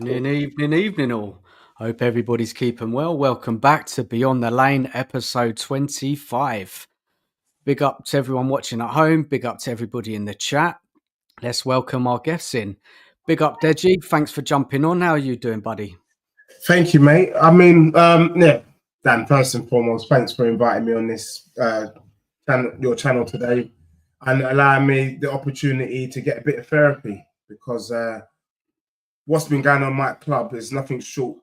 Evening all. Hope everybody's keeping well. Welcome back to Beyond the Lane, episode 25. Big up to everyone watching at home. Big up to everybody in the chat. Let's welcome our guests in. Big up, Deji. Thanks for jumping on. How are you doing, buddy? Thank you, mate. Dan, first and foremost, thanks for inviting me on this your channel today and allowing me the opportunity to get a bit of therapy because what's been going on in my club is nothing short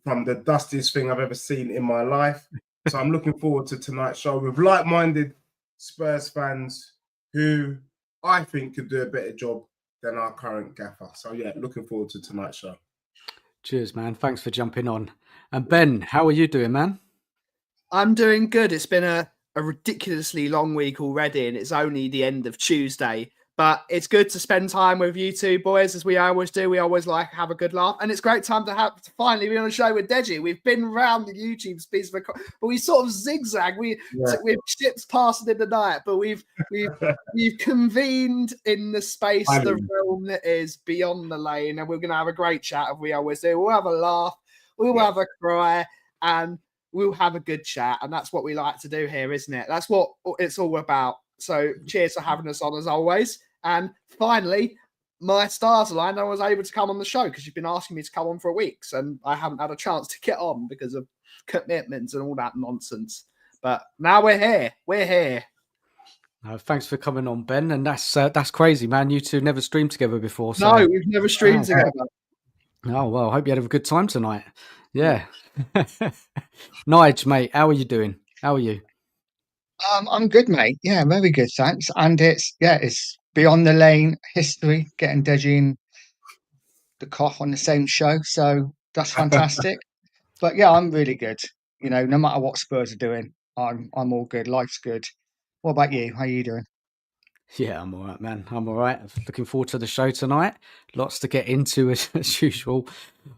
from the dustiest thing I've ever seen in my life. So I'm looking forward to tonight's show with like-minded Spurs fans who I think could do a better job than our current gaffer. So yeah, looking forward to tonight's show. Cheers, man. Thanks for jumping on. And Ben, how are you doing, man? I'm doing good. It's been a ridiculously long week already, and it's only the end of Tuesday. But it's good to spend time with you two boys, as we always do. We always like have a good laugh, and it's a great time to finally be on a show with Deji. We've been around the YouTube space, but we sort of zigzag. We've ships passing in the night, but we've convened in the space, the realm that is Beyond the Lane, and we're going to have a great chat, as we always do. We'll have a laugh, we'll have a cry, and we'll have a good chat, and that's what we like to do here, isn't it? That's what it's all about. So cheers for having us on, as always. And finally, my stars aligned. I was able to come on the show because you've been asking me to come on for weeks, and I haven't had a chance to get on because of commitments and all that nonsense. But now we're here. We're here. Thanks for coming on, Ben. And that's crazy, man. You two never streamed together before. So. No, we've never streamed together. Oh, well, I hope you had a good time tonight. Yeah. Nige, mate, how are you doing? How are you? I'm good, mate. Yeah, very good, thanks. And it's Beyond the Lane history, getting Deji and the Koch on the same show. So that's fantastic. But yeah, I'm really good. You know, no matter what Spurs are doing, I'm all good. Life's good. What about you? How are you doing? Yeah, I'm all right, man. I'm all right. Looking forward to the show tonight. Lots to get into as usual.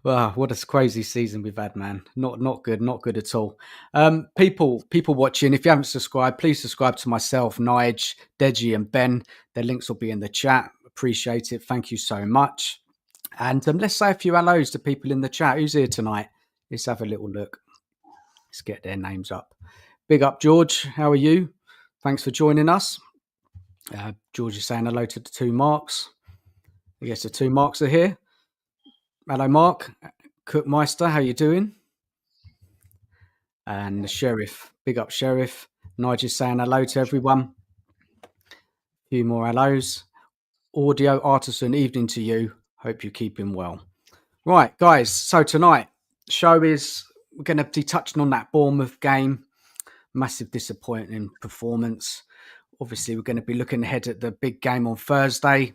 Wow, what a crazy season we've had, man. Not good at all. People watching, if you haven't subscribed, please subscribe to myself, Nige, Deji, and Ben. Their links will be in the chat. Appreciate it. Thank you so much. And let's say a few hellos to people in the chat. Who's here tonight? Let's have a little look. Let's get their names up. Big up, George. How are you? Thanks for joining us. George is saying hello to the two Marks. I guess the two Marks are here. Hello, Mark. Cookmeister, how you doing? And the Sheriff. Big up, Sheriff. Nigel's saying hello to everyone. A few more hellos. Audio Artisan, evening to you. Hope you're keeping well. Right, guys. So tonight, show is we're going to be touching on that Bournemouth game. Massive disappointing performance. Obviously, we're going to be looking ahead at the big game on Thursday.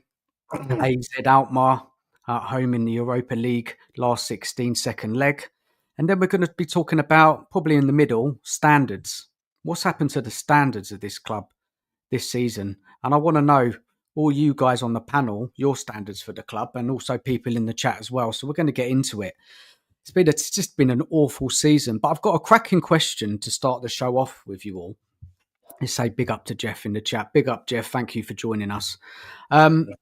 AZ Alkmaar at home in the Europa League, last 16 second leg. And then we're going to be talking about, probably in the middle, standards. What's happened to the standards of this club this season? And I want to know, all you guys on the panel, your standards for the club, and also people in the chat as well. So we're going to get into it. It's just been an awful season. But I've got a cracking question to start the show off with you all. Let's say big up to Jeff in the chat. Big up, Jeff. Thank you for joining us.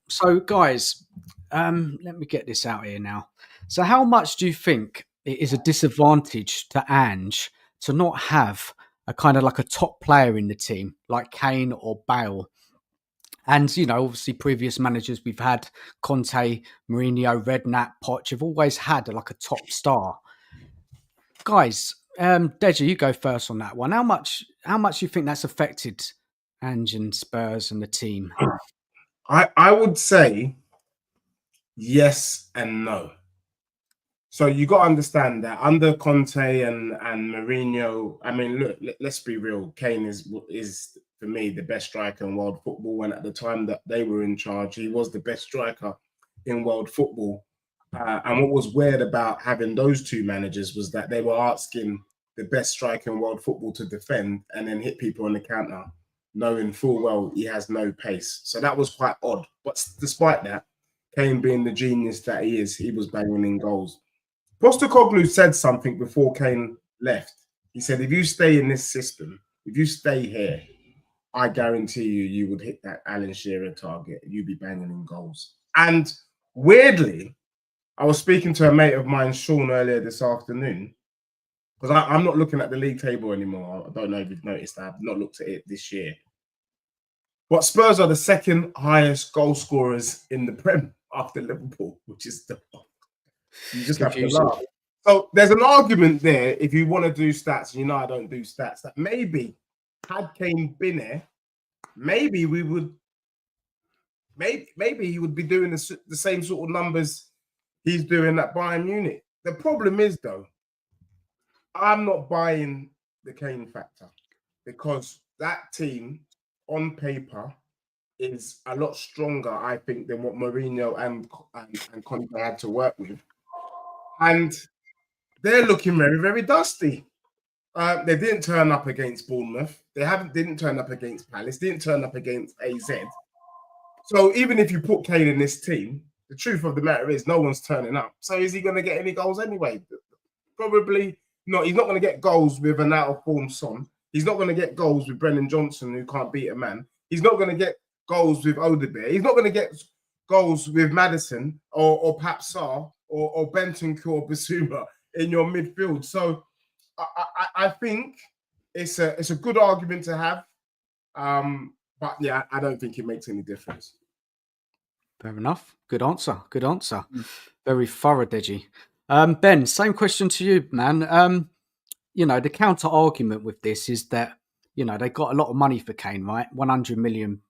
So, guys, let me get this out here now. So how much do you think it is a disadvantage to Ange to not have a kind of like a top player in the team, like Kane or Bale? And, you know, obviously previous managers we've had, Conte, Mourinho, Redknapp, Poch, have always had like a top star. Guys, Deji, you go first on that one. How much do you think that's affected Ange and Spurs and the team? I would say yes and no. So you got to understand that under Conte and Mourinho, I mean, look, let's be real. Kane is for me the best striker in world football, and at the time that they were in charge, he was the best striker in world football. And what was weird about having those two managers was that they were asking the best striker in world football to defend and then hit people on the counter, knowing full well he has no pace. So that was quite odd. But despite that, Kane being the genius that he is, he was banging in goals. Postecoglou said something before Kane left. He said, if you stay in this system, if you stay here, I guarantee you would hit that Alan Shearer target. You'd be banging in goals. And weirdly, I was speaking to a mate of mine, Sean, earlier this afternoon, because I'm not looking at the league table anymore. I don't know if you've noticed that. I've not looked at it this year. But Spurs are the second highest goal scorers in the Prem after Liverpool, which is you just have to laugh. So there's an argument there, if you want to do stats, you know I don't do stats, that maybe had Kane been there, maybe we would, maybe he would be doing the same sort of numbers he's doing at Bayern Munich. The problem is, though, I'm not buying the Kane factor because that team on paper is a lot stronger, I think, than what Mourinho and Conte had to work with. And they're looking very, very dusty. They didn't turn up against Bournemouth. They didn't turn up against Palace. Didn't turn up against AZ. So even if you put Kane in this team, the truth of the matter is no one's turning up. So is he going to get any goals anyway? Probably not. He's not going to get goals with an out-of-form Son. He's not going to get goals with Brennan Johnson, who can't beat a man. He's not going to get goals with Odebear. He's not going to get goals with Maddison or Papsar or Bentancur or Basuma in your midfield. So I think it's a good argument to have. But yeah, I don't think it makes any difference. Fair enough. Good answer. Good answer. Very thorough, Deji. Ben, same question to you, man. You know, the counter argument with this is that, you know, they got a lot of money for Kane, right? 100 million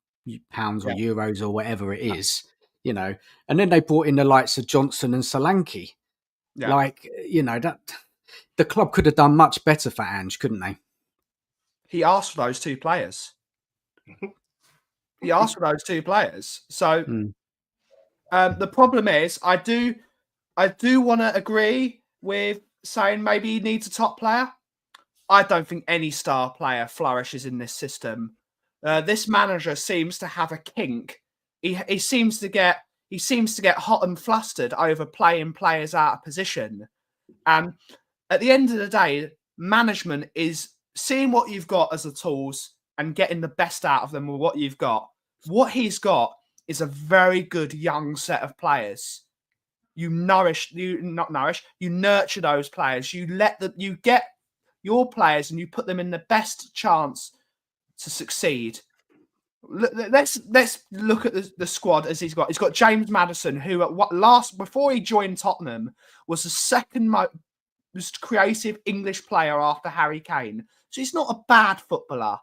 pounds or euros or whatever it is, you know, and then they brought in the likes of Johnson and Solanke. Yeah. Like, you know, that the club could have done much better for Ange, couldn't they? He asked for those two players. He asked for those two players. So the problem is, I do want to agree with saying maybe he needs a top player. I don't think any star player flourishes in this system. This manager seems to have a kink. He seems to get hot and flustered over playing players out of position. And at the end of the day, management is seeing what you've got as the tools and getting the best out of them with what you've got. What he's got is a very good young set of players. You nurture those players. You get your players and you put them in the best chance to succeed. Let's look at the squad as he's got. He's got James Maddison, who before he joined Tottenham was the second most creative English player after Harry Kane. So he's not a bad footballer.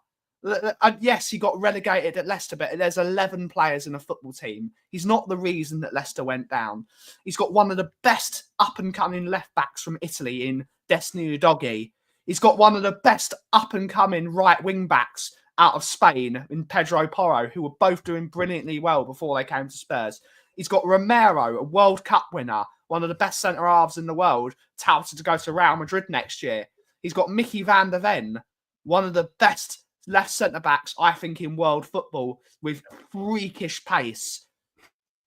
Yes, he got relegated at Leicester, but there's 11 players in a football team. He's not the reason that Leicester went down. He's got one of the best up-and-coming left-backs from Italy in Destiny Udogie. He's got one of the best up-and-coming right wing-backs out of Spain in Pedro Porro, who were both doing brilliantly well before they came to Spurs. He's got Romero, a World Cup winner, one of the best centre-halves in the world, touted to go to Real Madrid next year. He's got Mickey van der Ven, one of the best left centre-backs, I think, in world football, with freakish pace.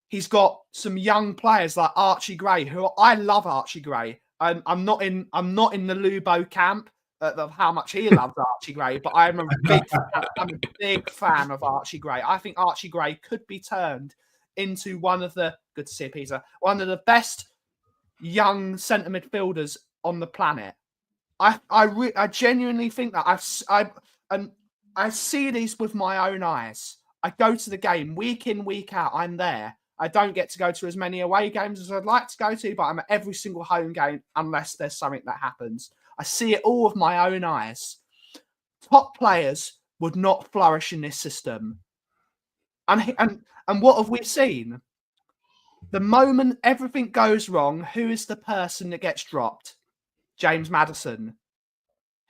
He's got some young players like Archie Gray, who I love Archie Gray. I'm not in the Lubo camp of how much he loves Archie Gray, but I'm a big fan of Archie Gray. I think Archie Gray could be turned into one of the best young centre midfielders on the planet. I genuinely think that I see these with my own eyes. I go to the game week in, week out. I'm there. I don't get to go to as many away games as I'd like to go to, but I'm at every single home game unless there's something that happens. I see it all with my own eyes. Top players would not flourish in this system. And what have we seen? The moment everything goes wrong, who is the person that gets dropped? James Maddison,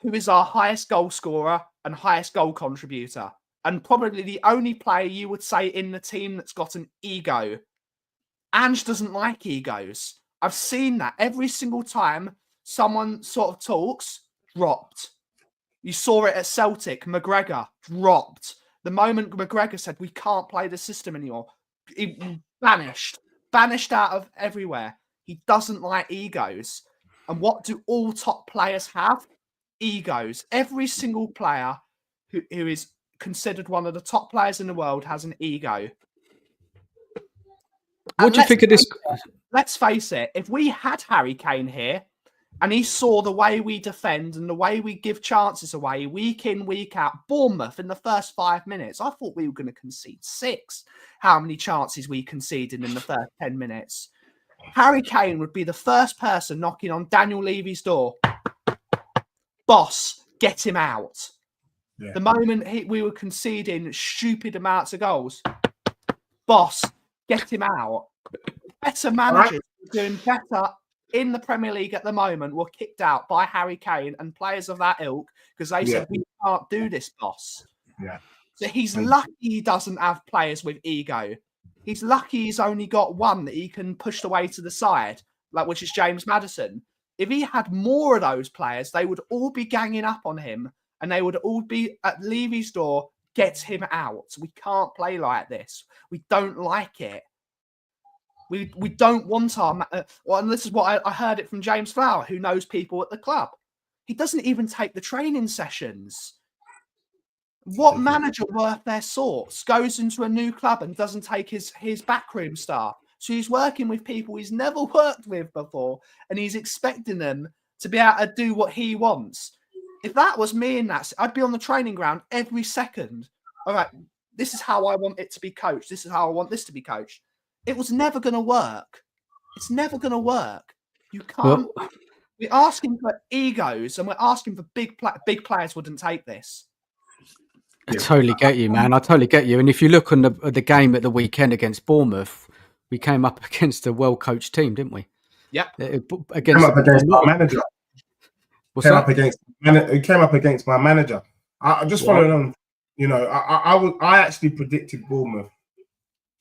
who is our highest goal scorer and highest goal contributor, and probably the only player you would say in the team that's got an ego. Ange doesn't like egos. I've seen that every single time someone sort of talks, dropped. You saw it at Celtic, McGregor, dropped. The moment McGregor said, we can't play the system anymore, he banished out of everywhere. He doesn't like egos. And what do all top players have? Egos. Every single player who is considered one of the top players in the world has an ego. What do you think of this? let's face it, if we had Harry Kane here and he saw the way we defend and the way we give chances away week in, week out, Bournemouth in the first 5 minutes, I thought we were going to concede 6. How many chances we conceded in the first 10 minutes? Harry Kane would be the first person knocking on Daniel Levy's door. Boss, get him out. Yeah. The moment we were conceding stupid amounts of goals, boss, get him out. Better managers doing better in the Premier League at the moment were kicked out by Harry Kane and players of that ilk because they said, we can't do this, boss. Yeah. So he's lucky he doesn't have players with ego. He's lucky he's only got one that he can push away to the side, which is James Maddison. If he had more of those players, they would all be ganging up on him and they would all be at Levy's door, get him out. We can't play like this. We don't like it. We don't want our... and this is what I heard it from James Flower, who knows people at the club. He doesn't even take the training sessions. What manager worth their sorts goes into a new club and doesn't take his backroom staff? So he's working with people he's never worked with before, and he's expecting them to be able to do what he wants. If that was me in that, I'd be on the training ground every second. All right, this is how I want it to be coached. This is how I want this to be coached. It was never going to work. It's never going to work. You can't. Well, we're asking for egos, and we're asking for big players wouldn't take this. I totally get you, man. I totally get you. And if you look on the game at the weekend against Bournemouth, we came up against a well-coached team, didn't we? Yeah. Against my manager. It came up against my manager. I just followed on. You know, I actually predicted Bournemouth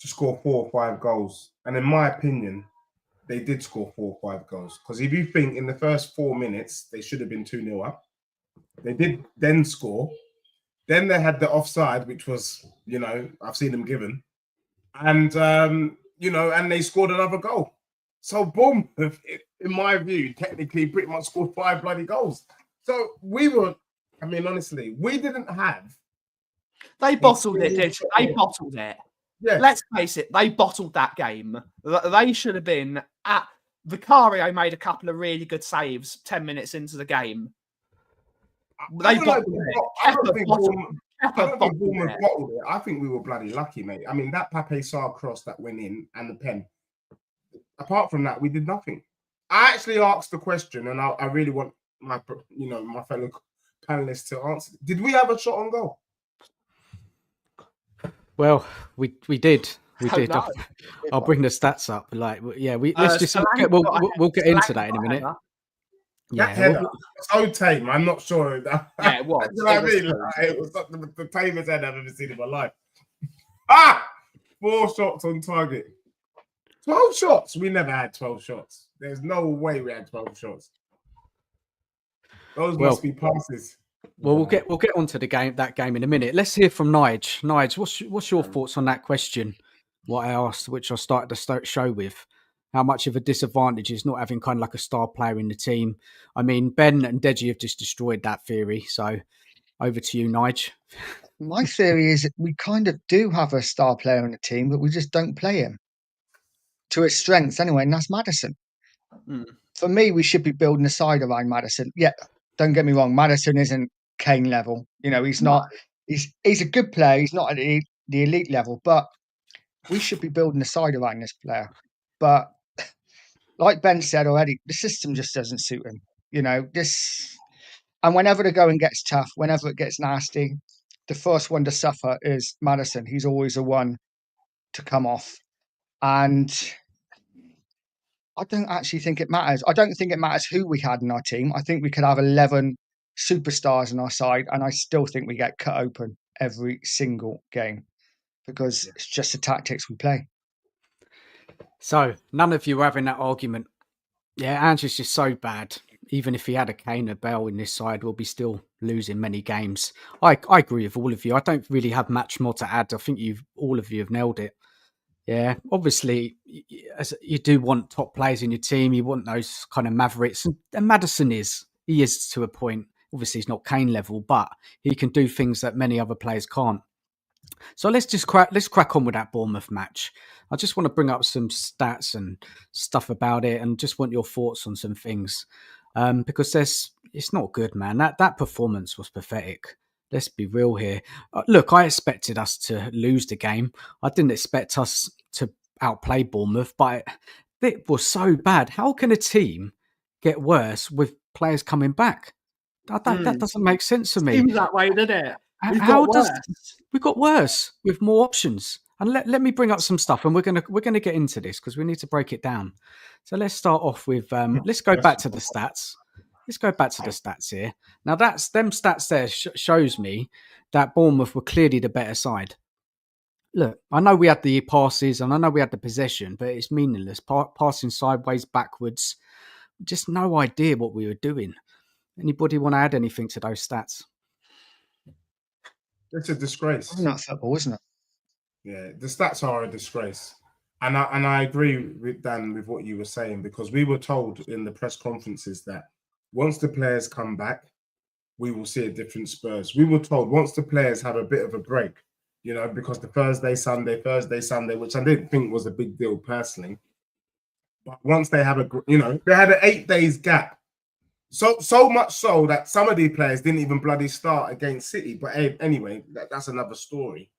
to score 4 or 5 goals, and in my opinion, they did score 4 or 5 goals. Because if you think in the first 4 minutes they should have been 2-0 up, they did then score. Then they had the offside, which was, you know, I've seen them given, and you know, and they scored another goal. So Bournemouth, in my view, technically pretty much scored 5 bloody goals. So we were, I mean, honestly, we didn't have. They bottled it, Deji. They bottled it. Yeah. Let's face it, they bottled that game. They should have been at. Vicario made a couple of really good saves 10 minutes into the game. They bottled it. I don't think Bournemouth bottled it. I think we were bloody lucky, mate. I mean, that Pape Sarr cross that went in and the pen. Apart from that, we did nothing. I actually asked the question, and I really want my fellow panelists to answer. Did we have a shot on goal? Well, we did. We did. I'll bring the stats up. Let's just we'll get into that in a minute. That header, so tame. I'm not sure. Yeah, it was. You know what I mean? It was the tamest header I've ever seen in my life. 4 shots on target. 12 shots. We never had 12 shots. There's no way we had 12 shots. Those must be passes. Well, we'll get onto that game in a minute. Let's hear from Nige. Nige, what's your thoughts on that question? What I asked, which I started the show with. How much of a disadvantage is not having kind of like a star player in the team? I mean, Ben and Deji have just destroyed that theory. So over to you, Nige. My theory is that we kind of do have a star player in the team, but we just don't play him to his strengths anyway, and that's Maddison. For me, we should be building a side around Maddison. Yeah, don't get me wrong. Maddison isn't Kane level. You know, he's not. He's a good player. He's not at the elite level, but we should be building a side around this player. But like Ben said already, the system just doesn't suit him. You know, and whenever the going gets tough, whenever it gets nasty, the first one to suffer is Maddison. He's always the one to come off. And I don't actually think it matters. I don't think it matters who we had in our team. I think we could have 11 superstars on our side, and I still think we get cut open every single game because it's just the tactics we play. So none of you are having that argument. Yeah, Ange is just so bad. Even if he had a Kane or Bell in this side, we'll be still losing many games. I agree with all of you. I don't really have much more to add. I think all of you have nailed it. Yeah, obviously, you do want top players in your team. You want those kind of mavericks. And Maddison he is to a point. Obviously, he's not Kane level, but he can do things that many other players can't. So let's crack on with that Bournemouth match. I just want to bring up some stats and stuff about it, and just want your thoughts on some things, because it's not good, man. That performance was pathetic. Let's be real here. Look, I expected us to lose the game. I didn't expect us to outplay Bournemouth, but it was so bad. How can a team get worse with players coming back? That doesn't make sense to me. Seems that way, doesn't it? How does we got worse with more options? And let me bring up some stuff, and we're gonna get into this because we need to break it down. So let's start off with let's go back to the stats. Let's go back to the stats here. Now that's them stats there shows me that Bournemouth were clearly the better side. Look, I know we had the passes and I know we had the possession, but it's meaningless. Passing sideways, backwards, just no idea what we were doing. Anybody want to add anything to those stats? It's a disgrace. Not football, isn't it? Yeah, the stats are a disgrace. And I agree with Dan with what you were saying, because we were told in the press conferences that once the players come back, we will see a different Spurs. We were told once the players have a bit of a break, because the Thursday, Sunday, which I didn't think was a big deal personally. But once they have they had an 8 days gap. So much so that some of these players didn't even bloody start against City. But anyway, that's another story.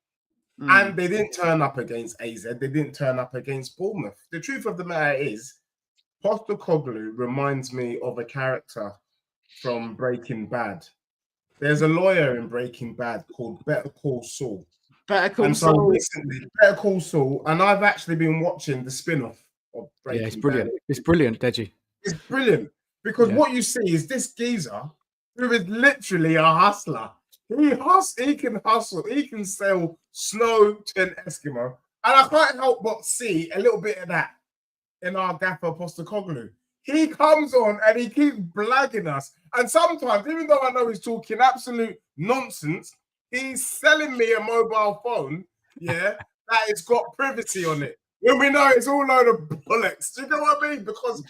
And they didn't turn up against AZ. They didn't turn up against Bournemouth. The truth of the matter is, Postecoglou reminds me of a character from Breaking Bad. There's a lawyer in Breaking Bad called Better Call Saul. Better Call So recently, Better Call Saul, and I've actually been watching the spin-off of Breaking Bad. It's brilliant. It's brilliant, Deji. It's brilliant because what you see is this geezer who is literally a hustler. He can hustle. He can sell snow to an Eskimo. And I can't help but see a little bit of that in our gaffer Postecoglou. He comes on and he keeps blagging us. And sometimes, even though I know he's talking absolute nonsense, he's selling me a mobile phone, that it's got privacy on it. When we know it's all load of bullets. Do you know what I mean? Because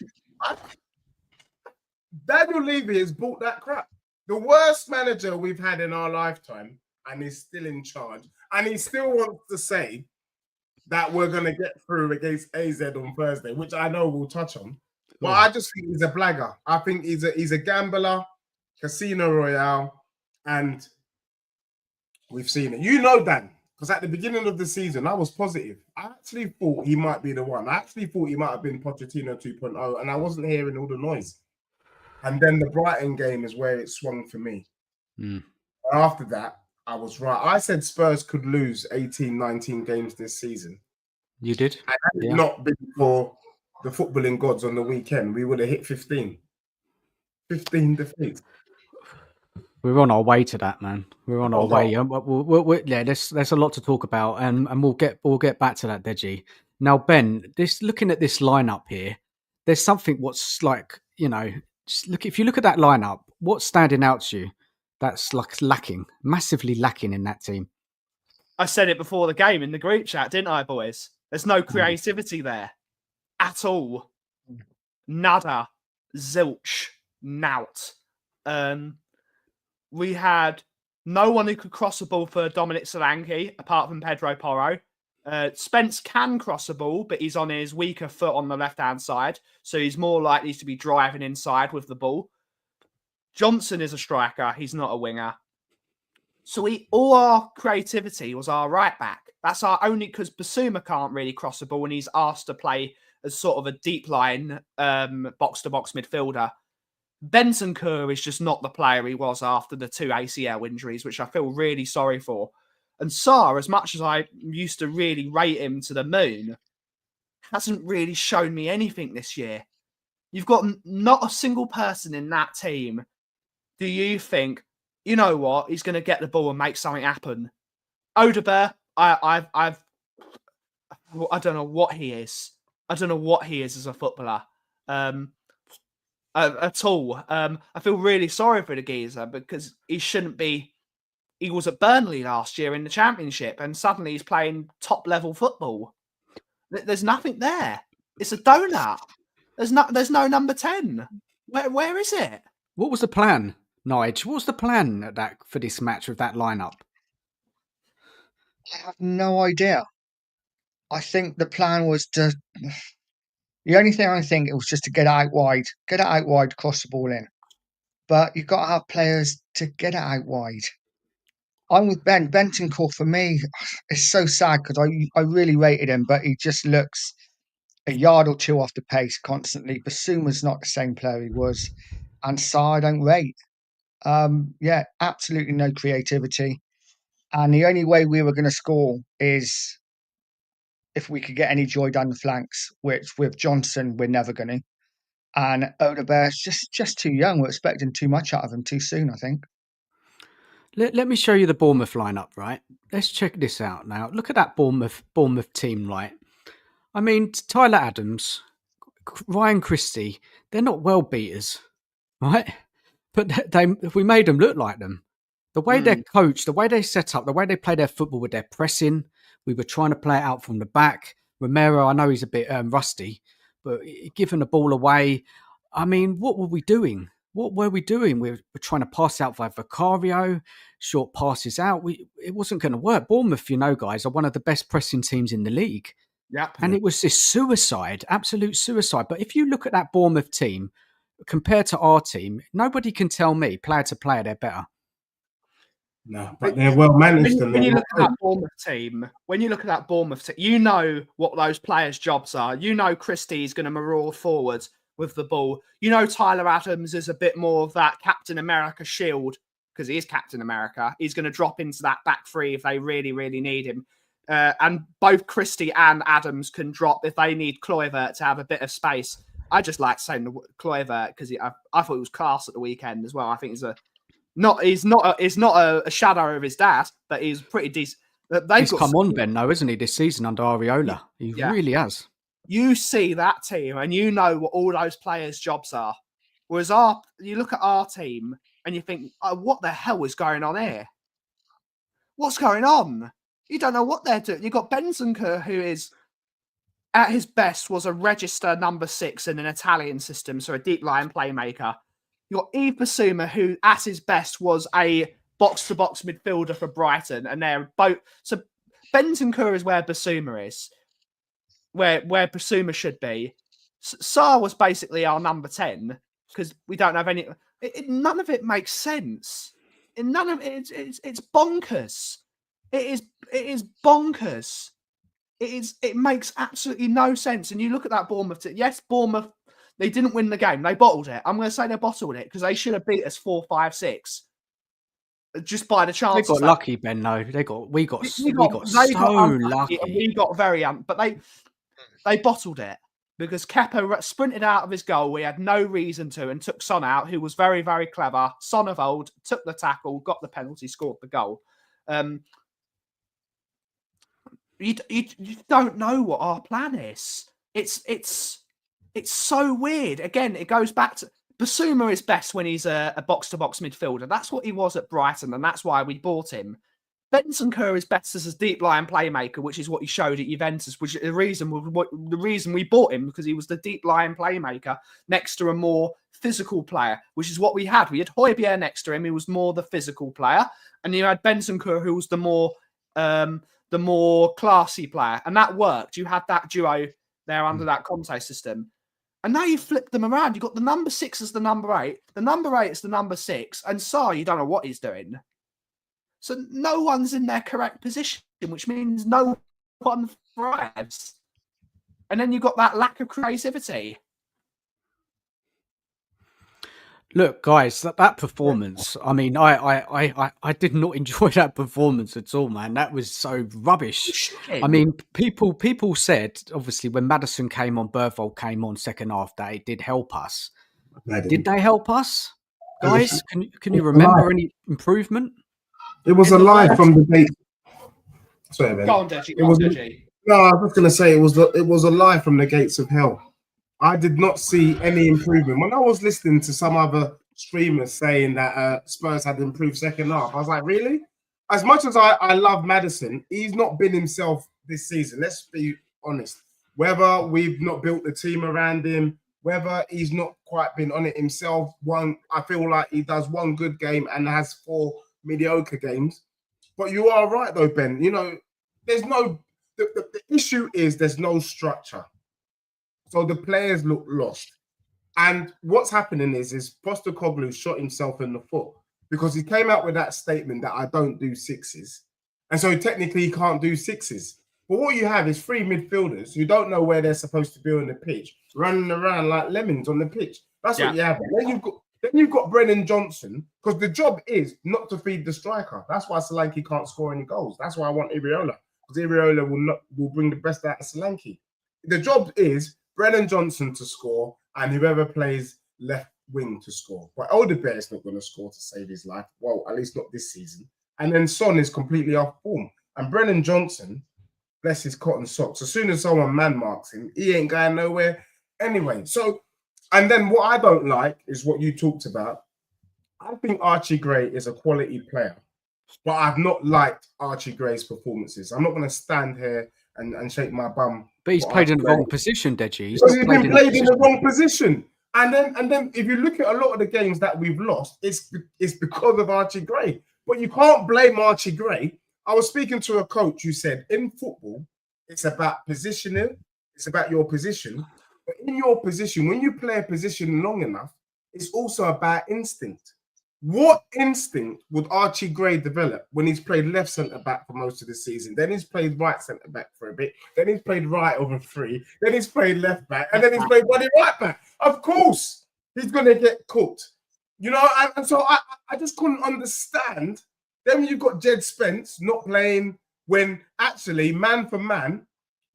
Daniel Levy has bought that crap. The worst manager we've had in our lifetime, and he's still in charge. And he still wants to say that we're going to get through against AZ on Thursday, which I know we'll touch on. But I just think he's a blagger. I think he's a gambler, Casino Royale, and we've seen it. You know, Dan, because at the beginning of the season, I was positive. I actually thought he might be the one. I actually thought he might have been Pochettino 2.0, and I wasn't hearing all the noise. And then the Brighton game is where it swung for me. After that, I was right. I said Spurs could lose 18, 19 games this season. You did? And had it not been for the footballing gods on the weekend, we would have hit 15. 15 defeats. We're on our way to that, man. We're on our way. There's a lot to talk about, and we'll get back to that, Deji. Now, Ben, looking at this lineup here, there's something what's like, if you look at that lineup, what's standing out to you? That's like massively lacking in that team. I said it before the game in the group chat, didn't I, boys? There's no creativity there at all. Nada, zilch, nout. We had no one who could cross a ball for Dominic Solanke, apart from Pedro Porro. Spence can cross a ball, but he's on his weaker foot on the left-hand side, so he's more likely to be driving inside with the ball. Johnson is a striker. He's not a winger. So all our creativity was our right back. That's our only, because Basuma can't really cross a ball, and he's asked to play as sort of a deep line box-to-box midfielder. Bentancur is just not the player he was after the 2 ACL injuries, which I feel really sorry for. And Sarr, as much as I used to really rate him to the moon, hasn't really shown me anything this year. You've got not a single person in that team. Do you think, you know what, he's going to get the ball and make something happen? Odegaard, I don't know what he is. I don't know what he is as a footballer at all. I feel really sorry for the geezer because he shouldn't be. He was at Burnley last year in the Championship, and suddenly he's playing top-level football. There's nothing there. It's a donut. There's no number 10. Where is it? What was the plan, Nige? What was the plan for this match with that lineup? I have no idea. I think the plan was to. The only thing I think it was just to get it out wide, cross the ball in. But you've got to have players to get it out wide. I'm with Ben. Bentancur, for me, it's so sad because I really rated him, but he just looks a yard or two off the pace constantly. Basuma's not the same player he was. And Sarr I don't rate. Yeah, absolutely no creativity. And the only way we were going to score is if we could get any joy down the flanks, which with Johnson, we're never going to. And Odebear's just too young. We're expecting too much out of him too soon, I think. Let me show you the Bournemouth lineup, right? Let's check this out now. Look at that Bournemouth team, right? I mean, Tyler Adams, Ryan Christie, they're not well beaters, right? But we made them look like them. The way they're coached, the way they set up, the way they play their football with their pressing, we were trying to play it out from the back. Romero, I know he's a bit rusty, but giving the ball away, I mean, what were we doing? What were we doing? We're trying to pass out via Vicario, short passes out. It wasn't going to work. Bournemouth, you know, guys, are one of the best pressing teams in the league. Yep. And it was this suicide, absolute suicide. But if you look at that Bournemouth team compared to our team, nobody can tell me player to player they're better. No, but they're well managed. When you look at that Bournemouth team, you know what those players' jobs are. You know Christie's going to maraud forward with the ball. You know Tyler Adams is a bit more of that Captain America shield because he is Captain America. He's going to drop into that back three if they really, really need him. And both Christie and Adams can drop if they need Kluivert to have a bit of space. I just like saying Kluivert because I thought he was class at the weekend as well. I think he's not a shadow of his dad, but he's pretty decent. He's come on, Ben, though, isn't he, this season under Areola? He really has. You see that team and you know what all those players' jobs are. Whereas you look at our team and you think, oh, what the hell is going on here? What's going on? You don't know what they're doing. You've got Bentancur, who is, at his best, was a register number 6 in an Italian system, so a deep line playmaker. You've got Yves Bissouma, who at his best was a box-to-box midfielder for Brighton, and they're both... So Bentancur is where Bissouma is, where Bissouma should be. Sarr was basically our number 10, because we don't have any... none of it makes sense. None of it... It's bonkers. It is bonkers. It makes absolutely no sense. And you look at that Bournemouth... Yes, Bournemouth... They didn't win the game. They bottled it. I'm going to say they bottled it because they should have beat us 4-5-6 just by the chance. They got lucky, Ben. No, we got so lucky. We got very but they bottled it because Kepa sprinted out of his goal. We had no reason to, and took Son out, who was very, very clever. Son of old took the tackle, got the penalty, scored the goal. You don't know what our plan is. It's so weird. Again, it goes back to Bissouma is best when he's a box-to-box midfielder. That's what he was at Brighton, and that's why we bought him. Bentancur is best as a deep line playmaker, which is what he showed at Juventus, which is the reason we bought him, because he was the deep line playmaker next to a more physical player, which is what we had. We had Højbjerg next to him, who was more the physical player, and you had Bentancur, who was the more classy player, and that worked. You had that duo there under that Conte system. And now you flip them around. You've got the number 6 as the number 8. The number 8 is the number 6. And Sarr, you don't know what he's doing. So no one's in their correct position, which means no one thrives. And then you've got that lack of creativity. Look, guys, that performance, I mean, I did not enjoy that performance at all, man. That was so rubbish. I mean, people said, obviously, when Maddison came on, Berthold came on second half, that it did help us. Did they help us? Guys, can you remember any improvement? It was a lie from the gate. Sorry, man. Go on, Deji. No, I was going to say it was a lie from the gates of hell. I did not see any improvement. When I was listening to some other streamers saying that Spurs had improved second half, I was like, really? As much as I love Maddison, he's not been himself this season. Let's be honest. Whether we've not built the team around him, whether he's not quite been on it himself, I feel like he does one good game and has 4 mediocre games. But you are right, though, Ben. You know, there's no. The issue is there's no structure, so the players look lost. And what's happening is Postecoglou shot himself in the foot because he came out with that statement that I don't do sixes, and so technically he can't do sixes. But what you have is three midfielders who don't know where they're supposed to be on the pitch, running around like lemons on the pitch. That's what you have. Then you've got Brennan Johnson, because the job is not to feed the striker. That's why Solanke can't score any goals. That's why I want Iriola, because Iriola will bring the best out of Solanke. The job is Brennan Johnson to score and whoever plays left wing to score. But Odegaard is not going to score to save his life. Well, at least not this season. And then Son is completely off form. And Brennan Johnson, bless his cotton socks, as soon as someone man marks him, he ain't going nowhere anyway. So, and then what I don't like is what you talked about. I think Archie Gray is a quality player, but I've not liked Archie Gray's performances. I'm not going to stand here and shake my bum. But he's played in the wrong position, Deji. He's been played in the wrong position. And then if you look at a lot of the games that we've lost, it's because of Archie Gray. But you can't blame Archie Gray. I was speaking to a coach who said in football, it's about positioning. It's about your position. But in your position, when you play a position long enough, it's also about instinct. What instinct would Archie Gray develop when he's played left centre-back for most of the season? Then he's played right centre-back for a bit. Then he's played right over three. Then he's played left-back. And then he's played bloody right-back. Of course, he's going to get cooked. You know, and so I just couldn't understand. Then you've got Jed Spence not playing when actually, man for man,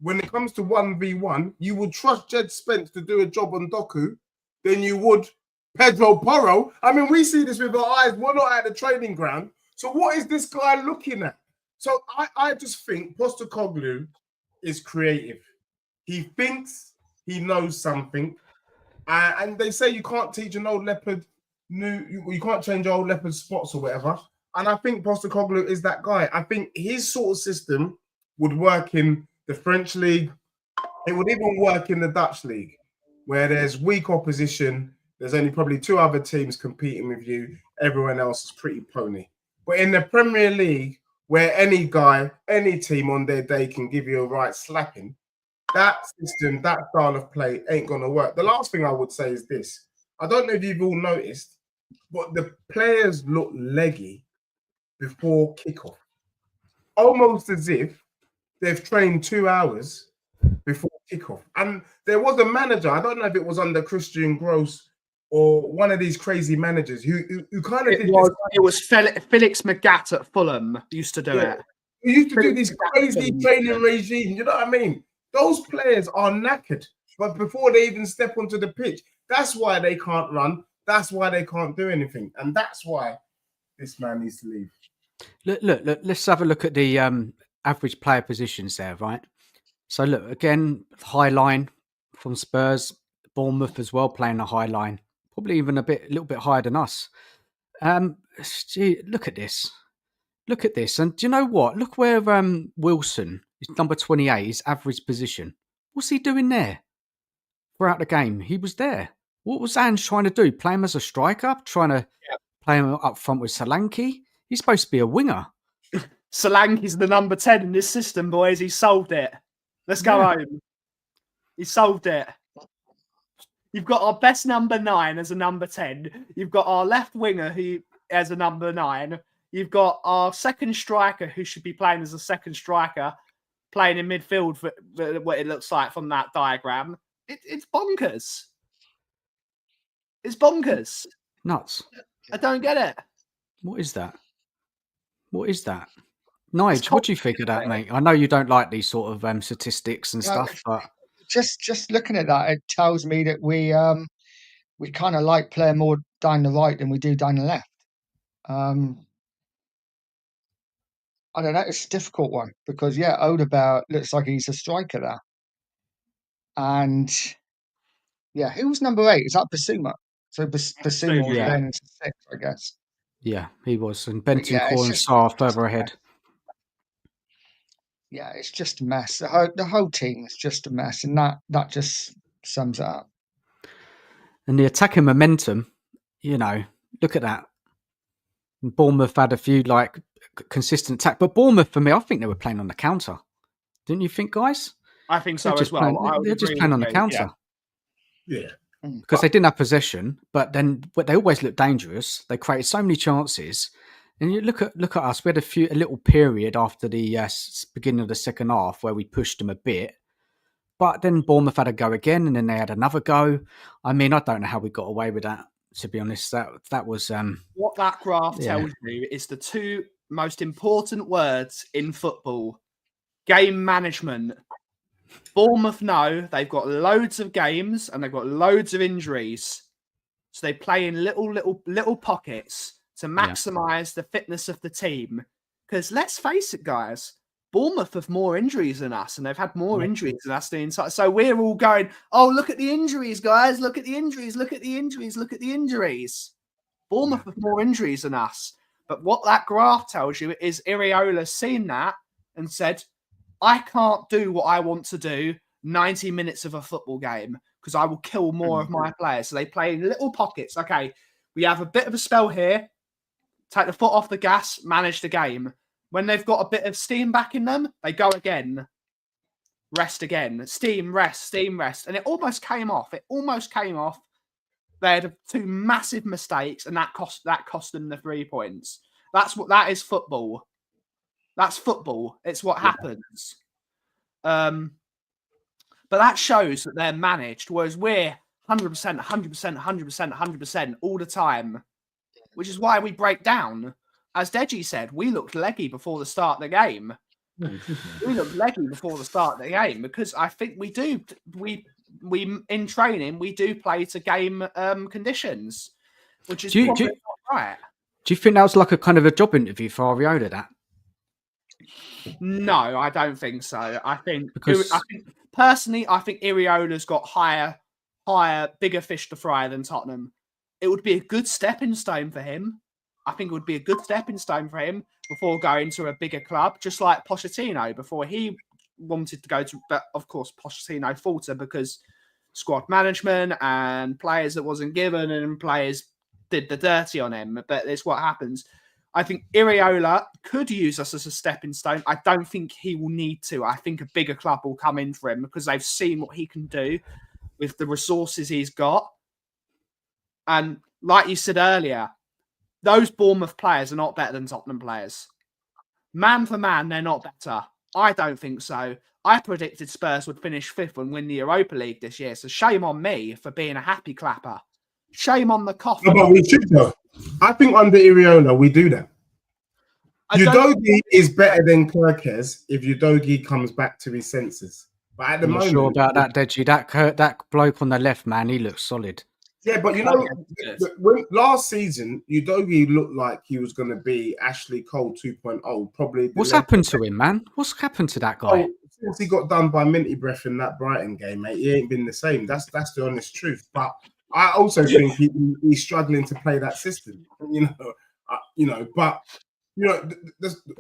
when it comes to 1v1, you would trust Jed Spence to do a job on Doku than you would Pedro Porro. I mean, we see this with our eyes. We're not at the training ground. So what is this guy looking at? So I just think Postecoglou is creative. He thinks he knows something. And they say you can't teach an old leopard you can't change old leopard spots or whatever. And I think Postecoglou is that guy. I think his sort of system would work in the French league. It would even work in the Dutch league, where there's weak opposition. There's only probably two other teams competing with you. Everyone else is pretty pony. But in the Premier League, where any guy, any team on their day can give you a right slapping, that system, that style of play ain't going to work. The last thing I would say is this. I don't know if you've all noticed, but the players look leggy before kickoff. Almost as if they've trained 2 hours before kickoff. And there was a manager, I don't know if it was under Christian Gross or one of these crazy managers who kind of did this. It was Felix Magath at Fulham used to do it. He used to do this crazy training regime. You know what I mean? Those players are knackered, but before they even step onto the pitch, that's why they can't run. That's why they can't do anything. And that's why this man needs to leave. Look, let's have a look at the average player positions there, right? So look, again, high line from Spurs, Bournemouth as well, playing a high line, probably even a little bit higher than us. Look at this. Look at this. And do you know what? Look where Wilson is, number 28, his average position. What's he doing there throughout the game? He was there. What was Ange trying to do? Play him as a striker? Trying to play him up front with Solanke? He's supposed to be a winger. Solanke's the number 10 in this system, boys. He solved it. Let's go home. He solved it. You've got our best number 9 as a number 10. You've got our left winger who as a number 9. You've got our second striker who should be playing as a second striker, playing in midfield for what it looks like from that diagram. It's bonkers. It's bonkers. Nuts. I don't get it. What is that? What is that? Nige, what do you think of that, mate? I know you don't like these sort of statistics and stuff, but just looking at that, it tells me that we kind of like playing more down the right than we do down the left. I don't know. It's a difficult one because Odegaard looks like he's a striker there, and who was number 8? Is that Basuma? So Basuma was then 6, I guess. Yeah, he was, and Bentancur and Sarr further ahead. Yeah, it's just a mess. The whole team is just a mess, and that just sums it up. And the attacking momentum, look at that. Bournemouth had a few consistent attack. But Bournemouth, for me, I think they were playing on the counter. Didn't you think, guys? I think so as well. They're just playing on the counter. Yeah. Because they didn't have possession, but they always looked dangerous. They created so many chances. And you look at us. We had a little period after the beginning of the second half where we pushed them a bit. But then Bournemouth had a go again, and then they had another go. I mean, I don't know how we got away with that, to be honest. That was... what that graph tells you is the two most important words in football. Game management. Bournemouth know they've got loads of games and they've got loads of injuries. So they play in little pockets to maximise the fitness of the team. Because let's face it, guys, Bournemouth have more injuries than us, and they've had more injuries than us the entire. So we're all going, oh, look at the injuries, guys. Look at the injuries. Look at the injuries. Look at the injuries. Bournemouth have more injuries than us. But what that graph tells you is Iraola's seen that and said, I can't do what I want to do 90 minutes of a football game because I will kill more of my players. So they play in little pockets. Okay, we have a bit of a spell here. Take the foot off the gas, manage the game. When they've got a bit of steam back in them, they go again. Rest again. Steam, rest. And it almost came off. They had two massive mistakes, and that cost them the 3 points. That is football. That's football. It's what happens. But that shows that they're managed, whereas we're 100% all the time, which is why we break down. As Deji said, we looked leggy before the start of the game. Because I think we do. We in training, we do play to game conditions, which is probably not right. Do you think that was like a kind of a job interview for Iraola, that? No, I don't think so. I think personally, I think Iraola's got higher, bigger fish to fry than Tottenham. It would be a good stepping stone for him. I think it would be a good stepping stone for him before going to a bigger club, just like Pochettino before he wanted to go to. But of course, Pochettino faltered because squad management and players that wasn't given, and players did the dirty on him. But it's what happens. I think Iraola could use us as a stepping stone. I don't think he will need to. I think a bigger club will come in for him because they've seen what he can do with the resources he's got. And like you said earlier, those Bournemouth players are not better than Tottenham players. Man for man, they're not better. I don't think so. I predicted Spurs would finish 5th and win the Europa League this year. So shame on me for being a happy clapper. Shame on the coffee. No, but we should though. I think under Iraola, we do that. Udogie is better than Kirkes if Udogie comes back to his senses. But at the moment, sure about that, Deji. That bloke on the left, man, he looks solid. Yeah, but when last season, Udogie looked like he was going to be Ashley Cole 2.0. Probably. What's happened to him, man? What's happened to that guy? Since he got done by Minty Breath in that Brighton game, mate, he ain't been the same. That's the honest truth. But I also think he's struggling to play that system.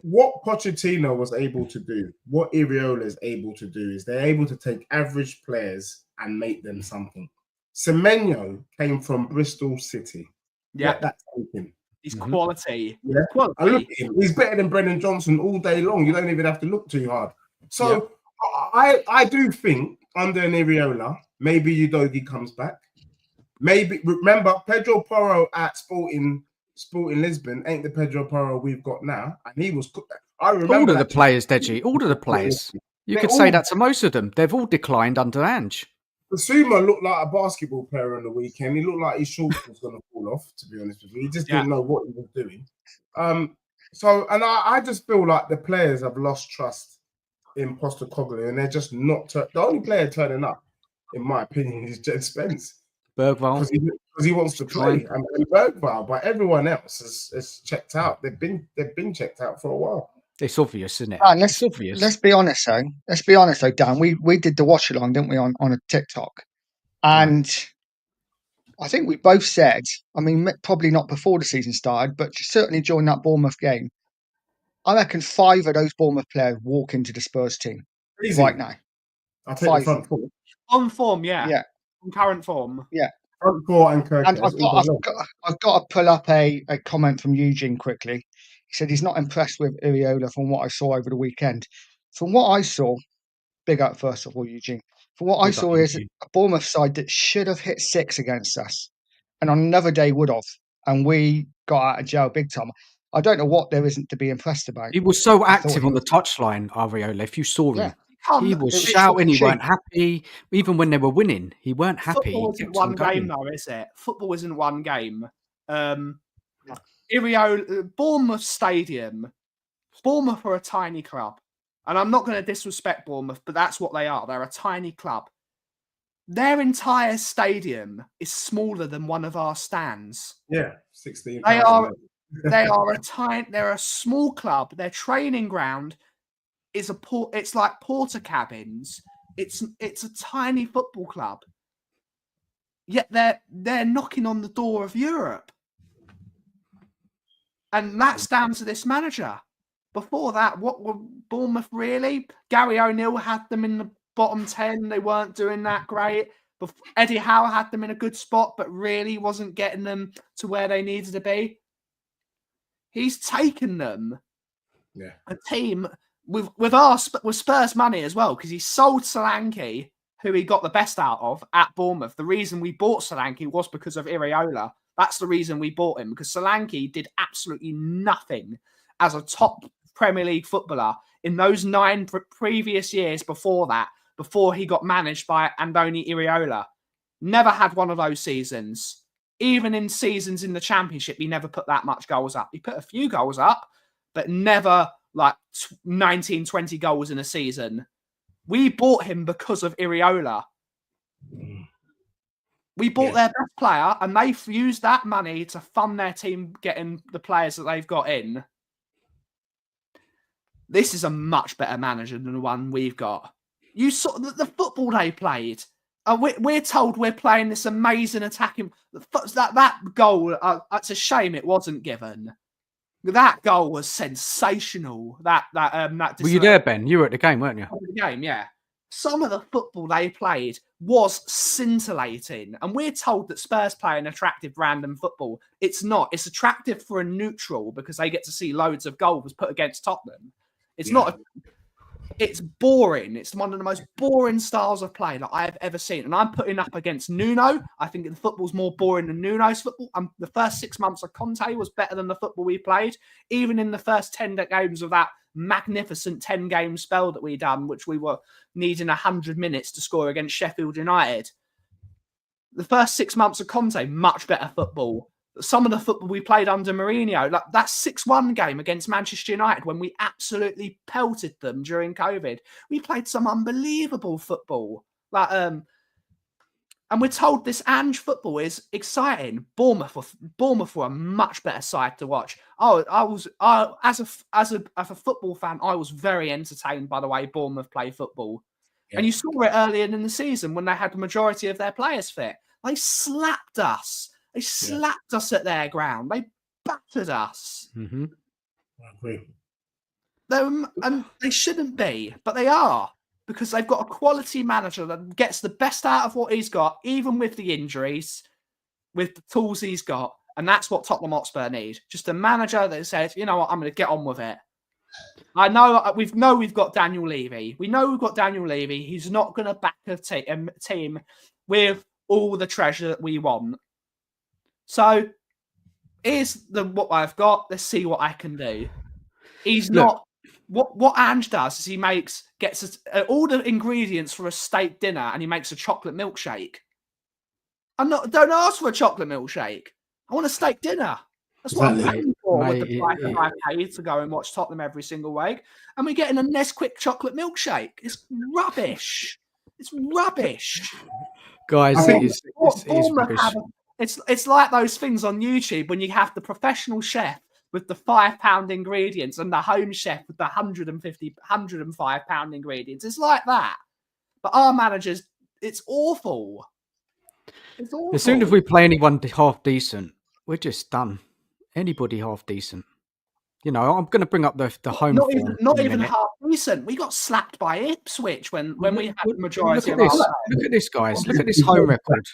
What Pochettino was able to do, what Iraola is able to do, is they're able to take average players and make them something. Semenyo came from Bristol City. Yeah, that's him. He's quality. Yeah, quality. I look at him. He's better than Brennan Johnson all day long. You don't even have to look too hard. So I do think under an Iraola, maybe Udogie comes back. Maybe remember Pedro Porro at Sporting Lisbon ain't the Pedro Porro we've got now, and he was. I remember all of the players, Deji. All of the players. You could say that to most of them. They've all declined under Ange. Basuma looked like a basketball player on the weekend. He looked like his shorts was going to fall off, to be honest with you. He just didn't know what he was doing. I just feel like the players have lost trust in Postecoglou, and they're just not. The only player turning up, in my opinion, is Jed Spence. Bergvall. Because he wants to play. And Bergvall, but everyone else is checked out. They've been checked out for a while. It's obvious, isn't it? It's obvious. Let's be honest, though, Dan. We did the watch along, didn't we, on a TikTok? And I think we both said, I mean, probably not before the season started, but certainly during that Bournemouth game, I reckon 5 of those Bournemouth players walk into the Spurs team right now. I'll take 5. The front 4. On form, yeah. On current form. Yeah. Front 4 and Kirk. And I've got to pull up a comment from Eugene quickly. He said he's not impressed with Iriola from what I saw over the weekend. From what I saw, big up first of all, Eugene. From what I Big up, saw is Eugene. a Bournemouth side that should have hit 6 against us, and on another day would have, and we got out of jail big time. I don't know what there isn't to be impressed about. He was so I thought active he on the was, touchline, Ariola. If you saw him, he was it was shouting. He cheap. weren't happy, even when they were winning. He weren't happy. Football He isn't kept on one going. game, though, is it? Football isn't one game. Bournemouth Stadium. Bournemouth are a tiny club, and I'm not going to disrespect Bournemouth, but that's what they are. They're a tiny club. Their entire stadium is smaller than one of our stands. Yeah, 16. They are they're a small club. Their training ground is it's like porter cabins. It's a tiny football club. Yet they're knocking on the door of Europe. And that's down to this manager. Before that, what were Bournemouth really? Gary O'Neill had them in the bottom 10. They weren't doing that great. Eddie Howe had them in a good spot, but really wasn't getting them to where they needed to be. He's taken them, a team with Spurs money as well, because he sold Solanke, who he got the best out of at Bournemouth. The reason we bought Solanke was because of Iriola. That's the reason we bought him, because Solanke did absolutely nothing as a top Premier League footballer in those 9 previous years before that, before he got managed by Andoni Iriola. Never had one of those seasons. Even in seasons in the Championship, he never put that much goals up. He put a few goals up, but never like 19, 20 goals in a season. We bought him because of Iriola. We bought their best player, and they've used that money to fund their team getting the players that they've got in. This is a much better manager than the one we've got. You saw the football they played. We're told we're playing this amazing attacking. That goal, it's a shame it wasn't given. That goal was sensational. Were you there, Ben? You were at the game, weren't you? The game, yeah. Some of the football they played was scintillating. And we're told that Spurs play an attractive random football. It's not. It's attractive for a neutral because they get to see loads of goals put against Tottenham. It's not. It's boring. It's one of the most boring styles of play that I've ever seen. And I'm putting up against Nuno. I think the football's more boring than Nuno's football. The first 6 months of Conte was better than the football we played. Even in the first 10 games of that magnificent 10-game spell that we done, which we were needing 100 minutes to score against Sheffield United. The first 6 months of Conte, much better football. Some of the football we played under Mourinho, like that 6-1 game against Manchester United when we absolutely pelted them during COVID. We played some unbelievable football. And we're told this Ange football is exciting. Bournemouth were a much better side to watch. As a football fan, I was very entertained by the way Bournemouth play football. Yeah. And you saw it earlier in the season when they had the majority of their players fit. They slapped us. They slapped us at their ground. They battered us. Mm-hmm. I agree. And they shouldn't be, but they are, because they've got a quality manager that gets the best out of what he's got, even with the injuries, with the tools he's got. And that's what Tottenham Hotspur need. Just a manager that says, you know what, I'm going to get on with it. I know we've got Daniel Levy. We know we've got Daniel Levy. He's not going to back a team with all the treasure that we want. So here's what I've got. Let's see what I can do. He's not what Ange does is he gets all the ingredients for a steak dinner and he makes a chocolate milkshake. Don't ask for a chocolate milkshake. I want a steak dinner. That's what I'm paying for with the price that I pay to go and watch Tottenham every single week. And we're getting a Nesquik chocolate milkshake. It's rubbish. It's rubbish. Guys, it is rubbish. It's like those things on YouTube when you have the professional chef with the £5 ingredients and the home chef with the 105 pound ingredients. It's like that. But our managers, it's awful. It's awful. As soon as we play anyone half decent, we're just done. Anybody half decent. You know, I'm going to bring up the home form. Not even half decent. We got slapped by Ipswich when we had the majority of our players. Look at this, guys. Look at this home record.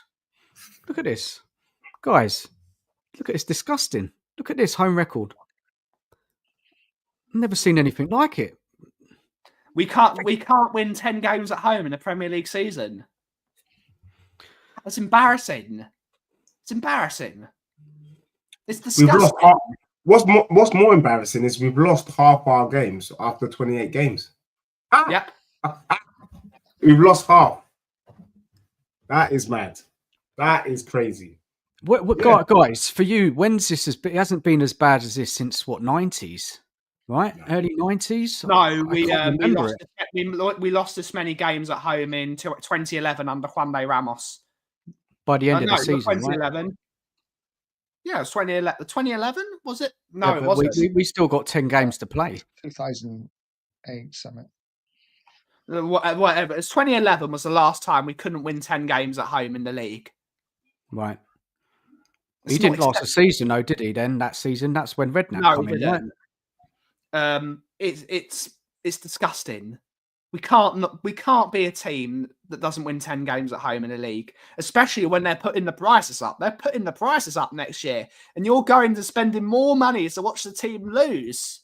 Look at this. Guys, look at it's disgusting. Look at this home record. Never seen anything like it. We can't win 10 games at home in a Premier League season. That's embarrassing. It's embarrassing. It's We've disgusting. lost half. What's more embarrassing is we've lost half our games after 28 games. Yep. We've lost half. That is mad. That is crazy. Guys, for you, when's this? It hasn't been as bad as this since what, 90s, right? No. Early 90s. No, we lost as many games at home in 2011 under Juan de Ramos. By the end of the season, 2011. right? Yeah, it was 2011. 2011 was it? No, Yeah, it wasn't. We still got 10 games to play. 2008 something. Whatever. It's 2011 was the last time we couldn't win 10 games at home in the league. Right. It's He not didn't last the season, though, did he? Then that season, that's when Redknapp No, came he in. didn't. It's disgusting. We can't be a team that doesn't win 10 games at home in the league, especially when they're putting the prices up. They're putting the prices up next year, and you're going to spending more money to watch the team lose.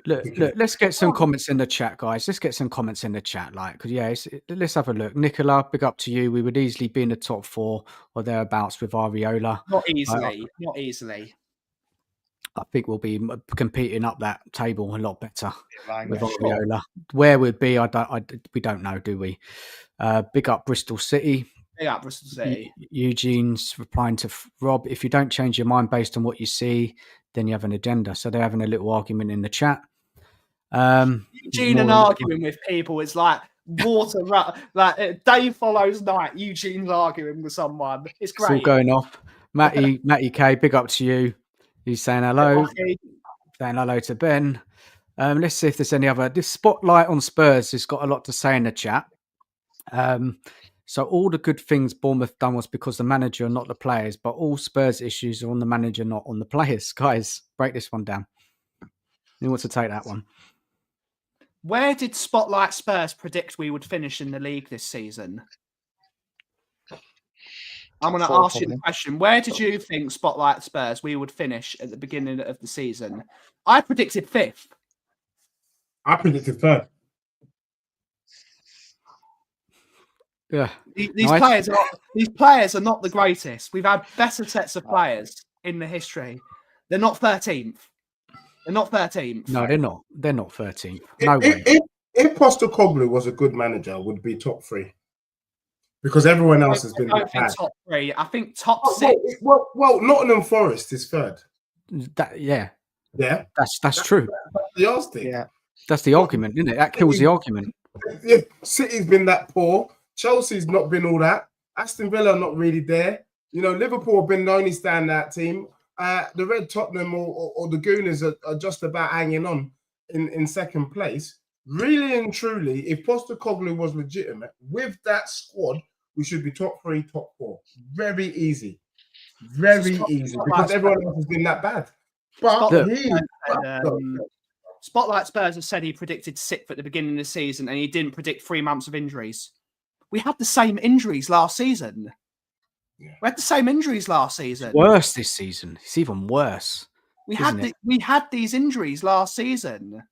Look, let's get some comments in the chat, guys. Let's get some comments in the chat, let's have a look. Nicola, big up to you. We would easily be in the top 4 or thereabouts with Areola. Not easily. I think we'll be competing up that table a lot better with Sure. Areola. Where we'd be, we don't know, do we? Big up Bristol City. Yeah, Bristol City. Eugene's replying to Rob, if you don't change your mind based on what you see, then you have an agenda. So they're having a little argument in the chat. Eugene and arguing with people is like water. Like day follows night. Eugene's arguing with someone. It's great. It's all going off. Matty K, big up to you. He's saying hello. Saying hello to Ben. Let's see if there's any other. This spotlight on Spurs has got a lot to say in the chat. So all the good things Bournemouth done was because the manager and not the players, but all Spurs issues are on the manager, not on the players. Guys, break this one down. Who wants to take that one? Where did Spotlight Spurs predict we would finish in the league this season? I'm going to ask you the question. Where did you think Spotlight Spurs we would finish at the beginning of the season? I predicted 5th. I predicted 3rd. Yeah, these players are not the greatest. We've had better sets of players in the history. They're not 13th. They're not 13th. No, they're not. They're not 13th. No way. If Postecoglou was a good manager, would be top 3. Because everyone else has been. I don't think top 3. I think top 6. Well, Nottingham Forest is 3rd. Yeah. That's true. That's the yardstick. Yeah. That's the argument, isn't it? That kills the argument. Yeah, City's been that poor. Chelsea's not been all that. Aston Villa not really there. You know, Liverpool have been the only standout team. The Red Tottenham or the Gooners are just about hanging on in 2nd place. Really and truly, if Postecoglou was legitimate, with that squad, we should be top 3, top 4. Very easy. Very easy. Because everyone else has been that bad. But Spotlight Spurs have said he predicted 6th at the beginning of the season and he didn't predict 3 months of injuries. We had the same injuries last season. Yeah. We had the same injuries last season. It's worse this season. It's even worse. We had these injuries last season.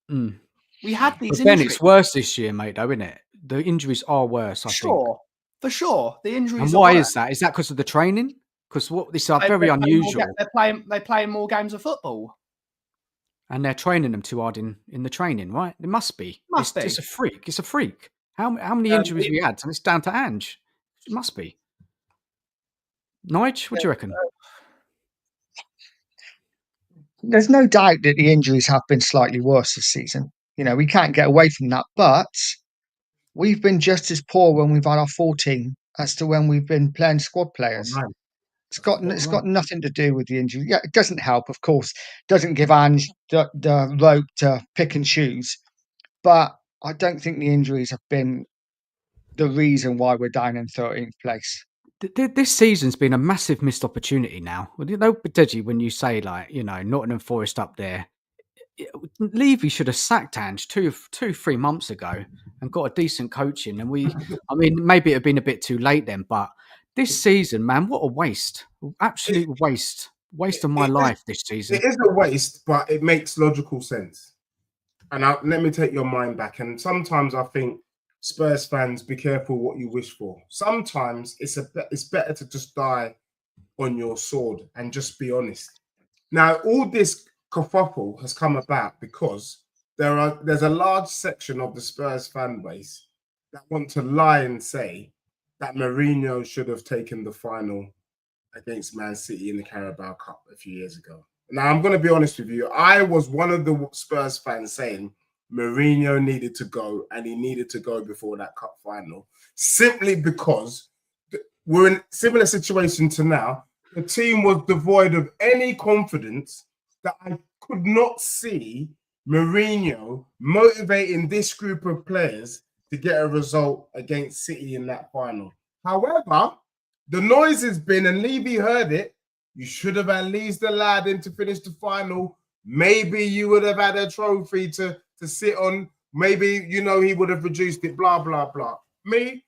Mm. We had these injuries. Then It's worse this year, mate, though, isn't it? The injuries are worse, I think. For sure. The injuries And why is that? Is that because of the training? Because this is very unusual. They're playing more games of football. And they're training them too hard in the training, right? It must be. It's a freak. It's a freak. How many injuries we had? And it's down to Ange. It must be. Nige, what do you reckon? There's no doubt that the injuries have been slightly worse this season. You know, we can't get away from that. But we've been just as poor when we've had our 14 as to when we've been playing squad players. Oh, it's got nothing to do with the injury. Yeah, it doesn't help, of course. It doesn't give Ange the rope to pick and choose. But I don't think the injuries have been the reason why we're down in 13th place. This season's been a massive missed opportunity now. You know, Deji, when you say, Nottingham Forest up there, Levy should have sacked Ange 2-3 months ago and got a decent coaching. And maybe it had been a bit too late then, but this season, man, what a waste. Absolute waste Waste of my life this season. It is a waste, but it makes logical sense. And let me take your mind back. And sometimes I think Spurs fans, be careful what you wish for. Sometimes it's better to just die on your sword and just be honest. Now, all this kerfuffle has come about because there's a large section of the Spurs fan base that want to lie and say that Mourinho should have taken the final against Man City in the Carabao Cup a few years ago. Now, I'm going to be honest with you. I was one of the Spurs fans saying Mourinho needed to go, and he needed to go before that cup final, simply because we're in a similar situation to now. The team was devoid of any confidence that I could not see Mourinho motivating this group of players to get a result against City in that final. However, the noise has been, and Levy heard it, you should have at least allowed him to finish the final. Maybe you would have had a trophy to sit on. Maybe, he would have reduced it, blah, blah, blah. We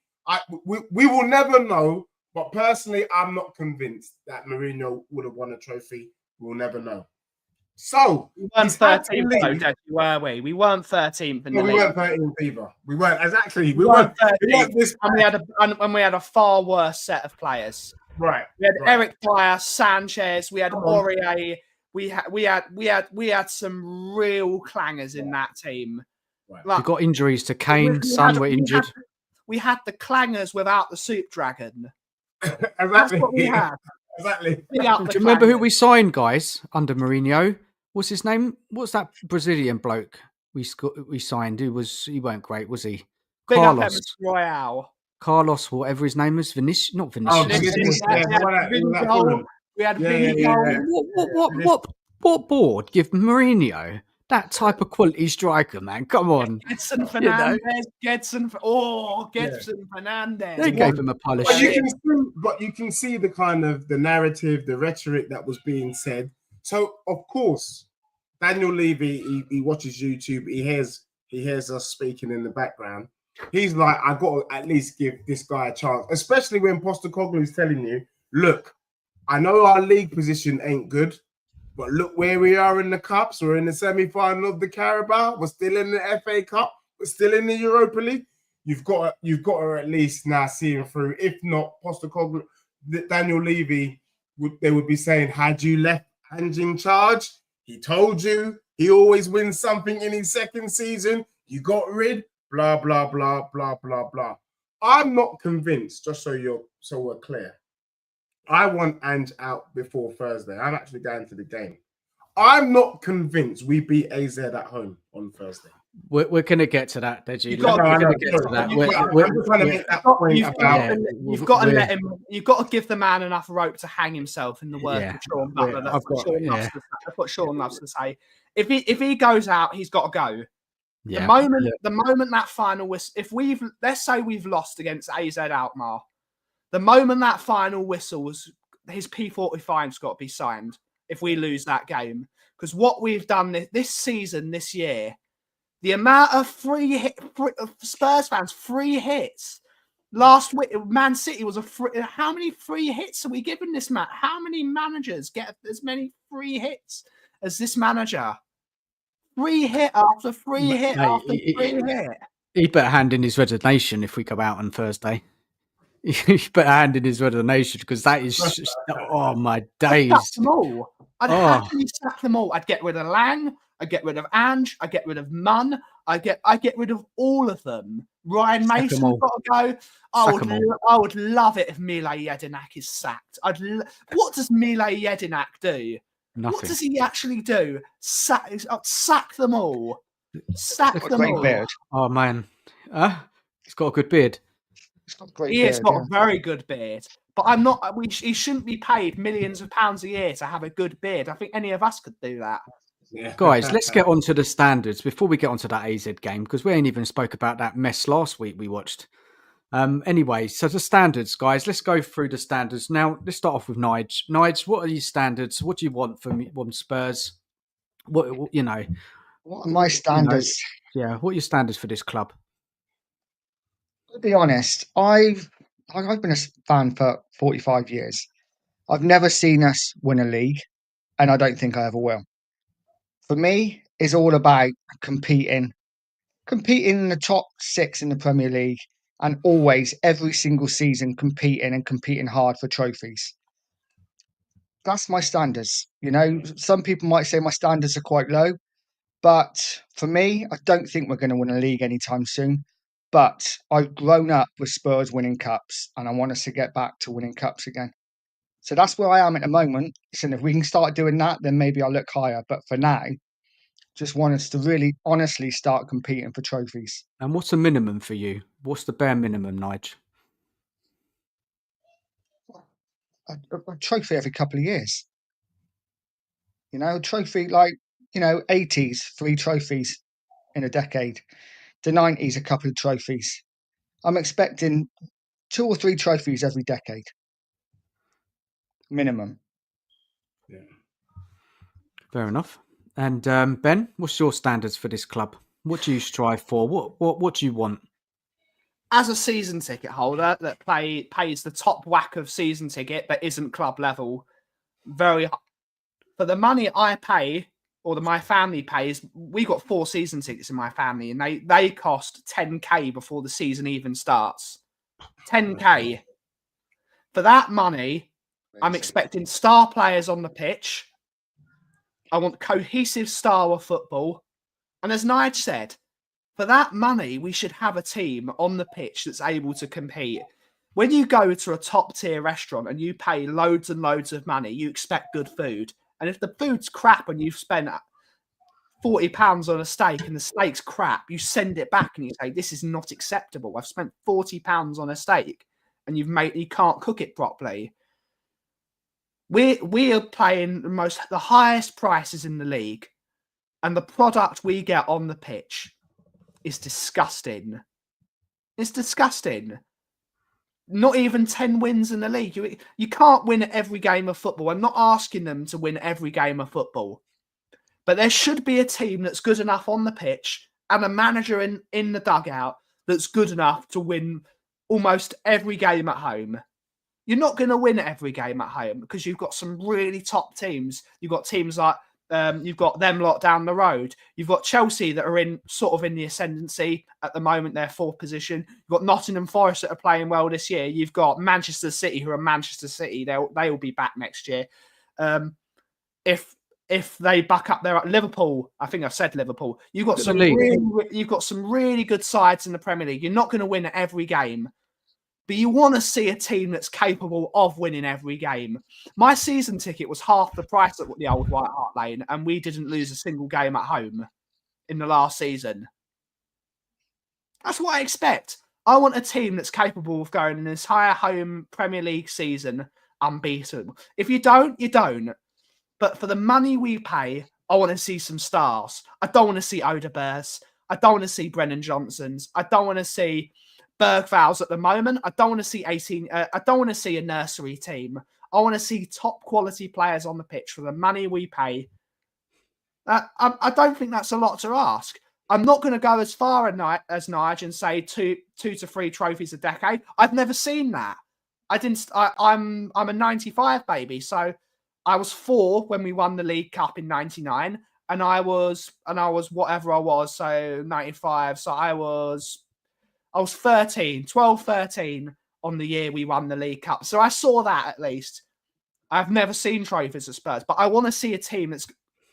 will never know, but personally, I'm not convinced that Mourinho would have won a trophy. We'll never know. So, we weren't 13th, were we? We weren't 13th in the league. We weren't 13th either. We weren't, exactly. We weren't 13th. And we had a far worse set of players. Right. We had Eric Dyer, Sanchez, we had Aurier. We had some real clangers in that team. Right. Like, we got injuries to Kane, Son were injured. We had the clangers without the soup dragon. Exactly. That's what we had. Exactly. Do you remember who we signed, guys, under Mourinho? What's his name? What's that Brazilian bloke we signed? He weren't great, was he? Big Carlos Royale. Carlos, whatever his name was, Vinicius, not Vinicius. We had Vinny. What board give Mourinho that type of quality striker, man? Come on. Gedson Fernandez. Gedson Fernandez. They gave him a polish. But you can see the kind of the narrative, the rhetoric that was being said. So, of course, Daniel Levy, he watches YouTube. He hears us speaking in the background. He's like, I got to at least give this guy a chance, especially when Postecoglou is telling you, look, I know our league position ain't good, but look where we are in the cups. We're in the semi-final of the Carabao. We're still in the FA Cup. We're still in the Europa League. You've got to at least now see him through. If not, Postecoglou, Daniel Levy, they would be saying, had you left Ange in charge? He told you he always wins something in his second season. You got rid. Blah, blah, blah, blah, blah, blah. I'm not convinced, just so we're clear. I want Ange out before Thursday. I'm actually going to the game. I'm not convinced we beat AZ at home on Thursday. We're going to get to that, Deji. You've got to let him. You've got to give the man enough rope to hang himself in the words of Sean Butler. That's what Sean loves to say. If he goes out, he's got to go. Yeah. The moment that final whistle, let's say we've lost against AZ Alkmaar, the moment that final whistles, his P45's got to be signed if we lose that game. Because what we've done this season, this year, the amount of Spurs fans, free hits. Last week, Man City was how many free hits are we giving this man? How many managers get as many free hits as this manager? Free hit after free hit after free hit. He better hand in his resignation if we go out on Thursday. He better hand in his resignation because that is just, my days. I'd happily sack them all. I'd get rid of Lang. I'd get rid of Ange. I'd get rid of Munn. I get rid of all of them. Ryan Mason's got to go. I would love it if Mile Jedinak is sacked. What does Mile Jedinak do? Nothing. What does he actually do? Sack them all. Sack them all. Beard. Oh man, he's got a good beard. He has got a very good beard. But I'm not. He shouldn't be paid millions of pounds a year to have a good beard. I think any of us could do that. Yeah. Guys, let's get on to the standards before we get onto that AZ game because we ain't even spoke about that mess last week we watched. Anyway, so the standards, guys. Let's go through the standards now. Let's start off with Nige. Nige, what are your standards? What do you want from Spurs? What are my standards? What are your standards for this club? To be honest, I've been a fan for 45 years. I've never seen us win a league. and I don't think I ever will. For me, it's all about competing in the top 6 in the Premier League, and always, every single season, competing hard for trophies. That's my standards. Some people might say my standards are quite low, but for me, I don't think we're going to win a league anytime soon. But I've grown up with Spurs winning cups, and I want us to get back to winning cups again. So that's where I am at the moment. Listen, if we can start doing that, then maybe I'll look higher. But for now, just want us to really honestly start competing for trophies. And what's the minimum for you? What's the bare minimum, Nigel? A trophy every couple of years. A trophy like, 80s, 3 trophies in a decade. The 90s, a couple of trophies. I'm expecting 2 or 3 trophies every decade. Minimum. Yeah. Fair enough. And Ben, what's your standards for this club? What do you strive for? What do you want? As a season ticket holder that pays the top whack of season ticket but isn't club level, for the money I pay or my family pays, we got 4 season tickets in my family, and they cost 10k before the season even starts. 10k. For that money, I'm expecting star players on the pitch. I want cohesive style of football. And as Nige said, for that money, we should have a team on the pitch that's able to compete. When you go to a top tier restaurant and you pay loads and loads of money, you expect good food. And if the food's crap and you've spent £40 on a steak and the steak's crap, you send it back and you say, this is not acceptable. I've spent £40 on a steak and you can't cook it properly. We are paying the highest prices in the league, and the product we get on the pitch is disgusting. It's disgusting. Not even 10 wins in the league. You can't win every game of football. I'm not asking them to win every game of football. But there should be a team that's good enough on the pitch and a manager in the dugout that's good enough to win almost every game at home. You're not going to win every game at home because you've got some really top teams. You've got teams like you've got them lot down the road. You've got Chelsea that are in the ascendancy at the moment. They're 4th position. You've got Nottingham Forest that are playing well this year. You've got Manchester City who are Manchester City. They will be back next year. If they back up there at Liverpool, I think I've said Liverpool. You've got some really good sides in the Premier League. You're not going to win every game. But you want to see a team that's capable of winning every game. My season ticket was half the price at the old White Hart Lane, and we didn't lose a single game at home in the last season. That's what I expect. I want a team that's capable of going an entire home Premier League season unbeaten. If you don't, you don't. But for the money we pay, I want to see some stars. I don't want to see Odebears. I don't want to see Brennan Johnsons. I don't want to see Bergvals at the moment. I don't want to see 18. I don't want to see a nursery team. I want to see top quality players on the pitch for the money we pay. I don't think that's a lot to ask. I'm not going to go as far as Nige and say two to 3 trophies a decade. I've never seen that. I'm a 95 baby, so I was 4 when we won the League Cup in 99, and I was whatever I was, so 95. So I was 13 on the year we won the League Cup. So I saw that at least. I've never seen trophies at Spurs, but I want to see a team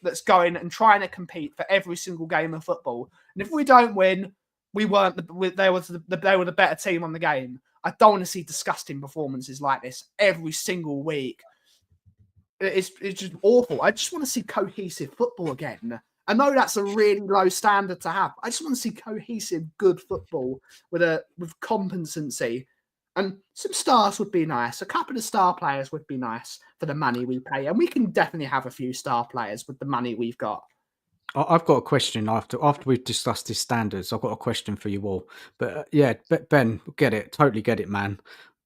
that's going and trying to compete for every single game of football. And if we don't win, they were the better team on the game. I don't want to see disgusting performances like this every single week. It's just awful. I just want to see cohesive football again. I know that's a really low standard to have. I just want to see cohesive, good football with competency. And some stars would be nice. A couple of star players would be nice for the money we pay. And we can definitely have a few star players with the money we've got. I've got a question after we've discussed his standards. I've got a question for you all. But Ben, get it. Totally get it, man.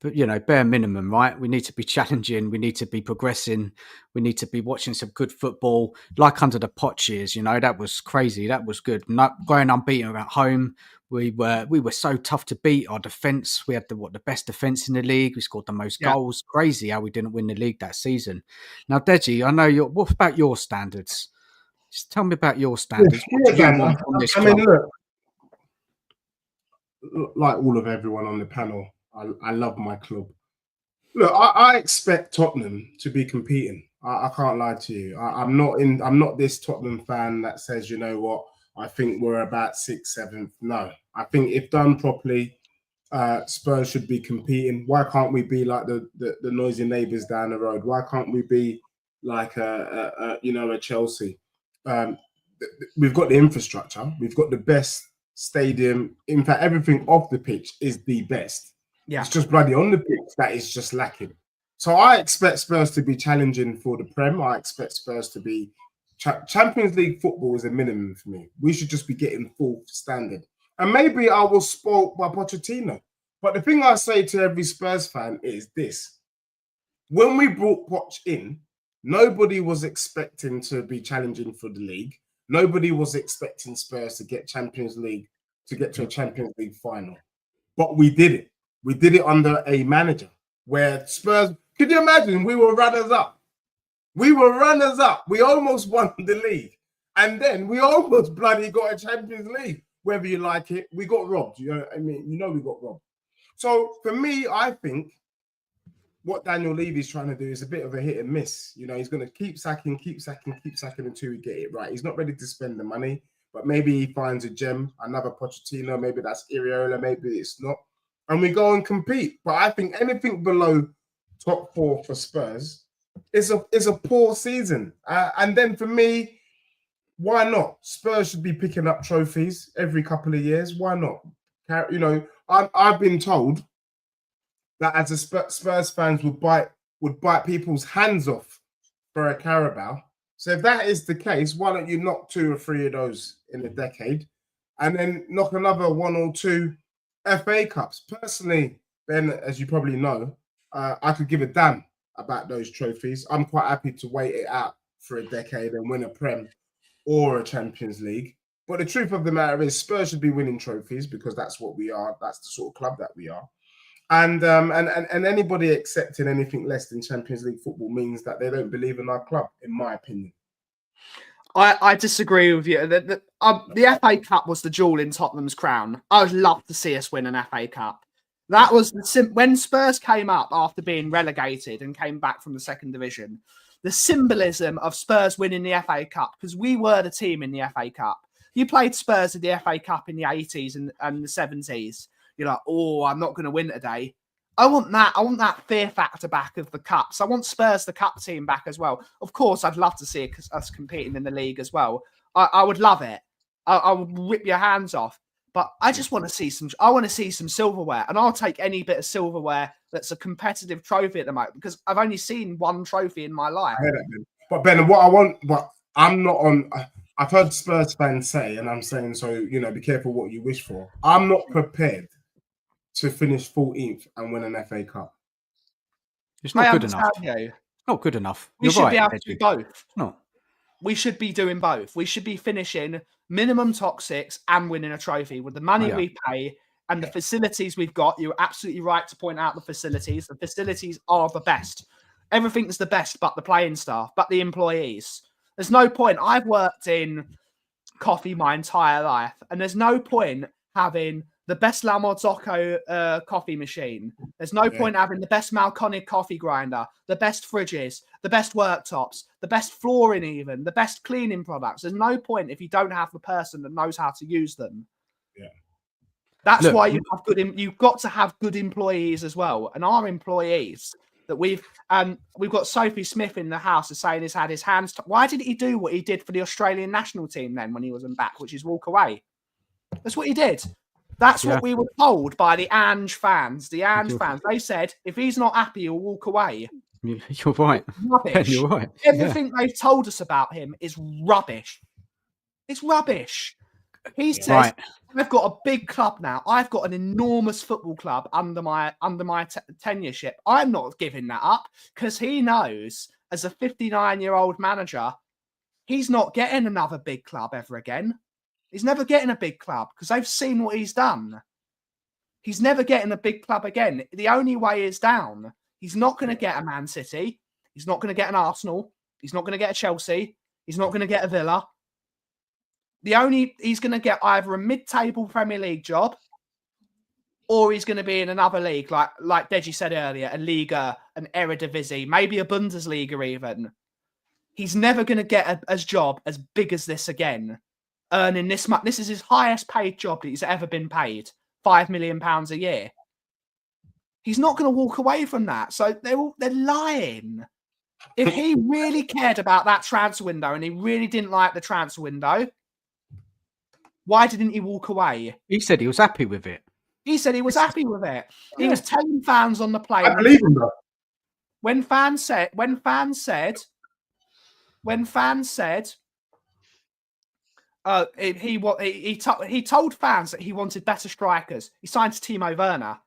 but bare minimum, right? We need to be challenging. We need to be progressing. We need to be watching some good football, like under the Poch years. That was crazy. That was good. Not going unbeaten at home. We were so tough to beat. Our defence, we had the best defence in the league. We scored the most goals. Crazy how we didn't win the league that season. Now, Deji, I know what about your standards? Just tell me about your standards. What do you want from this club? Look, like all of everyone on the panel, I love my club. Look, I expect Tottenham to be competing. I can't lie to you. I'm not this Tottenham fan that says, you know what, I think we're about 6th, 7th. No, I think if done properly, Spurs should be competing. Why can't we be like the noisy neighbours down the road? Why can't we be like a Chelsea? We've got the infrastructure. We've got the best stadium. In fact, everything off the pitch is the best. Yeah. It's just bloody on the pitch that is just lacking. So I expect Spurs to be challenging for the Prem. I expect Spurs to be Champions League football is a minimum for me. We should just be getting full standard. And maybe I was spoiled by Pochettino. But the thing I say to every Spurs fan is this. When we brought Poch in, nobody was expecting to be challenging for the league. Nobody was expecting Spurs to get Champions League, to get to a Champions League final. But we did it. We did it under a manager where Spurs, could you imagine? We were runners up. We were runners up. We almost won the league. And then we almost bloody got a Champions League. Whether you like it, we got robbed. We got robbed. So for me, I think what Daniel Levy's trying to do is a bit of a hit and miss. He's going to keep sacking until we get it right. He's not ready to spend the money, but maybe he finds a gem, another Pochettino. Maybe that's Iriola. Maybe it's not. And we go and compete. But I think anything below top 4 for Spurs is a poor season. And then for me, why not? Spurs should be picking up trophies every couple of years. Why not? I've been told that as a Spurs fans would bite people's hands off for a Carabao. So if that is the case, why don't you knock 2 or 3 of those in a decade and then knock another 1 or 2 FA Cups? Personally, Ben, as you probably know, I could give a damn about those trophies. I'm quite happy to wait it out for a decade and win a Prem or a Champions League. But the truth of the matter is Spurs should be winning trophies because that's what we are. That's the sort of club that we are. And anybody accepting anything less than Champions League football means that they don't believe in our club, in my opinion. I disagree with you. The FA Cup was the jewel in Tottenham's crown. I would love to see us win an FA Cup. That was when Spurs came up after being relegated and came back from the 2nd division. The symbolism of Spurs winning the FA Cup, because we were the team in the FA Cup. You played Spurs in the FA Cup in the 80s and the 70s. You're like, oh, I'm not going to win today. I want that fear factor back of the cups. I want Spurs, the cup team, back as well. Of course, I'd love to see us competing in the league as well. I would love it. I would rip your hands off. But I just want to see some silverware, and I'll take any bit of silverware that's a competitive trophy at the moment because I've only seen 1 trophy in my life. I hear that, Ben. But Ben, what I want, but I'm not on. I've heard Spurs fans say, and I'm saying so. Be careful what you wish for. I'm not prepared to finish 14th and win an FA Cup. It's not good enough. Not good enough. We should be able to do both. No. We should be doing both. We should be finishing minimum top 6 and winning a trophy with the money we pay and the facilities we've got. You're absolutely right to point out the facilities. The facilities are the best. Everything's the best but the playing staff, but the employees. There's no point. I've worked in coffee my entire life, and there's no point having the best La Marzocco coffee machine. There's no point having the best Malconic coffee grinder, the best fridges, the best worktops, the best flooring even, the best cleaning products. There's no point if you don't have the person that knows how to use them. Yeah. That's why you've got to have good employees as well. And our employees that we've got Sophie Smith in the house is saying he's had his hands. Why did he do what he did for the Australian national team then when he wasn't back, which is walk away? That's what he did. That's what we were told by the Ange fans. The Ange fans, they said, if he's not happy, he'll walk away. You're right. Rubbish. You're right. Everything they've told us about him is rubbish. It's rubbish. He says, Right. I've got a big club now. I've got an enormous football club under my tenureship. I'm not giving that up because he knows as a 59-year-old manager, he's not getting another big club ever again. He's never getting a big club because they've seen what he's done. He's never getting a big club again. The only way is down. He's not going to get a Man City. He's not going to get an Arsenal. He's not going to get a Chelsea. He's not going to get a Villa. He's going to get either a mid-table Premier League job, or he's going to be in another league, like Deji said earlier, a Liga, an Eredivisie, maybe a Bundesliga even. He's never going to get a job as big as this again, earning this much. This is his highest paid job that he's ever been paid, £5 million a year. He's not going to walk away from that. So they're lying. If he really cared about that transfer window and he really didn't like the transfer window, why didn't he walk away? He said he was happy with it. He said he was happy with it. He was telling fans on the plane. I believe him, though. When fans said, he told fans that he wanted better strikers. He signed Timo Werner.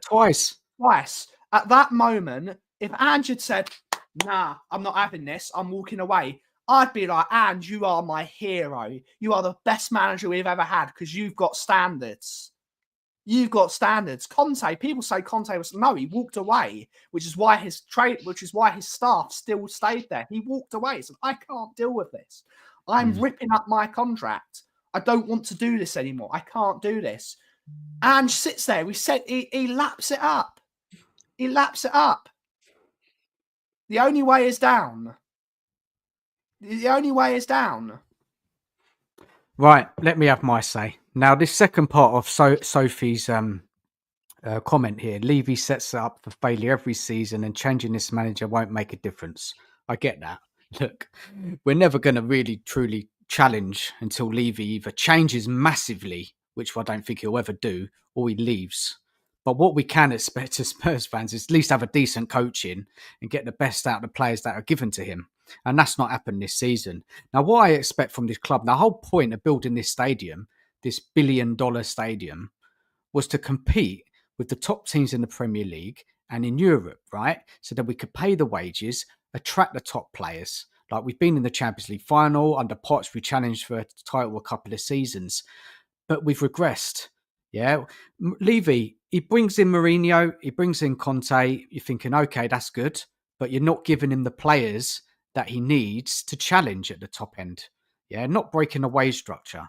Twice. At that moment, if Ange had said, "Nah, I'm not having this. I'm walking away," I'd be like, "Ange, you are my hero. You are the best manager we've ever had because you've got standards. You've got standards." Conte, people say Conte was he walked away, which is why his staff still stayed there. He walked away. He said, "I can't deal with this. I'm ripping up my contract. I don't want to do this anymore. I can't do this." Ange sits there. He laps it up. He laps it up. The only way is down. The only way is down. Right, let me have my say. Now, this second part of Sophie's comment here, Levy sets it up for failure every season and changing this manager won't make a difference. I get that. Look, we're never going to really, truly challenge until Levy either changes massively, which I don't think he'll ever do, or he leaves. But what we can expect as Spurs fans is at least have a decent coaching and get the best out of the players that are given to him. And that's not happened this season. Now, what I expect from this club, the whole point of building this stadium, this $1 billion stadium, was to compete with the top teams in the Premier League and in Europe, right? So that we could pay the wages, attract the top players. Like we've been in the Champions League final, under Poch, we challenged for a title a couple of seasons, but we've regressed. Yeah. Levy, he brings in Mourinho, he brings in Conte. You're thinking, okay, that's good, but you're not giving him the players that he needs to challenge at the top end. Yeah, not breaking the wage structure.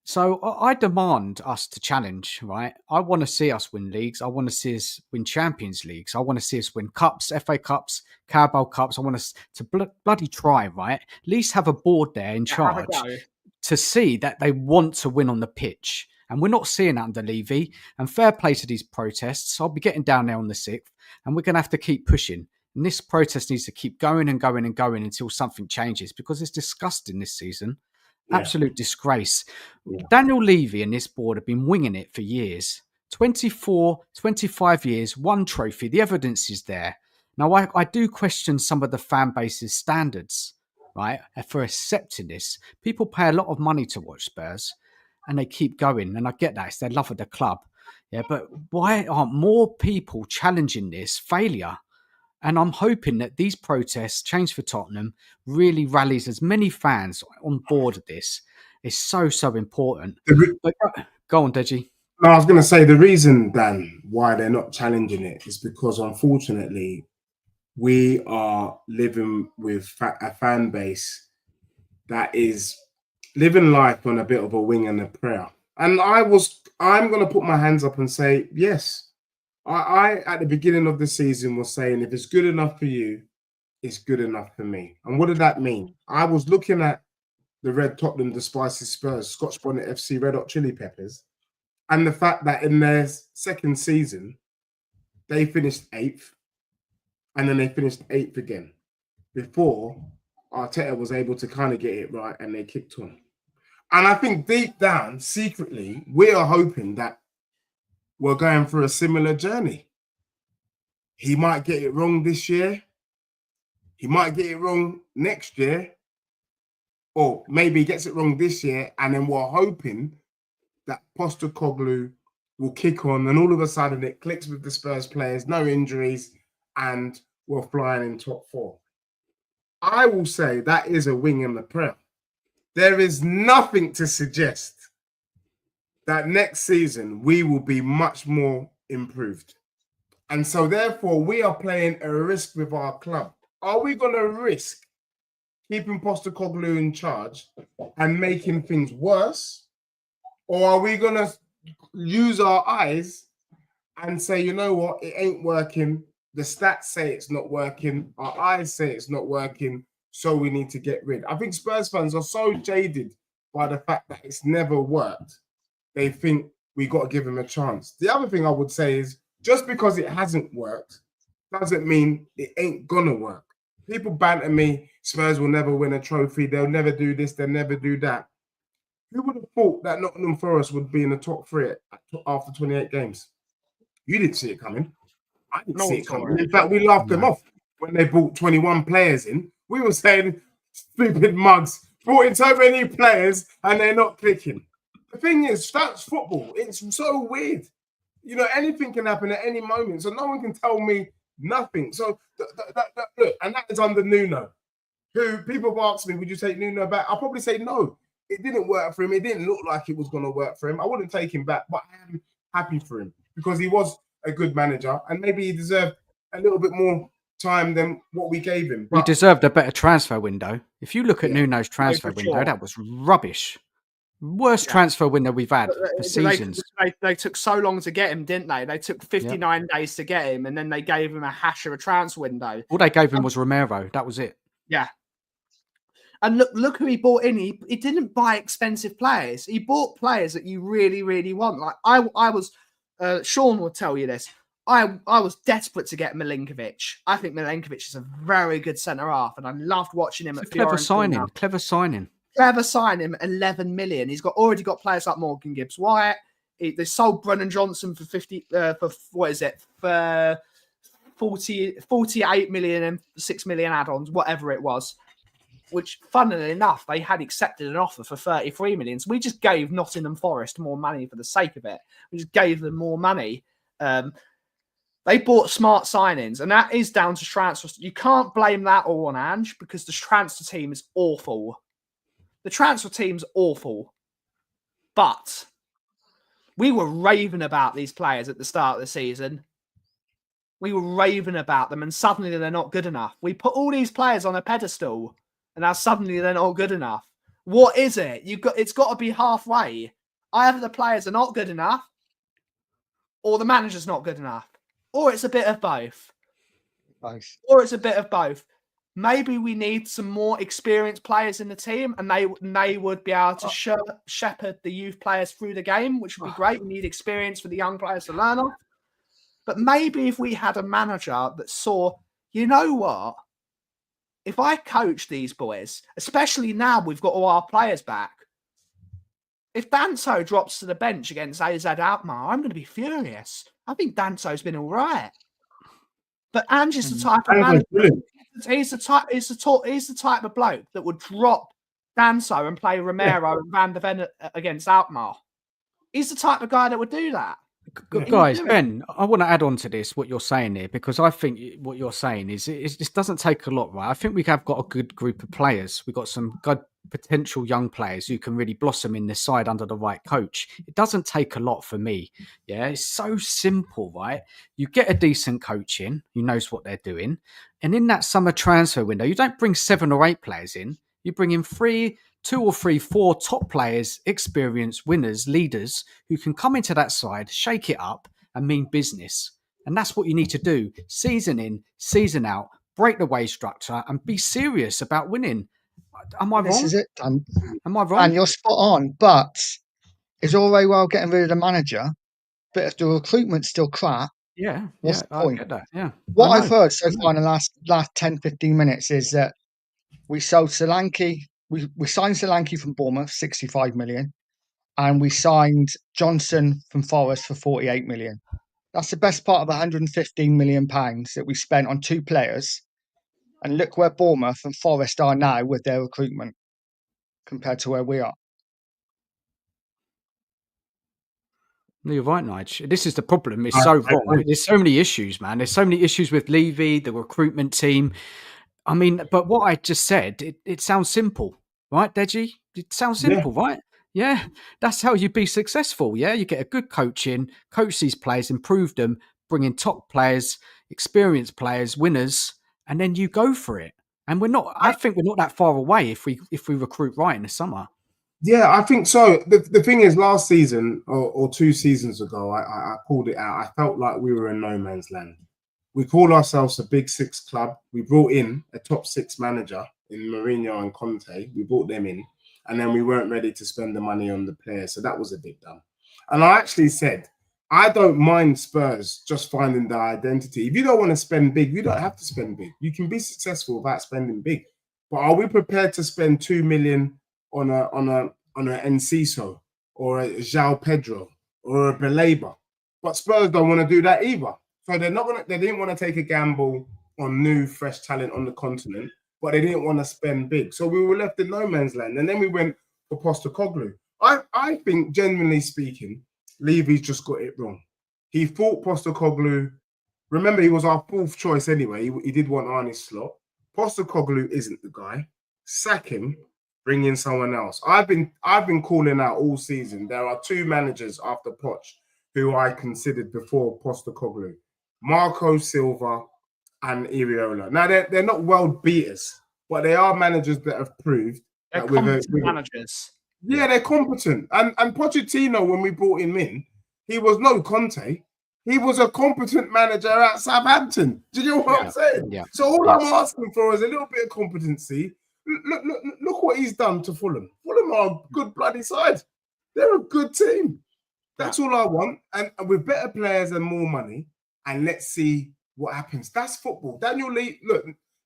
So I demand us to challenge, right? I want to see us win leagues. I want to see us win Champions Leagues. I want to see us win cups, FA Cups, Carabao Cups. I want us to bloody try, right? At least have a board there in charge to see that they want to win on the pitch. And we're not seeing that under Levy. And fair play to these protests. I'll be getting down there on the 6th and we're going to have to keep pushing. And this protest needs to keep going and going and going until something changes because it's disgusting this season. Yeah. Absolute disgrace. Yeah. Daniel Levy and this board have been winging it for years. 24, 25 years, one trophy. The evidence is there. Now, I do question some of the fan base's standards, right, for accepting this. People pay a lot of money to watch Spurs and they keep going. And I get that. It's their love of the club. Yeah, but why aren't more people challenging this failure? And I'm hoping that these protests, Change for Tottenham, really rallies as many fans on board of this. It's so, so important. But go on, Deji. No, I was going to say the reason, Dan, why they're not challenging it is because, unfortunately, we are living with a fan base that is living life on a bit of a wing and a prayer. And I'm going to put my hands up and say, yes. I, at the beginning of the season, was saying, if it's good enough for you, it's good enough for me. And what did that mean? I was looking at the Red Tottenham, the Spicy Spurs, Scotch Bonnet FC, Red Hot Chili Peppers, and the fact that in their second season, they finished 8th, and then they finished 8th again, before Arteta was able to kind of get it right, and they kicked on. And I think deep down, secretly, we are hoping that we're going through a similar journey. He might get it wrong this year. He might get it wrong next year. or maybe he gets it wrong this year, and then we're hoping that Postecoglou will kick on, and all of a sudden it clicks with the Spurs players, no injuries, and we're flying in top 4. I will say that is a wing and a prayer. There is nothing to suggest that next season we will be much more improved. And so therefore we are playing a risk with our club. Are we going to risk keeping Postecoglou in charge and making things worse? Or are we going to use our eyes and say, you know what, it ain't working. The stats say it's not working. Our eyes say it's not working. So we need to get rid. I think Spurs fans are so jaded by the fact that it's never worked. They think we got to give him a chance. The other thing I would say is just because it hasn't worked doesn't mean it ain't going to work. People banter me, Spurs will never win a trophy. They'll never do this. They'll never do that. Who would have thought that Nottingham Forest would be in the top 3 after 28 games? You didn't see it coming. I didn't see it coming. In fact, we laughed them off when they brought 21 players in. We were saying, stupid mugs, brought in so many players and they're not clicking. The thing is, that's football. It's so weird. You know, anything can happen at any moment. So no one can tell me nothing. So look, and that is under Nuno, who people have asked me, would you take Nuno back? I'll probably say no. It didn't work for him. It didn't look like it was going to work for him. I wouldn't take him back, but I am happy for him because he was a good manager and maybe he deserved a little bit more time than what we gave him. He deserved a better transfer window. If you look at Nuno's transfer window, that was rubbish. Worst transfer window we've had for seasons. They took so long to get him, didn't they? They took 59 days to get him, and then they gave him a hash of a transfer window. All they gave him was Romero. That was it. Yeah. And look who he bought in. He didn't buy expensive players. He bought players that you really, really want. Like I was, Sean will tell you this. I was desperate to get Milinkovic. I think Milinkovic is a very good centre half, and I loved watching him at Fiorentina. Clever signing. Clever signing, 11 million. He's already got players like Morgan Gibbs-White. They sold Brennan Johnson for 48 million and 6 million add-ons, whatever it was. Which, funnily enough, they had accepted an offer for 33 million. So we just gave Nottingham Forest more money for the sake of it. We just gave them more money. They bought smart signings, and that is down to transfers. You can't blame that all on Ange because the transfer team is awful. The transfer team's awful. But we were raving about these players at the start of the season. We were raving about them, and suddenly they're not good enough. We put all these players on a pedestal, and now suddenly they're not good enough. What is it? It's got to be halfway. Either the players are not good enough, or the manager's not good enough, or it's a bit of both. Or it's a bit of both. Maybe we need some more experienced players in the team, and they would be able to shepherd the youth players through the game, which would be great. We need experience for the young players to learn off. But maybe if we had a manager that saw, you know what? If I coach these boys, especially now we've got all our players back, if Danso drops to the bench against AZ Alkmaar, I'm going to be furious. I think Danso's been all right. But Ange is the type of manager. He's the type of bloke that would drop Danso and play Romero and Van der Ven against Alkmaar. He's the type of guy that would do that. Guys, Ben, I want to add on to this, what you're saying here, because I think what you're saying is this doesn't take a lot, right? I think we have got a good group of players. We've got some good potential young players who can really blossom in this side under the right coach. It doesn't take a lot for me. Yeah, it's so simple, right? You get a decent coach in who knows what they're doing. And in that summer transfer window, you don't bring 7 or 8 players in. You bring in 2 or 3, 4 top players, experienced winners, leaders who can come into that side, shake it up and mean business. And that's what you need to do. Season in, season out, break the wage structure and be serious about winning. Am I wrong? This is it, Dan. Am I wrong? And you're spot on, but it's all very well getting rid of the manager, but if the recruitment's still crap, what's the point? I get that. Yeah. What I've heard so far in the last 10, 15 minutes is that we sold Solanke. We signed Solanke from Bournemouth, 65 million, and we signed Johnson from Forest for 48 million. That's the best part of 115 million pounds that we spent on 2 players. And look where Bournemouth and Forest are now with their recruitment. compared to where we are. No, you're right, Nige. This is the problem. It's I so agree. wrong. There's so many issues, man. There's so many issues with Levy, the recruitment team. I mean, but what I just said, it sounds simple, right, Deji? It sounds Yeah. simple, right? Yeah, that's how you be successful. Yeah, you get a good coach in, coach these players, improve them, bring in top players, experienced players, winners, and then you go for it. And we're not. I think we're not that far away if we recruit right in the summer. Yeah, I think so. The thing is, last season or 2 seasons ago, I called it out. I felt like we were in no man's land. We call ourselves a Big Six club. We brought in a top 6 manager in Mourinho and Conte. We brought them in, and then we weren't ready to spend the money on the players. So that was a bit dumb. And I actually said, I don't mind Spurs just finding their identity. If you don't want to spend big, you don't have to spend big. You can be successful without spending big. But are we prepared to spend 2 million on a Enciso or a João Pedro or a Belaba? But Spurs don't want to do that either. So they didn't want to take a gamble on new, fresh talent on the continent, but they didn't want to spend big. So we were left in no man's land. And then we went for Postecoglou. I think, genuinely speaking, Levy's just got it wrong. He thought Postecoglou, remember, he was our 4th choice anyway. He did want Arne's slot. Postecoglou isn't the guy. Sack him, bring in someone else. I've been calling out all season. There are 2 managers after Poch who I considered before Postecoglou. Marco Silva and Iriola. Now, they're not world beaters, but they are managers that have proved They're that competent managers. Yeah, they're competent. And Pochettino, when we brought him in, he was no Conte. He was a competent manager at Southampton. Do you know what I'm saying? Yeah. So all I'm asking for is a little bit of competency. Look what he's done to Fulham. Fulham are a good bloody side. They're a good team. That's all I want. And with better players and more money, and let's see what happens. That's football. Daniel Lee,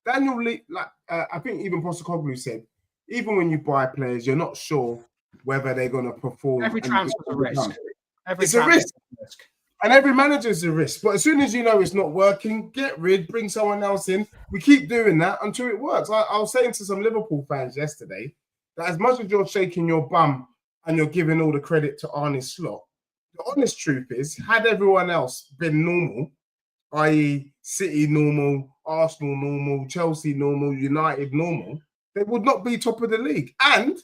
like I think even Postecoglou said, even when you buy players, you're not sure whether they're going to perform. Every transfer's a risk. It's a risk. And every manager's a risk. But as soon as you know it's not working, get rid, bring someone else in. We keep doing that until it works. I was saying to some Liverpool fans yesterday that as much as you're shaking your bum and you're giving all the credit to Arne Slot, the honest truth is, had everyone else been normal, i.e. City normal, Arsenal normal, Chelsea normal, United normal, they would not be top of the league. And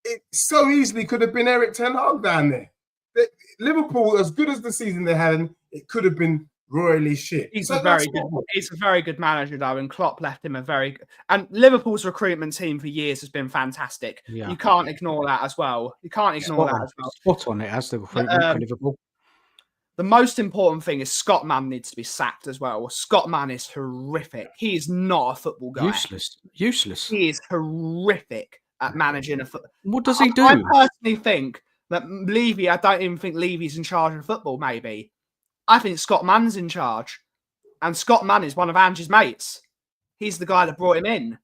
it so easily could have been Eric Ten Hag down there. Liverpool, as good as the season they had, it could have been royally shit. He's a very good manager, though, and Klopp left him a very good. And Liverpool's recruitment team for years has been fantastic. Yeah. You can't ignore that as well. Spot on it as the recruitment for Liverpool. The most important thing is Scott Mann needs to be sacked as well. Scott Mann is horrific. He is not a football guy. Useless. He is horrific at managing a football. What does he do? I personally think that Levy, I don't even think Levy's in charge of football, maybe. I think Scott Mann's in charge. And Scott Mann is one of Ange's mates. He's the guy that brought him in.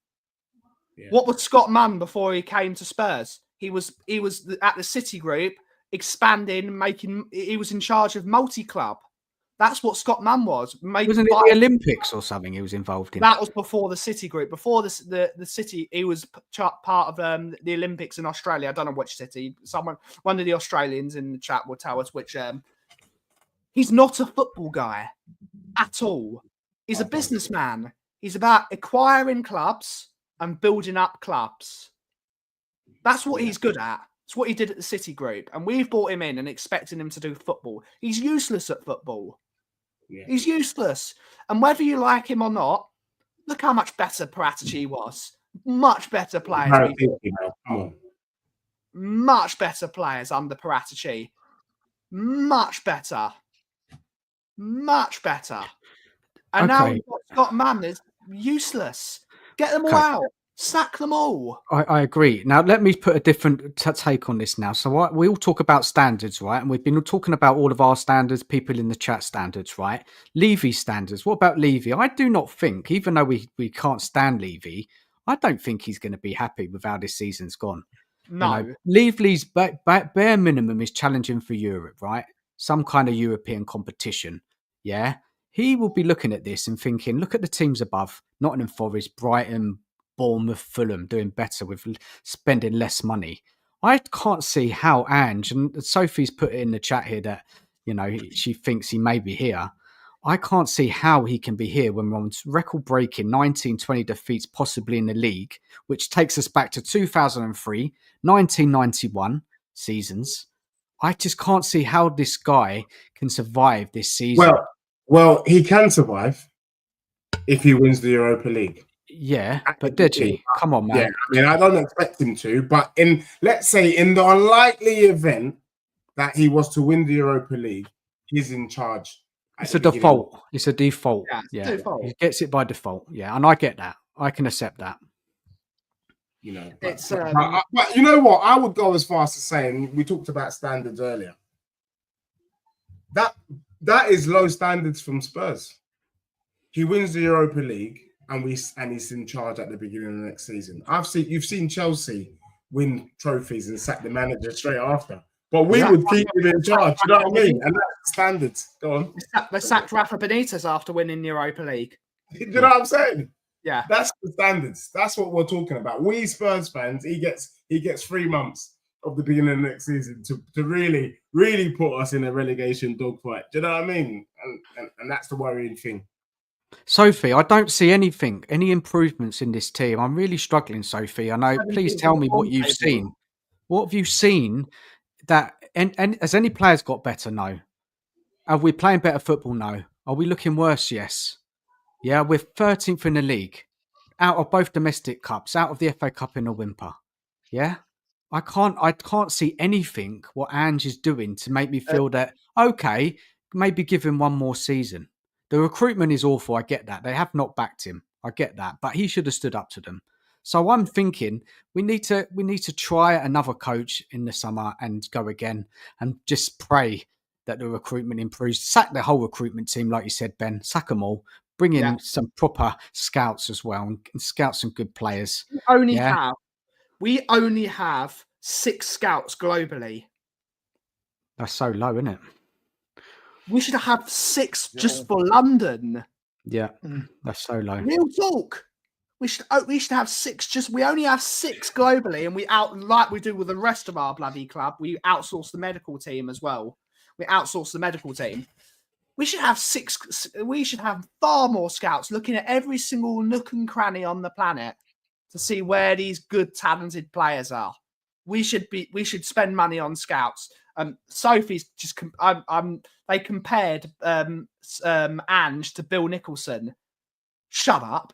Yeah. What was Scott Mann before he came to Spurs? He was at the City Group, expanding, he was in charge of multi-club. That's what Scott Mann was. Wasn't it the Olympics or something he was involved in? That was before the City Group. Before the City, he was part of the Olympics in Australia. I don't know which city. One of the Australians in the chat will tell us which. He's not a football guy at all. He's a businessman. He's about acquiring clubs and building up clubs. That's what he's good at. It's what he did at the City Group. And we've brought him in and expecting him to do football. He's useless at football. Yeah. He's useless. And whether you like him or not, look how much better Paratici was. Much better players. Much better players under Paratici. Much better. Much better. And now we've got Scott Mann is useless. Get them all out. Sack them all. I agree. Now, let me put a different take on this now. So we all talk about standards, right? And we've been talking about all of our standards, people in the chat standards, right? Levy standards. What about Levy? I do not think, even though we can't stand Levy, I don't think he's going to be happy with how this season's gone. No. You know, Levy's bare minimum is challenging for Europe, right? Some kind of European competition. Yeah. He will be looking at this and thinking, look at the teams above, Nottingham Forest, Brighton, Bournemouth, Fulham doing better with spending less money. I can't see how Ange, and Sophie's put it in the chat here that, she thinks he may be here. I can't see how he can be here when we're on record-breaking 19-20 defeats possibly in the league, which takes us back to 2003, 1991 seasons. I just can't see how this guy can survive this season. Well, he can survive if he wins the Europa League. Yeah, but Deji, come on, man. Yeah, I mean, I don't expect him to, but let's say in the unlikely event that he was to win the Europa League, he's in charge. It's a default. It's a default. Yeah, default. He gets it by default. Yeah, and I get that. I can accept that. But you know what? I would go as far as to say, and we talked about standards earlier. That is low standards from Spurs. He wins the Europa League, and he's in charge at the beginning of the next season. You've seen Chelsea win trophies and sack the manager straight after. But we would keep him in charge, you know what I mean? And that's standards. Go on. They sacked Rafa Benitez after winning the Europa League. Do you know what I'm saying? Yeah. That's the standards. That's what we're talking about. We Spurs fans, he gets 3 months of the beginning of the next season to really, really put us in a relegation dogfight. Do you know what I mean? And that's the worrying thing. Sophie, I don't see any improvements in this team. I'm really struggling, Sophie. I know. Please tell me what you've seen. What have you seen? And has any players got better? No. Are we playing better football? No. Are we looking worse? Yes. Yeah, we're 13th in the league, out of both domestic cups, out of the FA Cup in a whimper. Yeah, I can't see anything what Ange is doing to make me feel that okay, maybe give him one more season. The recruitment is awful. I get that. They have not backed him. I get that, but he should have stood up to them. So I'm thinking we need to try another coach in the summer and go again and just pray that the recruitment improves. Sack the whole recruitment team, like you said, Ben. Sack them all. Bring in some proper scouts as well and scout some good players. We only have 6 scouts globally. That's so low, isn't it? We should have 6 just for London. Yeah, that's so low. Real talk. We should have 6. We only have 6 globally, and like we do with the rest of our bloody club. We outsource the medical team as well. We outsource the medical team. We should have 6. We should have far more scouts looking at every single nook and cranny on the planet to see where these good, talented players are. We should spend money on scouts. Sophie's just. They compared Ange to Bill Nicholson. Shut up.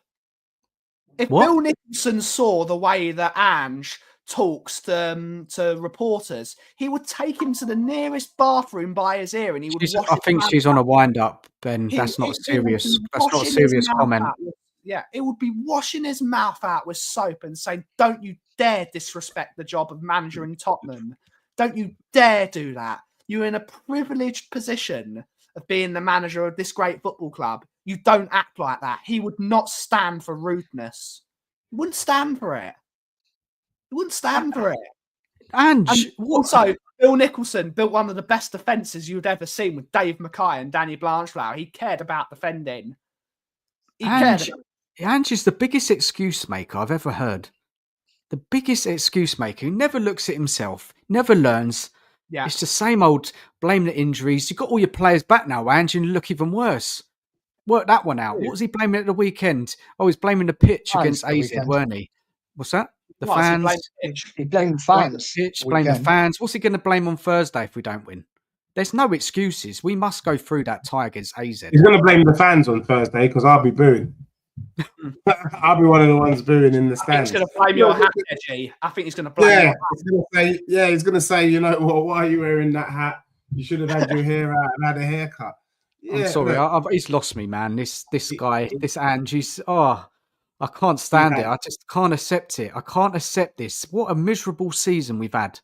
If Bill Nicholson saw the way that Ange talks to reporters, he would take him to the nearest bathroom by his ear, and he would. I think she's on a wind up, Ben. That's not serious. That's not a serious comment. It would be washing his mouth out with soap and saying, "Don't you dare disrespect the job of manager in Tottenham. Don't you dare do that. You're in a privileged position of being the manager of this great football club. You don't act like that." He would not stand for rudeness. He wouldn't stand for it. He wouldn't stand for it. And also, Bill Nicholson built one of the best defences you'd ever seen with Dave Mackay and Danny Blanchflower. He cared about defending. Ange is the biggest excuse maker I've ever heard. The biggest excuse maker. He never looks at himself, never learns. Yeah. It's the same old blame the injuries. You've got all your players back now, Ange, and you look even worse. Work that one out. What was he blaming at the weekend? Oh, he's blaming the pitch against AZ, weren't he? What's that? The fans? He blamed fans. Blame the fans. What's he going to blame on Thursday if we don't win? There's no excuses. We must go through that tie against AZ. He's going to blame the fans on Thursday because I'll be booing. I'll be one of the ones booing in the stands. He's going to blame your hat, Deji. I think he's going to blame your hat. He's going to say, you know what, why are you wearing that hat? You should have had your hair out and had a haircut. I'm sorry, he's lost me, man. This guy, this Ange, I can't stand it. I just can't accept it. I can't accept this. What a miserable season we've had.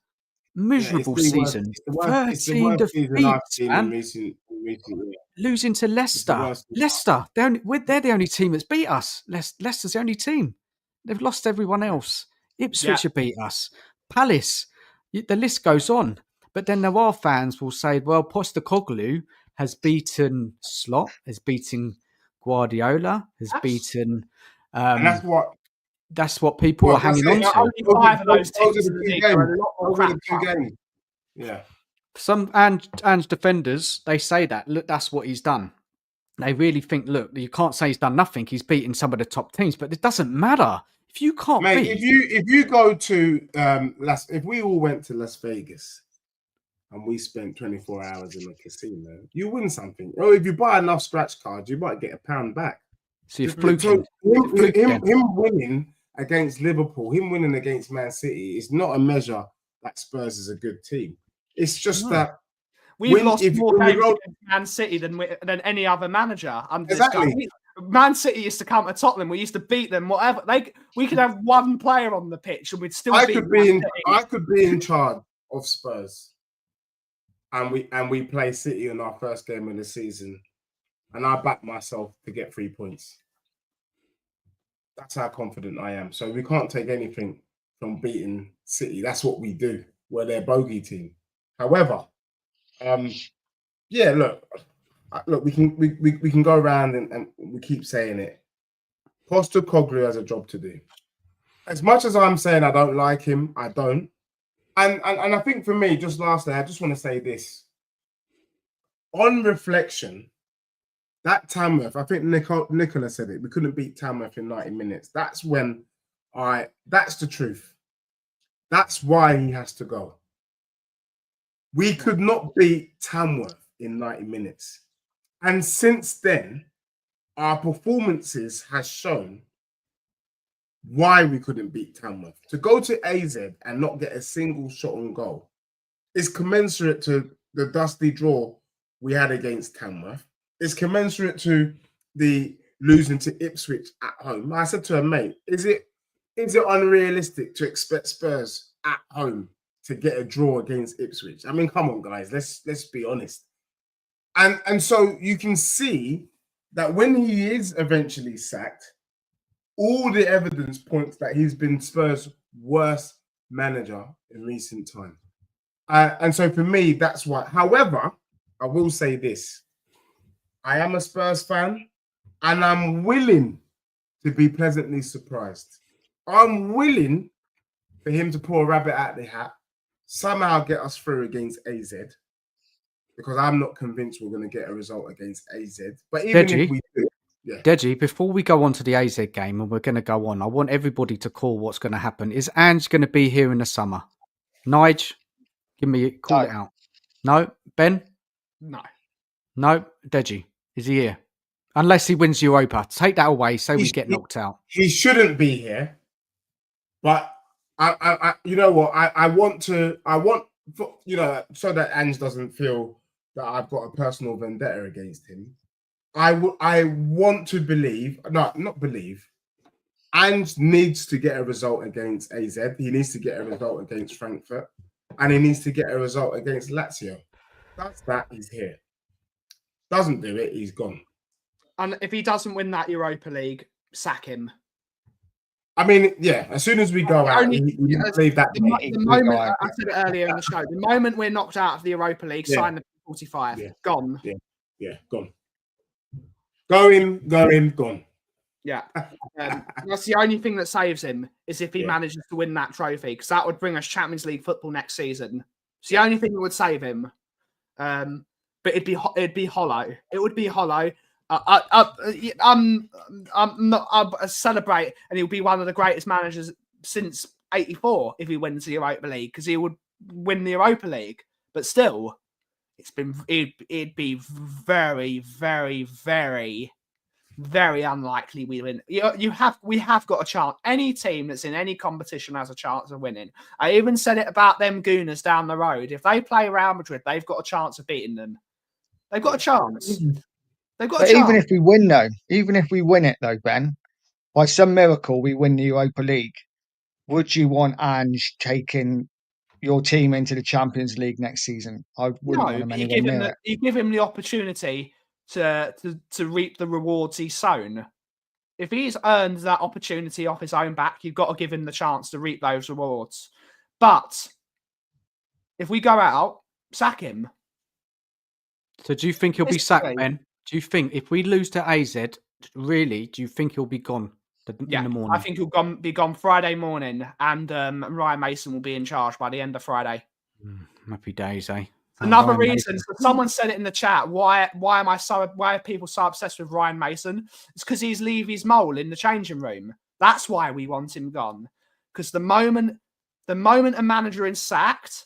Miserable season. 13 defeats, man. Losing to Leicester. Leicester, they're the only team that's beat us. Leicester's the only team. They've lost everyone else. Ipswich have beat us. Palace. The list goes on. But then there are fans will say, well, Postecoglou has beaten Slot, has beaten Guardiola, has beaten... and that's what that's what people Well, are hanging that's on it. to. Only 5 of those Those teams are in the the two league are games. a lot more Those are the crap. two games. Yeah. Some and defenders, they say that, look, that's what he's done. They really think, look, you can't say he's done nothing. He's beaten some of the top teams, but it doesn't matter. If you can't Mate, beat, if you go to if we all went to Las Vegas and we spent 24 hours in a casino, you win something. Or if you buy enough scratch cards, you might get £1 back. so you're So fluking. him winning against Liverpool, him winning against Man City is not a measure that Spurs is a good team. It's just that We've lost more when we games roll, against Man City than any other manager under Exactly. this guy. Man City used to come to Tottenham. We used to beat them. Whatever we could have one player on the pitch and we'd still I beat could Man be in City. I could be in charge of Spurs, and we play City in our first game of the season, and I back myself to get 3 points. That's how confident I am. So we can't take anything from beating City. That's what we do. We're their bogey team. However, yeah, look, we can go around and we keep saying it. Postecoglou has a job to do. As much as I'm saying I don't like him, I don't. And I think for me, just lastly, I just want to say this. On reflection, that Tamworth, I think Nicola said it, we couldn't beat Tamworth in 90 minutes. That's that's the truth. That's why he has to go. We could not beat Tamworth in 90 minutes. And since then, our performances has shown why we couldn't beat Tamworth. To go to AZ and not get a single shot on goal is commensurate to the dusty draw we had against Tamworth. It's commensurate to the losing to Ipswich at home. I said to a mate, is it unrealistic to expect Spurs at home to get a draw against Ipswich? I mean, come on, guys, let's be honest. And so you can see that when he is eventually sacked, all the evidence points that he's been Spurs' worst manager in recent time. And so for me, that's why. However, I will say this. I am a Spurs fan, and I'm willing to be pleasantly surprised. I'm willing for him to pull a rabbit out of the hat, somehow get us through against AZ, because I'm not convinced we're going to get a result against AZ. But even Deji, if we do, yeah. Deji, before we go on to the AZ game, and we're going to go on, I want everybody to call what's going to happen. Is Ange going to be here in the summer? Nige, call it out. No? Ben? No? Deji, is he here? Unless he wins Europa. Take that away, so we get knocked out. He shouldn't be here. But I you know what? I want, so that Ange doesn't feel that I've got a personal vendetta against him. I want to believe, not believe. Ange needs to get a result against AZ. He needs to get a result against Frankfurt, and he needs to get a result against Lazio. That's that. He's here. Doesn't do it, he's gone. And if he doesn't win that Europa League, sack him. I mean, yeah, as soon as we go out, we leave that. The moment, I said it earlier in the show, the moment we're knocked out of the Europa League, sign the 45. Yeah. Gone. Yeah, gone. Gone. Yeah. That's the only thing that saves him, is if he manages to win that trophy, because that would bring us Champions League football next season. It's the only thing that would save him. But it'd be hollow. It would be hollow. I'm celebrate, and he'll be one of the greatest managers since '84 if he wins the Europa League, because he would win the Europa League. But still, it'd be very, very, very, very unlikely we win. We have got a chance. Any team that's in any competition has a chance of winning. I even said it about them Gooners down the road. If they play Real Madrid, they've got a chance of beating them. They've got a chance. They've got a chance. Even if we win, though, even if we win it, though, Ben, by some miracle we win the Europa League, would you want Ange taking your team into the Champions League next season? I wouldn't want him anywhere near it. You give him the opportunity to reap the rewards he's sown. If he's earned that opportunity off his own back, you've got to give him the chance to reap those rewards. But if we go out, sack him. So do you think he'll be sacked, Ben? Do you think if we lose to AZ, really, do you think he'll be gone? in the morning. I think he'll be gone Friday morning, and Ryan Mason will be in charge by the end of Friday. Happy days, eh? Another reason. So someone said it in the chat. Why are people so obsessed with Ryan Mason? It's because he's Levy's mole in the changing room. That's why we want him gone. Because the moment a manager is sacked,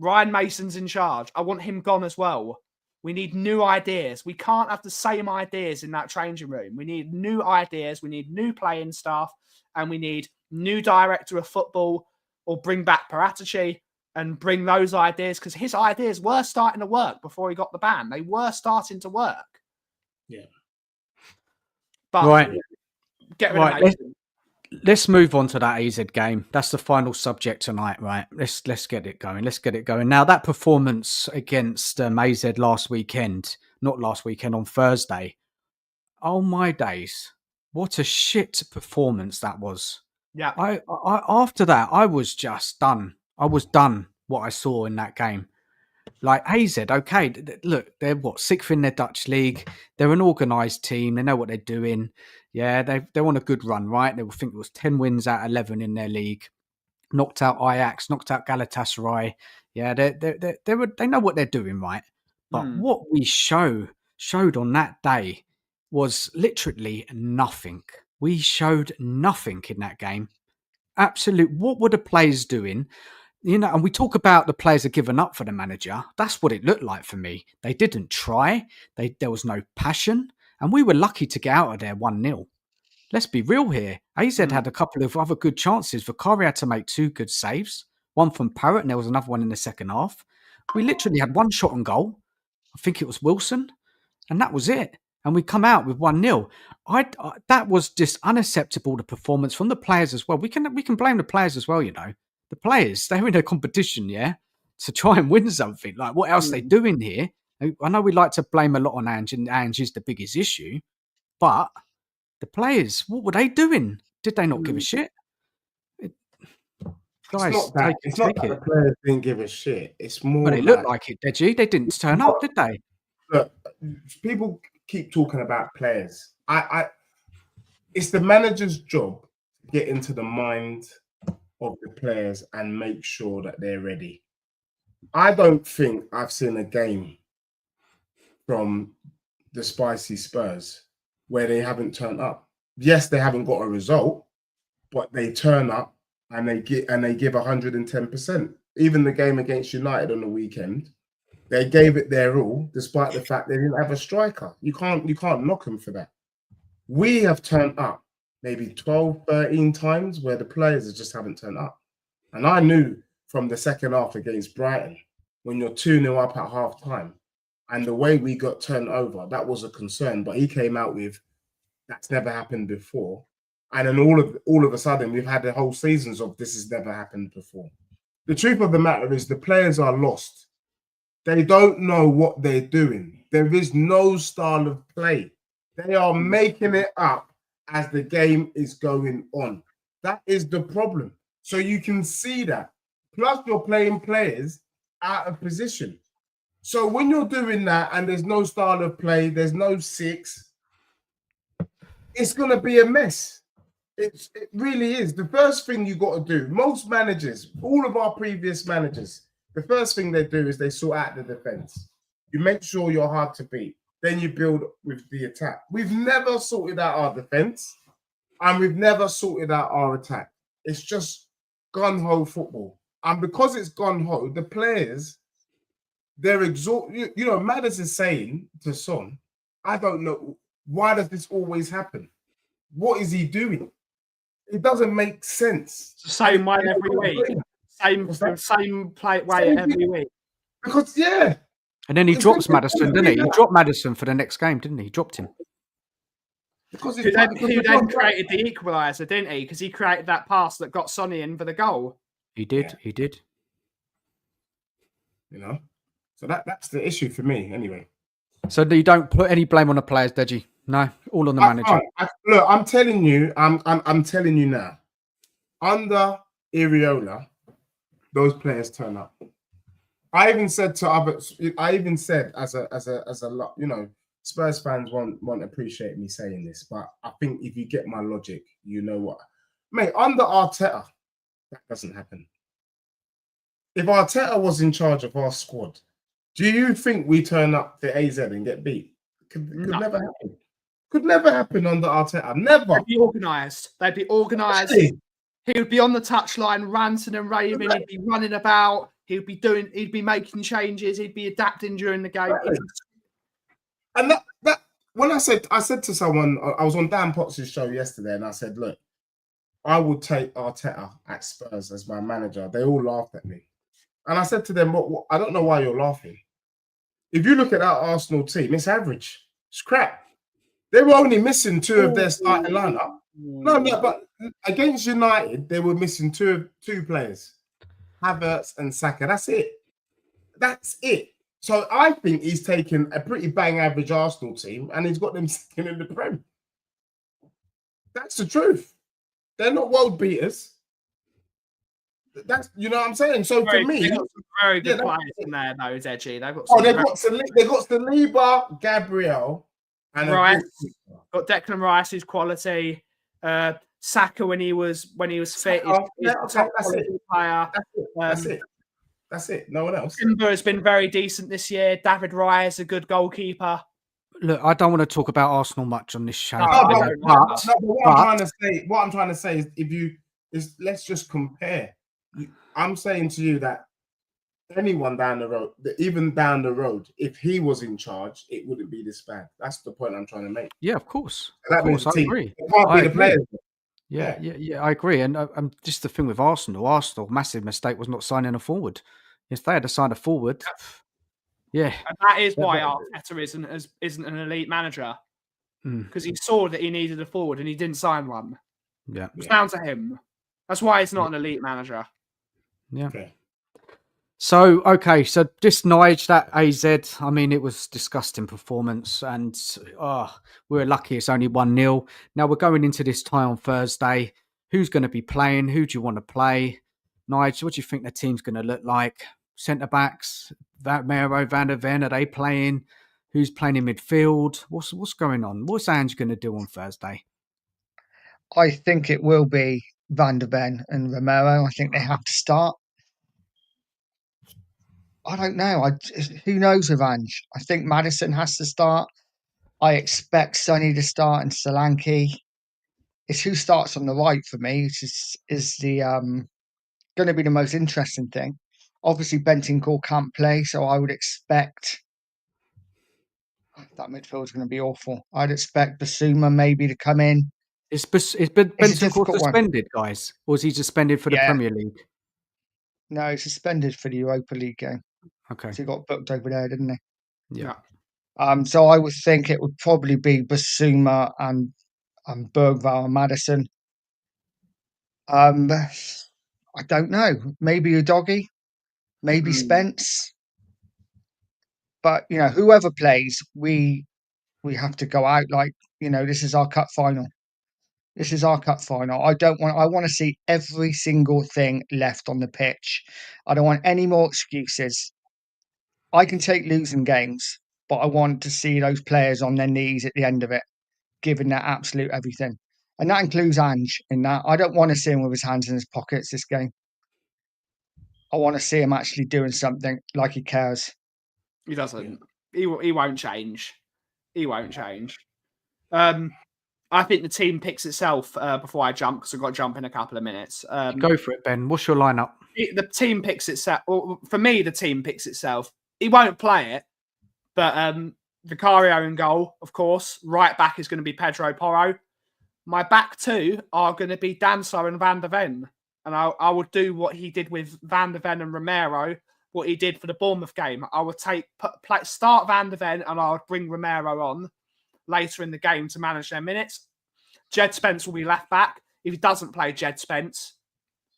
Ryan Mason's in charge. I want him gone as well. We need new ideas. We can't have the same ideas in that changing room. We need new ideas. We need new playing staff, and we need new director of football, or bring back Paratici and bring those ideas, because his ideas were starting to work before he got the ban. They were starting to work. Yeah. But right. Get rid of Mason. Let's move on to that AZ game. That's the final subject tonight, right? Let's get it going. Let's get it going. Now, that performance against AZ on Thursday. Oh my days. What a shit performance that was. Yeah. I after that, I was just done. I was done what I saw in that game. Like AZ, okay, look, they're sixth in their Dutch league. They're an organised team. They know what they're doing. Yeah, they're on a good run, right? They will think it was 10 wins out of 11 in their league. Knocked out Ajax, knocked out Galatasaray. Yeah, they know what they're doing, right? But what we showed on that day was literally nothing. We showed nothing in that game. Absolute. What were the players doing? You know, and we talk about the players have given up for the manager. That's what it looked like for me. They didn't try. There was no passion. And we were lucky to get out of there 1-0. Let's be real here. AZ had a couple of other good chances. Vakari had to make 2 good saves. One from Parrott, and there was another one in the second half. We literally had 1 shot on goal. I think it was Wilson. And that was it. And we come out with 1-0. That was just unacceptable, the performance from the players as well. We can blame the players as well, you know. The players, they're in a competition, yeah, to try and win something. Like, what else are they doing here? I know we like to blame a lot on Ange, and Ange is the biggest issue. But the players, what were they doing? Did they not give a shit? Guys, it's not that the players didn't give a shit. It's more. But it looked like it, Deji. They didn't turn up, did they? Look, people keep talking about players. It's the manager's job to get into the mind of the players and make sure that they're ready. I don't think I've seen a game from the spicy Spurs where they haven't turned up. Yes, they haven't got a result, but they turn up and they give 110%. Even the game against United on the weekend, they gave it their all, despite the fact they didn't have a striker. You can't knock them for that. We have turned up maybe 12, 13 times where the players just haven't turned up. And I knew from the second half against Brighton, when you're 2-0 up at half time, and the way we got turned over, that was a concern. But he came out with, that's never happened before. And then all of a sudden, we've had the whole seasons of this has never happened before. The truth of the matter is the players are lost. They don't know what they're doing. There is no style of play. They are making it up as the game is going on. That is the problem. So you can see that. Plus, you're playing players out of position. So when you're doing that and there's no style of play, there's no 6, it's going to be a mess. It really is. The first thing you got to do, most managers, all of our previous managers, the first thing they do is they sort out the defense. You make sure you're hard to beat. Then you build with the attack. We've never sorted out our defense, and we've never sorted out our attack. It's just gun-ho football. And because it's gun-ho, the players, they're exhausted. You know, Madders is saying to Son, I don't know, why does this always happen? What is he doing? It doesn't make sense. Same way every week. Same play way every week. Because, yeah. And then he drops Maddison, didn't he? He dropped Maddison for the next game, didn't he? He dropped him. Who then created the equaliser, didn't he? Because he created that pass that got Sonny in for the goal. He did. He did. You know? So that's the issue for me, anyway. So you don't put any blame on the players, Deji? No, all on the manager. Look, I'm telling you, I'm telling you now. Under Iriola, those players turn up. I even said to others, as a you know, Spurs fans won't appreciate me saying this, but I think if you get my logic, you know what, mate. Under Arteta, that doesn't happen. If Arteta was in charge of our squad, do you think we turn up to AZ and get beat? Could never happen. Could never happen under Arteta. Never. They'd be organised. They'd be organised. Really? He would be on the touchline, ranting and raving. He'd be running about. He'd be making changes. He'd be adapting during the game. Right. And that when I said to someone, I was on Dan Potts' show yesterday, and I said, look, I would take Arteta at Spurs as my manager. They all laughed at me. And I said to them, I don't know why you're laughing. If you look at that Arsenal team, it's average. It's crap. They were only missing two of their starting lineup. No, but against United, they were missing two players, Havertz and Saka. That's it. That's it. So I think he's taken a pretty bang average Arsenal team and he's got them second in the Prem. That's the truth. They're not world beaters. That's, you know what I'm saying. So for me, they've got some very good players in there, though, Deji. They've got Saliba, Gabriel, and Rice. Got Declan Rice, who's quality. Saka when he was fit, he's a top quality player. That's it. No one else. Timber has been very decent this year. David Raya is a good goalkeeper. Look, I don't want to talk about Arsenal much on this show. What I'm trying to say is, let's just compare. I'm saying to you that anyone down the road, even down the road, if he was in charge, it wouldn't be this bad. That's the point I'm trying to make. Yeah, of course. I agree. It can't be the players. Yeah, I agree. And just the thing with Arsenal, massive mistake was not signing a forward. If they had to sign a forward, yeah. And that is why Arteta isn't an elite manager. Because he saw that he needed a forward and he didn't sign one. Yeah. It's down to him. That's why he's not an elite manager. Yeah. Okay. So just Nige, that AZ, I mean, it was disgusting performance and we're lucky it's only 1-0. Now we're going into this tie on Thursday. Who's going to be playing? Who do you want to play? Nige, what do you think the team's going to look like? Centre-backs, Mero, Van der Ven, are they playing? Who's playing in midfield? What's going on? What's Ange going to do on Thursday? I think it will be Van der Ven and Romero. I think they have to start. I don't know. Who knows with Ange? I think Maddison has to start. I expect Sonny to start and Solanke. It's who starts on the right for me, which is the going to be the most interesting thing. Obviously, Bentancur can't play, so I would expect that midfield is going to be awful. I'd expect Basuma maybe to come in. Is Bentancur suspended, guys? Or is he suspended for the Premier League? No, he's suspended for the Europa League game. Okay. So he got booked over there, didn't he? Yeah. So I would think it would probably be Basuma and Bergvall and Maddison. I don't know. Maybe Udogie, maybe Spence. But whoever plays, we have to go out like this is our cup final. This is our cup final. I want to see every single thing left on the pitch. I don't want any more excuses. I can take losing games, but I want to see those players on their knees at the end of it, giving their absolute everything. And that includes Ange in that. I don't want to see him with his hands in his pockets this game. I want to see him actually doing something like he cares. He doesn't. He won't change. He won't change. I think the team picks itself before I jump, because I've got to jump in a couple of minutes. Go for it, Ben. What's your lineup? The team picks itself. Well, for me, the team picks itself. He won't play it, but Vicario in goal, of course. Right back is going to be Pedro Porro. My back two are going to be Danso and Van der Ven. And I would do what he did with Van der Ven and Romero, what he did for the Bournemouth game. I would start Van der Ven and I would bring Romero on later in the game to manage their minutes. Jed Spence will be left back. If he doesn't play Jed Spence,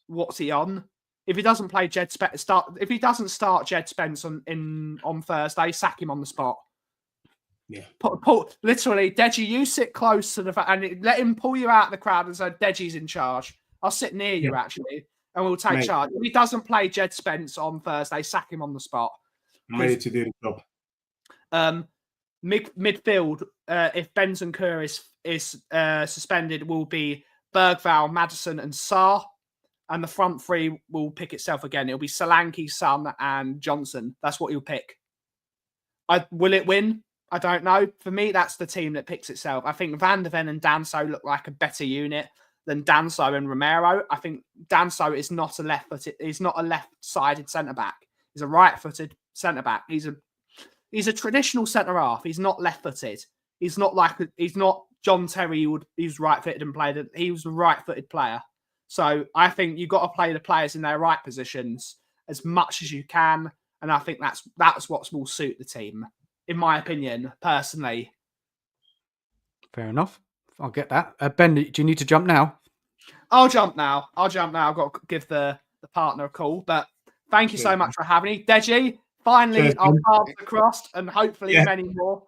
what's he on? If he doesn't play Jed Spence, if he doesn't start Jed Spence on Thursday, sack him on the spot. Yeah. Literally, Deji, you sit close to the and let him pull you out of the crowd and say Deji's in charge. I'll sit near you actually, and we'll take charge. If he doesn't play Jed Spence on Thursday, sack him on the spot. I'm ready to do the job. midfield, if Bentancur is suspended, will be Bergvall, Maddison, and Sarr. And the front three will pick itself again. It'll be Solanke, Son, and Johnson. That's what he'll pick. Will it win? I don't know. For me, that's the team that picks itself. I think Van de Ven and Danso look like a better unit than Danso and Romero. I think Danso is not a left-footed. He's not a left-sided centre back. He's a right-footed centre back. He's a traditional centre half. He's not left-footed. He's not John Terry. He's right-footed and played. He was a right-footed player. So I think you've got to play the players in their right positions as much as you can, and I think that's what will suit the team, in my opinion, personally. Fair enough. I'll get that. Ben, do you need to jump now? I'll jump now. I've got to give the partner a call. But thank you so much for having me, Deji. Finally, our paths are crossed, and hopefully many more.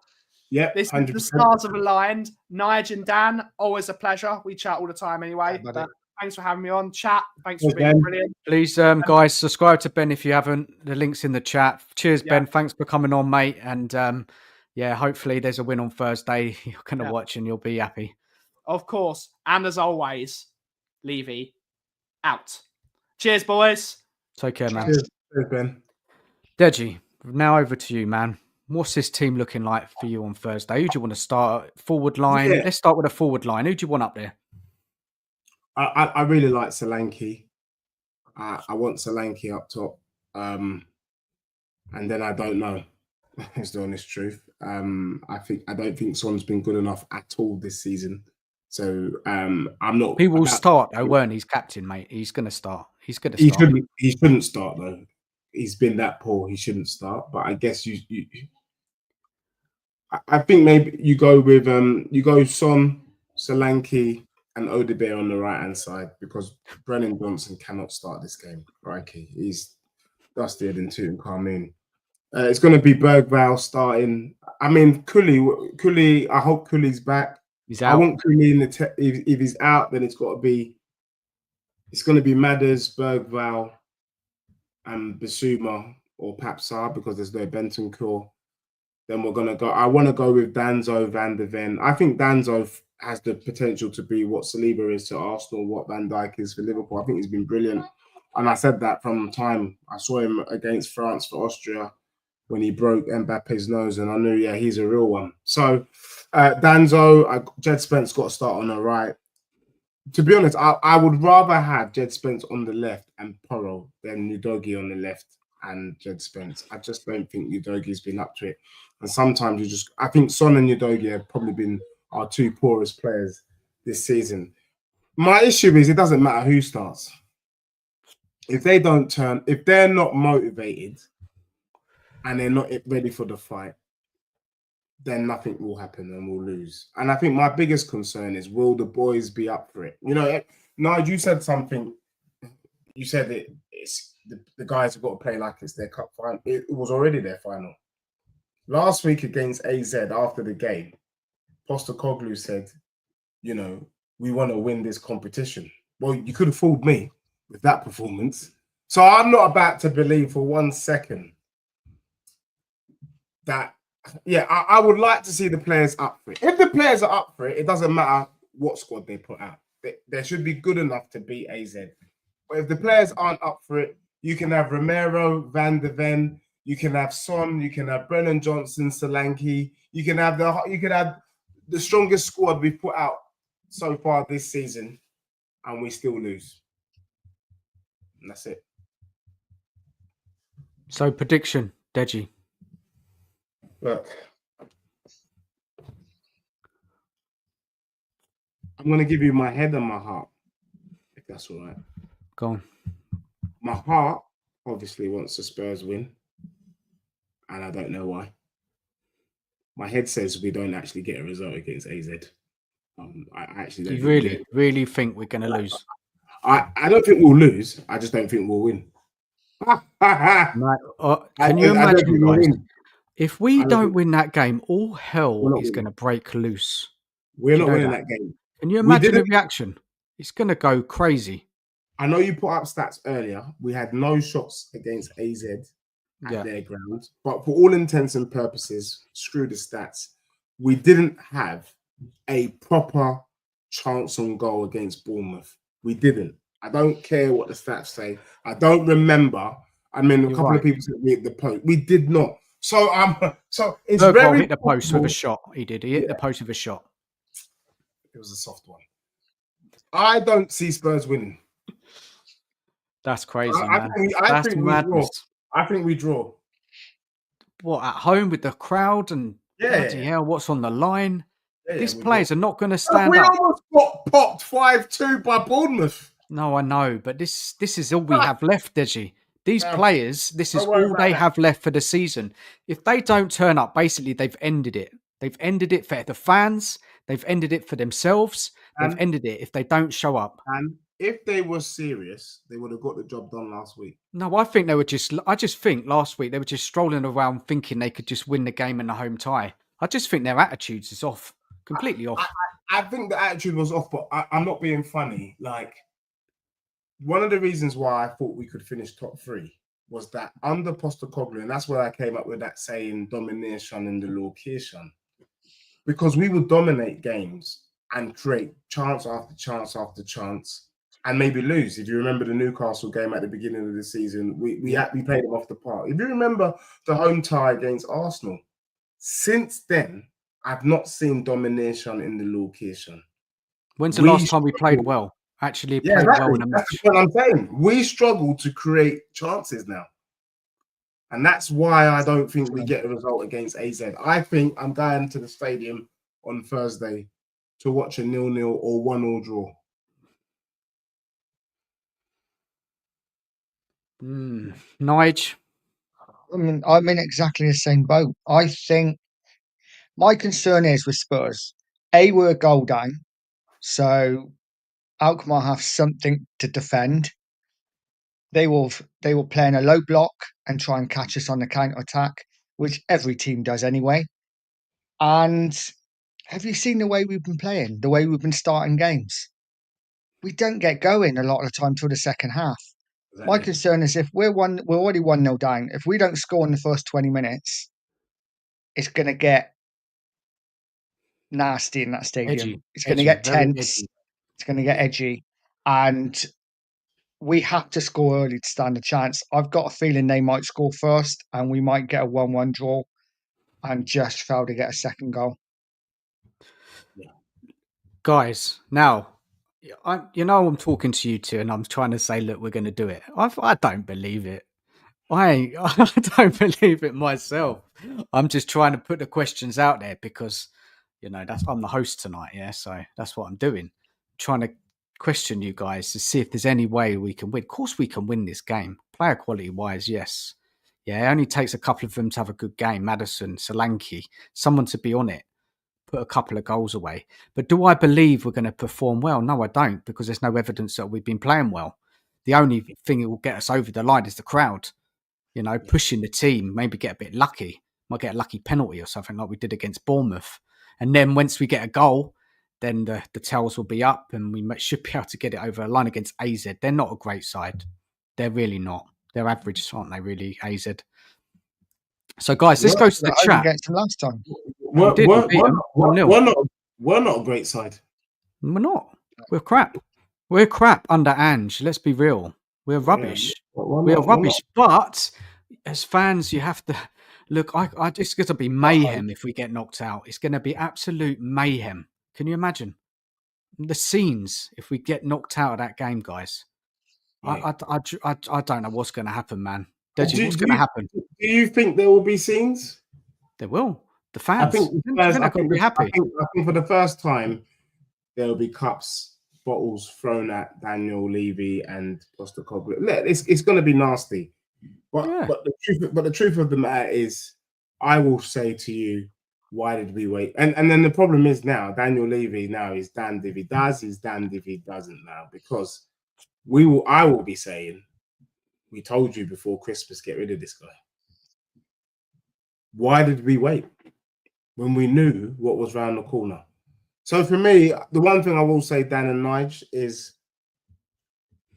Yeah, this is the stars have aligned. Nige and Dan, always a pleasure. We chat all the time anyway. Yeah, but thanks for having me on. Chat. Thanks for being brilliant. Please, guys, subscribe to Ben if you haven't. The link's in the chat. Cheers, Ben. Thanks for coming on, mate. And hopefully there's a win on Thursday. You're going to watch and you'll be happy. Of course. And as always, Levy out. Cheers, boys. Take care, man. Cheers, Ben. Deji, now over to you, man. What's this team looking like for you on Thursday? Who do you want to start? Forward line. Yeah. Let's start with a forward line. Who do you want up there? I really like Solanke. I want Solanke up top. And then I don't know. Is the honest truth. I don't think Son's been good enough at all this season. So I'm not. He will start though, weren't he? He's captain, mate. He's going to start. He's going to start. He shouldn't start though. He's been that poor. He shouldn't start. But I guess I think maybe you go with Son, Solanke, and Odebear on the right hand side, because Brennan Johnson cannot start this game. Crikey, he's dustier than Tutankhamun. It's going to be Bergvall starting. I mean, Cooley. I hope Cooley's back. He's out. I want Cooley in the. If he's out, then it's going to be Madders, Bergvall, and Bissouma or Papsar, because there's no Bentancur. Then we're going to go. I want to go with Danso, Van de Ven. I think Danso has the potential to be what Saliba is to Arsenal, what Van Dijk is for Liverpool. I think he's been brilliant. And I said that from the time I saw him against France for Austria when he broke Mbappe's nose, and I knew, he's a real one. So Danso, Jed Spence got to start on the right. To be honest, I would rather have Jed Spence on the left and Porro than Udogie on the left and Jed Spence. I just don't think Udogie's been up to it. And sometimes I think Son and Udogie have probably been our two poorest players this season. My issue is it doesn't matter who starts. If they're not motivated and they're not ready for the fight, then nothing will happen and we'll lose. And I think my biggest concern is, will the boys be up for it? Nigel, you said something. You said that it's the guys have got to play like it's their cup final. It was already their final. Last week against AZ, after the game, Postecoglou said, we want to win this competition. Well, you could have fooled me with that performance. So I'm not about to believe for 1 second that, I would like to see the players up for it. If the players are up for it, it doesn't matter what squad they put out. They should be good enough to beat AZ. But if the players aren't up for it, you can have Romero, Van de Ven, you can have Son, you can have Brennan Johnson, Solanke, you can have the strongest squad we've put out so far this season, and we still lose. And that's it. So prediction, Deji. Look, I'm going to give you my head and my heart, if that's all right. Go on. My heart obviously wants the Spurs win, and I don't know why. My head says we don't actually get a result against AZ. I actually don't. You really think we're going to lose? I don't think we'll lose. I just don't think we'll win. Can you imagine, guys? If we don't win that game, all hell is going to break loose. We're not winning that game. Can you imagine the reaction? It's going to go crazy. I know you put up stats earlier. We had no shots against AZ at their ground. But for all intents and purposes, screw the stats. We didn't have a proper chance on goal against Bournemouth. We didn't. I don't care what the stats say. I don't remember. I mean, a couple of people said we hit the post. We did not. So so it's very hit the post with a shot. He did. He hit the post with a shot. It was a soft one. I don't see Spurs winning. That's crazy, man. I think we draw. I think we draw. What, at home with the crowd and bloody hell, what's on the line? These players are not going to stand up. We almost got popped 5-2 by Bournemouth. No, I know, but this is all we have left, Deji. These players, this is all they have left for the season. If they don't turn up, basically they've ended it. They've ended it for the fans. They've ended it for themselves. They've ended it if they don't show up. And if they were serious, they would have got the job done last week. No, I think they were I just think last week they were just strolling around thinking they could just win the game in the home tie. I just think their attitudes is off, completely off. I think the attitude was off, but I'm not being funny. Like, one of the reasons why I thought we could finish top 3 was that under Postecoglou, and that's where I came up with that saying, domination in the location. Because we would dominate games and create chance after chance after chance and maybe lose. If you remember the Newcastle game at the beginning of the season, we played them off the park. If you remember the home tie against Arsenal, since then, I've not seen domination in the location. When's the last time we played well? Actually played well in a match. That's what I'm saying. We struggle to create chances now. And that's why I don't think we get a result against AZ. I think I'm going to the stadium on Thursday to watch a 0-0 or 1-1 draw. Nige? I mean, I'm in exactly the same boat. I think my concern is with Spurs. We're a goal down, so Alkmaar have something to defend. They will play in a low block and try and catch us on the counter attack, which every team does anyway. And have you seen the way we've been playing, the way we've been starting games? We don't get going a lot of the time till the second half. Exactly. My concern is if we're already 1-0 down. If we don't score in the first 20 minutes, it's going to get nasty in that stadium. Edgy. It's going to get tense. It's going to get edgy. And we have to score early to stand a chance. I've got a feeling they might score first and we might get a 1-1 draw and just fail to get a second goal. Guys, now, I'm talking to you two and I'm trying to say, look, we're going to do it. I don't believe it. I don't believe it myself. I'm just trying to put the questions out there because, I'm the host tonight, yeah? So that's what I'm doing. Trying to question you guys to see if there's any way we can win. Of course we can win this game. Player quality wise, yes. Yeah, it only takes a couple of them to have a good game. Madison, Solanke, someone to be on it, put a couple of goals away. But do I believe we're going to perform well? No, I don't, because there's no evidence that we've been playing well. The only thing that will get us over the line is the crowd, pushing the team, maybe get a bit lucky, might get a lucky penalty or something like we did against Bournemouth. And then once we get a goal, then the tails will be up and we should be able to get it over the line against AZ. They're not a great side. They're really not. They're average, aren't they, really, AZ? So, guys, let's go to the chat. Last time. We're not a great side. We're not. We're crap. We're crap under Ange. Let's be real. We're rubbish. We're rubbish. But as fans, you have to look. It's going to be mayhem if we get knocked out. It's going to be absolute mayhem. Can you imagine the scenes if we get knocked out of that game, guys? Yeah. I don't know what's going to happen, man. Deji, what's going to happen? Do you think there will be scenes? There will. The fans. I think be happy. I think for the first time there will be cups, bottles thrown at Daniel Levy and Postecoglou. It's going to be nasty. But the truth of the matter is, I will say to you, why did we wait? And then the problem is now Daniel Levy now is damned if he does, he's damned if he doesn't now, because I will be saying, we told you before Christmas, get rid of this guy. Why did we wait when we knew what was round the corner? So for me, the one thing I will say, Dan and Nige, is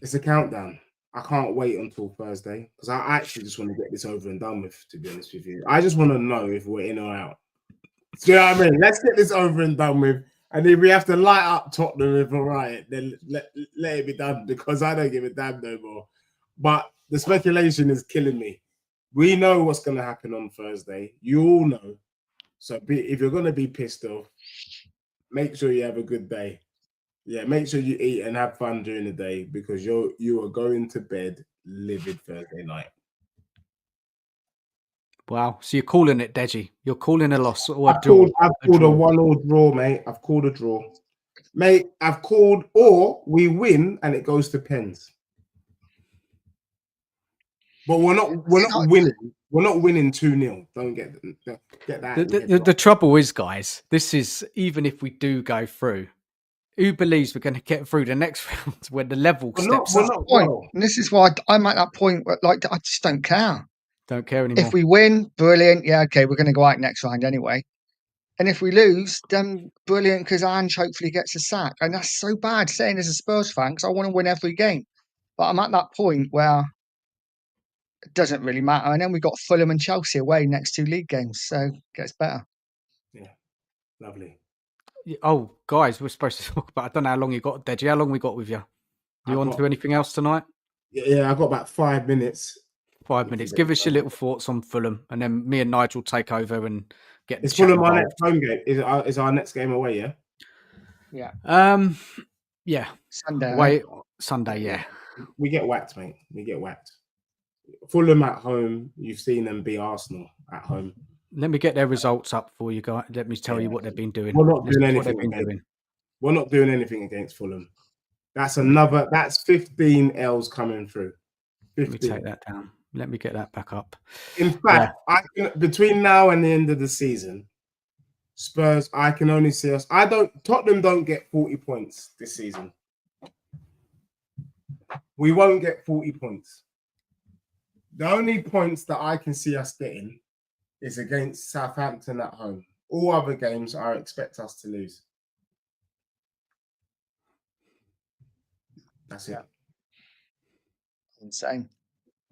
it's a countdown. I can't wait until Thursday because I actually just want to get this over and done with, to be honest with you. I just want to know if we're in or out. Do you know what I mean? Let's get this over and done with. And if we have to light up Tottenham if we're right, then let it be done because I don't give a damn no more. But the speculation is killing me. We know what's going to happen on Thursday. You all know. So if you're going to be pissed off, make sure you have a good day. Yeah, make sure you eat and have fun during the day because you are going to bed livid Thursday night. Wow. So you're calling it, Deji. You're calling a loss or I've called a 1-1 draw, mate. I've called a draw. Mate, I've called or we win and it goes to pens. But we're not winning. We're not winning 2-0. Don't get that. The trouble is, guys, this is even if we do go through, who believes we're going to get through the next round when the level steps up? And this is why I'm at that point where, like, I just don't care. Don't care anymore. If we win, brilliant. Yeah, okay, we're going to go out next round anyway. And if we lose, then brilliant because Ange hopefully gets a sack. And that's so bad saying as a Spurs fan because I want to win every game. But I'm at that point where it doesn't really matter. And then we've got Fulham and Chelsea away next 2 league games. So it gets better. Yeah, lovely. Oh, guys, we're supposed to talk about, I don't know how long you got, Deji. How long we got with you? You on to anything else tonight? Yeah, I got about 5 minutes. 5 minutes. Give us your little thoughts on Fulham, and then me and Nigel take over and get. Is Fulham our next home game? Is our next game away? Yeah. Yeah. Yeah. Sunday. Away Sunday. Yeah. We get whacked, mate. We get whacked. Fulham at home. You've seen them beat Arsenal at home. Let me get their results up for you guys. Let me tell you what they've been doing. We're not doing anything. We're not doing anything against Fulham. That's 15 L's coming through. 15. Let me take that down. Let me get that back up. In fact, between now and the end of the season, Spurs, I can only see us. Tottenham don't get 40 points this season. We won't get 40 points. The only points that I can see us getting is against Southampton at home. All other games, I expect us to lose. That's it. Insane.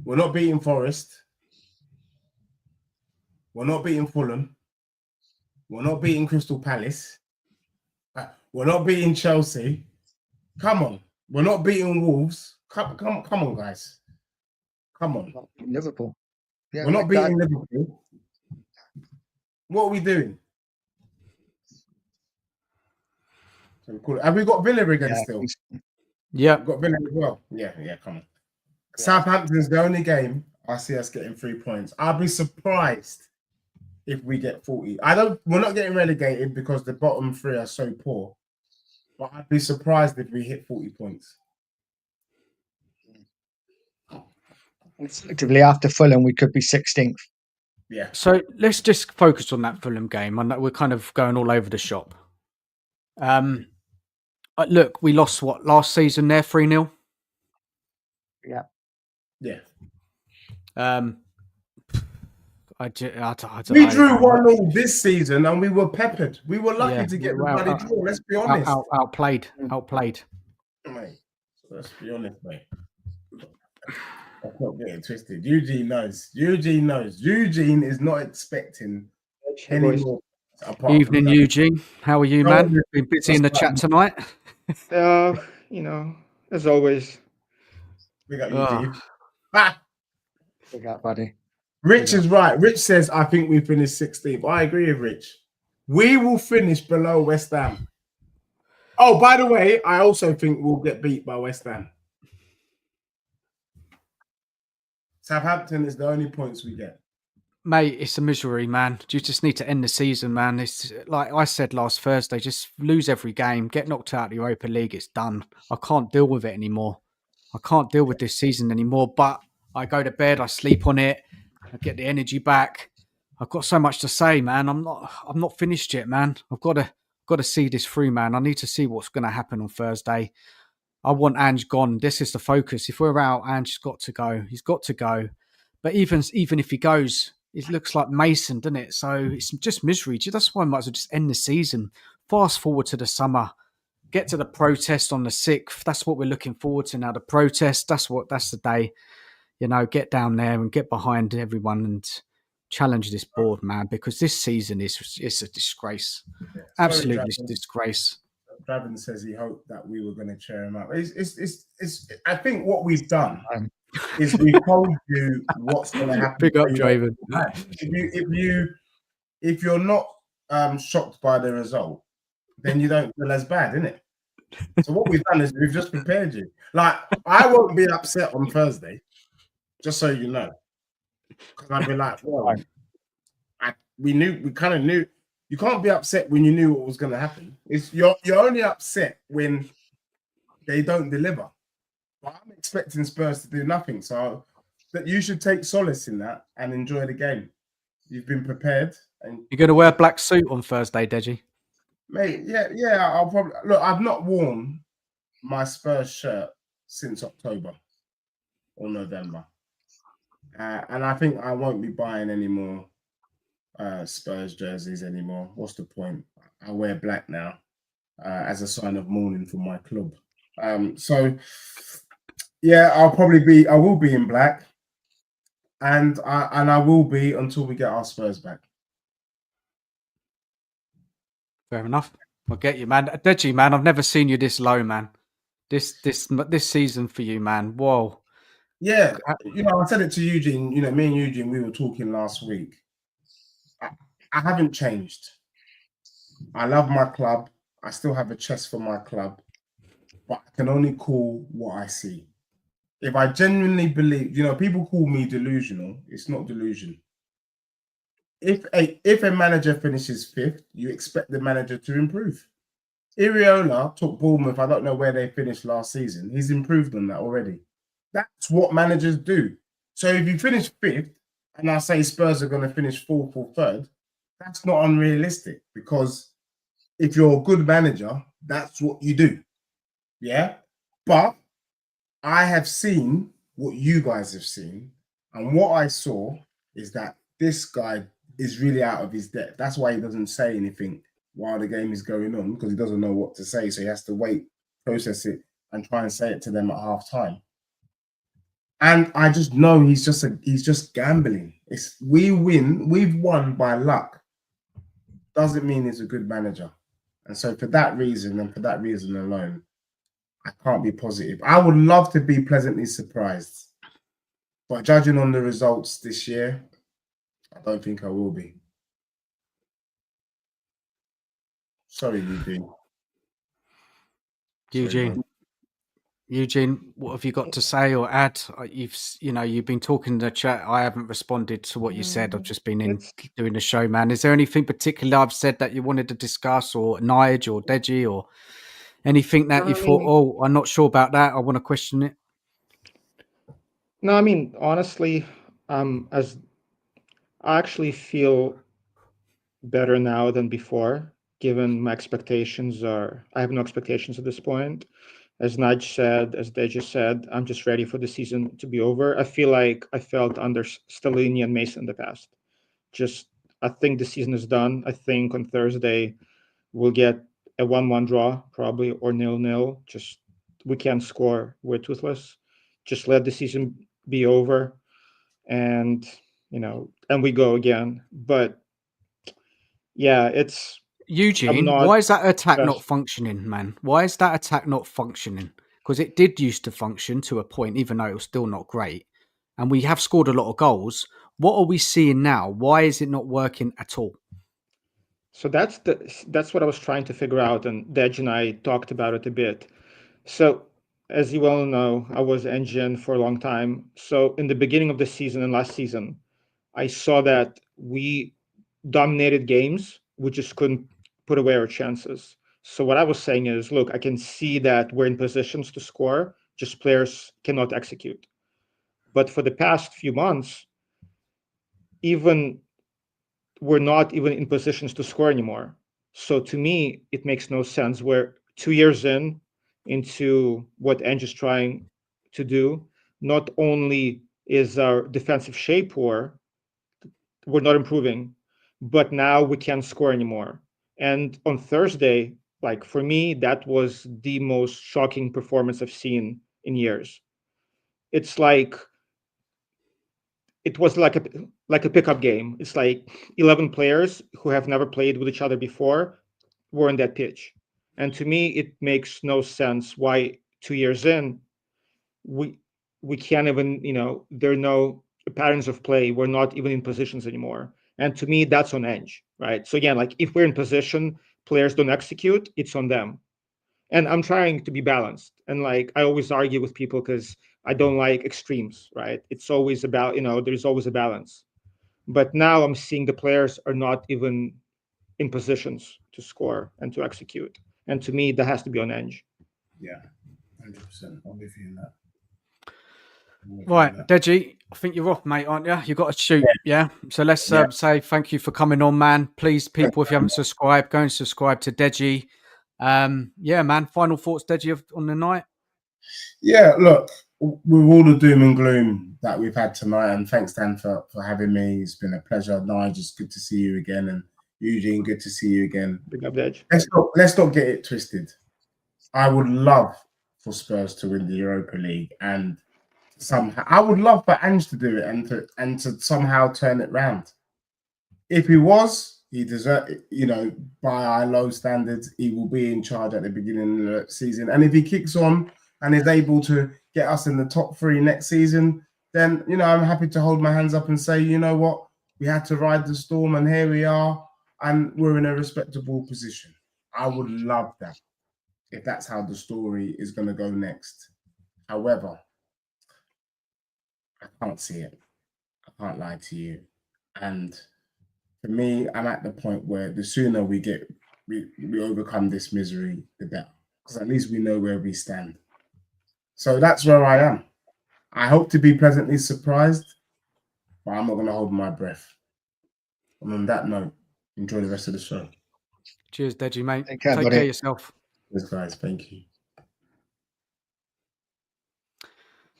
We're not beating Forest. We're not beating Fulham. We're not beating Crystal Palace. We're not beating Chelsea. Come on. We're not beating Wolves. Come on, guys. Come on. Liverpool. Yeah, we're not beating Liverpool. What are we doing? Have we got Villa again still? Yeah. We've got Villa as well. Yeah, come on. Yeah. Southampton's the only game I see us getting 3 points. I'll be surprised if we get 40. We're not getting relegated because the bottom 3 are so poor. But I'd be surprised if we hit 40 points. Effectively, after Fulham, we could be 16th. Yeah. So let's just focus on that Fulham game. I know we're kind of going all over the shop. Look, we lost last season there 3-0. Yeah. Yeah. I don't we know. drew 1-0 this season and we were peppered. We were lucky to get the bloody draw. Let's be honest. Outplayed. Mate, let's be honest, mate. That's not getting twisted. Eugene knows. Eugene is not expecting any more. Evening, Eugene. How are you, man? Been busy in the chat tonight. As always. We got Eugene. We got buddy. Rich is right. Rich says, I think we finished 16th. I agree with Rich. We will finish below West Ham. Oh, by the way, I also think we'll get beat by West Ham. Southampton is the only points we get. Mate, it's a misery, man. You just need to end the season, man. It's like I said last Thursday, just lose every game, get knocked out of the Europa League, it's done. I can't deal with it anymore. I can't deal with this season anymore, but I go to bed, I sleep on it, I get the energy back. I've got so much to say, man. I'm not finished yet, man. I've got to see this through, man. I need to see what's going to happen on Thursday. I want Ange gone. This is the focus. If we're out, Ange's got to go. He's got to go. But even if he goes, it looks like Mason, doesn't it? So it's just misery. That's why I might as well just end the season. Fast forward to the summer. get to the protest on the 6th. That's what we're looking forward to now. The protest. That's the day. Get down there and get behind everyone and challenge this board, man, because this season is a disgrace. Yeah. Absolutely disgrace. Draven says he hoped that we were going to cheer him up. I think what we've done is we've told you what's going to happen. Big up, Draven. If you're not shocked by the result, then you don't feel as bad, innit? So what we've done is we've just prepared you. Like, I won't be upset on Thursday, just so you know, because I'd be like, well, we kind of knew. You can't be upset when you knew what was going to happen. You're only upset when they don't deliver. But I'm expecting Spurs to do nothing, so that you should take solace in that and enjoy the game. You've been prepared, and you're going to wear a black suit on Thursday, Deji. Mate, yeah. I'll probably look. I've not worn my Spurs shirt since October or November, and I think I won't be buying any more Spurs jerseys anymore. What's the point? I wear black now as a sign of mourning for my club. So yeah, I will be in black, and I will be until we get our Spurs back. Fair enough. I'll get you, man. Deji, man, I've never seen you this low, man. This season for you, man. Whoa. Yeah, I said it to Eugene. Me and Eugene, we were talking last week. I haven't changed. I love my club. I still have a chest for my club, but I can only call what I see. If I genuinely believe, people call me delusional. It's not delusion. If a manager finishes 5th, you expect the manager to improve. Iriola took Bournemouth. I don't know where they finished last season. He's improved on that already. That's what managers do. So if you finish 5th, and I say Spurs are going to finish 4th or 3rd, that's not unrealistic, because if you're a good manager, that's what you do. Yeah? But I have seen what you guys have seen, and what I saw is that this guy is really out of his depth. That's why he doesn't say anything while the game is going on, because he doesn't know what to say. So he has to wait, process it, and try and say it to them at half time. And I just know he's just gambling. We've won by luck. Doesn't mean he's a good manager. And so for that reason, and for that reason alone, I can't be positive. I would love to be pleasantly surprised, but judging on the results this year, I don't think I will be. Sorry, Eugene, what have you got to say or add? You've been talking in the chat. I haven't responded to what you said. I've just been doing the show, man. Is there anything particular I've said that you wanted to discuss, or Nige or Deji, or anything that you thought, oh, I'm not sure about that, I want to question it? No, I mean, honestly, as I actually feel better now than before, given my expectations I have no expectations at this point. As Nige said, as Deji said, I'm just ready for the season to be over. I feel like I felt under Stellini and Mason in the past. I think the season is done. I think on Thursday we'll get a 1-1 draw, probably, or 0-0. Just, we can't score. We're toothless. Just let the season be over, and and we go again. But yeah, it's Eugene. Why is that attack not functioning, man? Why is that attack not functioning? Because it did used to function to a point, even though it was still not great. And we have scored a lot of goals. What are we seeing now? Why is it not working at all? So that's what I was trying to figure out, and Deji and I talked about it a bit. So, as you well know, I was engine for a long time. So in the beginning of the season and last season, I saw that we dominated games. We just couldn't put away our chances. So what I was saying is, look, I can see that we're in positions to score, just players cannot execute. But for the past few months, we're not even in positions to score anymore. So to me, it makes no sense. We're 2 years into what Eng is trying to do. Not only is our defensive shape poor, we're not improving, but now we can't score anymore. And on Thursday, Like for me, that was the most shocking performance I've seen in years. It's like it was like a pickup game. It's like 11 players who have never played with each other before were in that pitch. And to me, it makes no sense why 2 years in we we can't even, there are no patterns of play. We're not even in positions anymore. And to me, that's on edge, right? So again, like if we're in position, players don't execute, it's on them. And I'm trying to be balanced. And like I always argue with people because I don't like extremes, right? It's always about, there's always a balance. But now I'm seeing the players are not even in positions to score and to execute. And to me, that has to be on edge. Yeah, 100%. I'm with you in that. Right, Deji, I think you're off, mate, aren't you? You've got to shoot, yeah? So let's say thank you for coming on, man. Please, people, if you haven't subscribed, go and subscribe to Deji. Yeah, man, final thoughts, Deji, on the night? Yeah, look, with all the doom and gloom that we've had tonight, and thanks, Dan, for having me. It's been a pleasure. Nigel, it's good to see you again. And Eugene, good to see you again. Big up, Deji. Let's not get it twisted. I would love for Spurs to win the Europa League, and somehow I would love for Ange to do it and to somehow turn it round. If he was, he deserved, by our low standards, he will be in charge at the beginning of the season. And if he kicks on and is able to get us in the top 3 next season, then, I'm happy to hold my hands up and say, you know what, we had to ride the storm and here we are and we're in a respectable position. I would love that if that's how the story is going to go next. However, I can't see it. I can't lie to you. And for me, I'm at the point where the sooner we overcome this misery, the better. Because at least we know where we stand. So that's where I am. I hope to be pleasantly surprised, but I'm not going to hold my breath. And on that note, enjoy the rest of the show. Cheers, Deji, mate. Take care, Take buddy. care of yourself. Yes, guys. Thank you.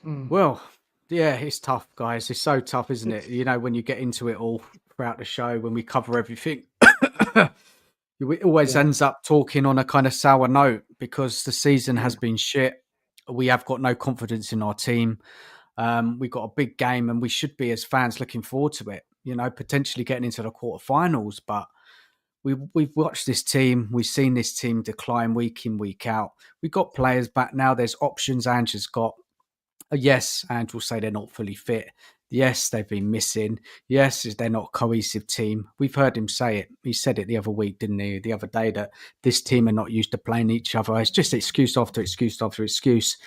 Well, yeah, it's tough, guys. It's so tough, isn't it? When you get into it all throughout the show, when we cover everything, it always ends up talking on a kind of sour note because the season has been shit. We have got no confidence in our team. We've got a big game and we should be, as fans, looking forward to it, potentially getting into the quarterfinals. But we've watched this team. We've seen this team decline week in, week out. We've got players back now. There's options Ange has got. Yes, Ange will say they're not fully fit. Yes, they've been missing. Yes, they're not a cohesive team. We've heard him say it. He said it the other week, didn't he? The other day, that this team are not used to playing each other. It's just excuse after excuse after excuse.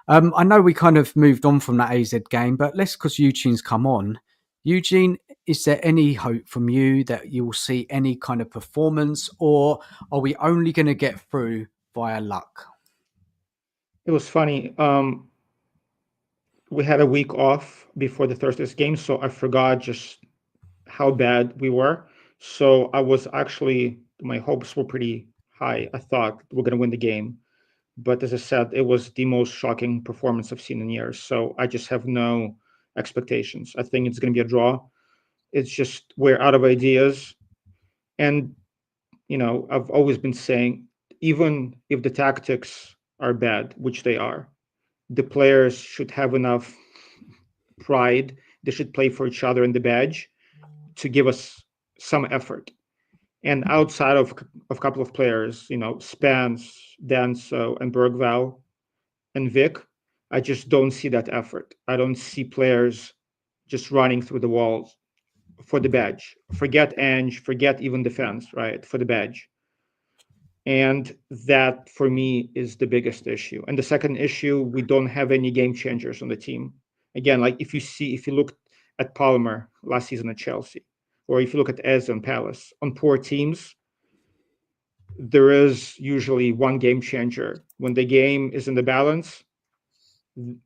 I know we kind of moved on from that AZ game, but because Eugene's come on. Eugene, is there any hope from you that you will see any kind of performance, or are we only going to get through via luck? It was funny. We had a week off before the Thursday's game, so I forgot just how bad we were. So I was actually, my hopes were pretty high. I thought we're going to win the game. But as I said, it was the most shocking performance I've seen in years. So I just have no expectations. I think it's going to be a draw. It's just we're out of ideas. And, I've always been saying, even if the tactics are bad, which they are, the players should have enough pride. They should play for each other in the badge to give us some effort. And outside of a couple of players, Spence, Danso, and Bergval, and Vic, I just don't see that effort. I don't see players just running through the walls for the badge. Forget Ange, forget even defense, right? For the badge. And that for me is the biggest issue. And the second issue, we don't have any game changers on the team. Again, like if you look at Palmer last season at Chelsea, or if you look at Ez and Palace, on poor teams, there is usually one game changer. When the game is in the balance,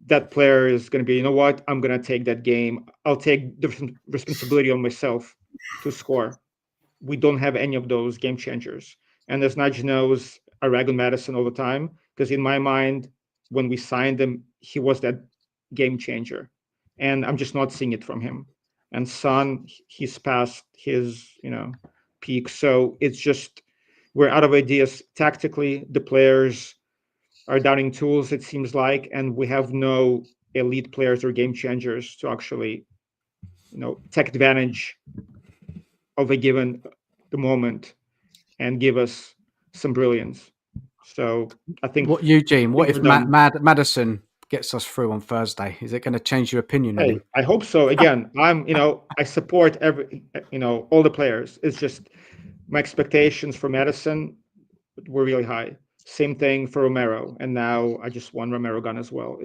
that player is going to be, I'm going to take that game. I'll take the responsibility on myself to score. We don't have any of those game changers. And as Naj knows, I rag on Madison all the time, because in my mind, when we signed him, he was that game changer. And I'm just not seeing it from him. And Son, he's past his, peak. So it's just, we're out of ideas tactically. The players are downing tools, it seems like, and we have no elite players or game changers to actually, take advantage of a given the moment and give us some brilliance. So I think, What, Eugene? What if we're done. Madison gets us through on Thursday? Is it going to change your opinion on Hey, him? I hope so. Again, I support all the players. It's just my expectations for Madison were really high. Same thing for Romero, and now I just want Romero gone as well.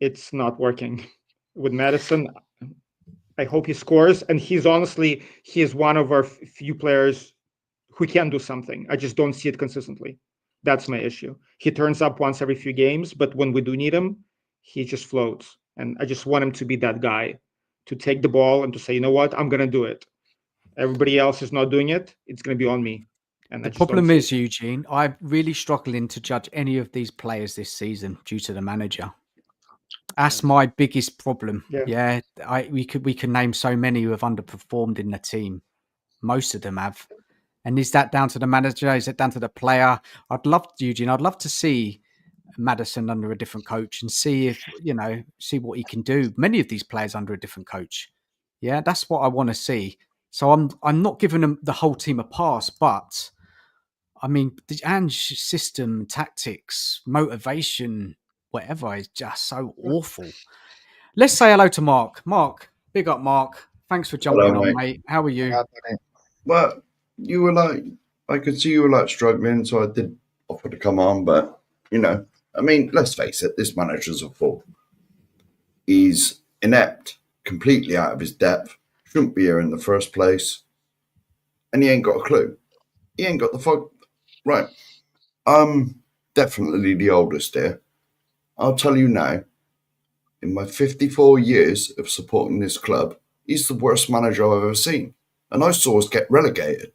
It's not working with Madison. I hope he scores, and he is one of our few players who can do something. I just don't see it consistently. That's my issue. He turns up once every few games, but when we do need him, he just floats. And I just want him to be that guy, to take the ball and to say, you know what, I'm gonna do it. Everybody else is not doing it. It's gonna be on me. And The problem is, Eugene, I'm really struggling to judge any of these players this season due to the manager. That's my biggest problem. Yeah. We can name so many who have underperformed in the team. Most of them have. And is that down to the manager? Is it down to the player? I'd love to see Madison under a different coach and see what he can do. Many of these players under a different coach. Yeah, that's what I want to see. So I'm not giving them the whole team a pass, but I mean, the Ange system, tactics, motivation, whatever is just so awful. Let's say hello to Mark. Mark, big up, Mark. Thanks for jumping on, mate. How are you? Well, you were I could see you were struggling, so I did offer to come on, but I mean, let's face it, this manager's a fool. He's inept, completely out of his depth, shouldn't be here in the first place, and he ain't got a clue. He ain't got the fuck. Right. I'm definitely the oldest here. I'll tell you now, in my 54 years of supporting this club, he's the worst manager I've ever seen. And I saw us get relegated.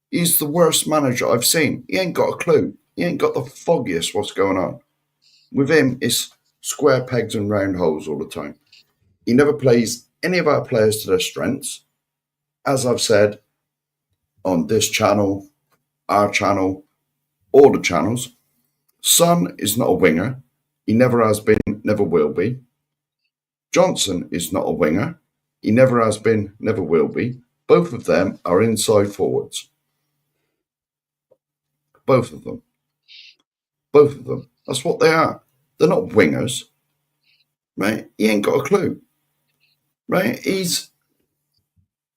He's the worst manager I've seen. He ain't got a clue. He ain't got the foggiest what's going on. With him, it's square pegs and round holes all the time. He never plays any of our players to their strengths. As I've said on this channel, our channel, all the channels, Son is not a winger. He never has been, never will be. Johnson is not a winger. He never has been, never will be. Both of them are inside forwards. Both of them. That's what they are. They're not wingers. Right? He ain't got a clue. Right?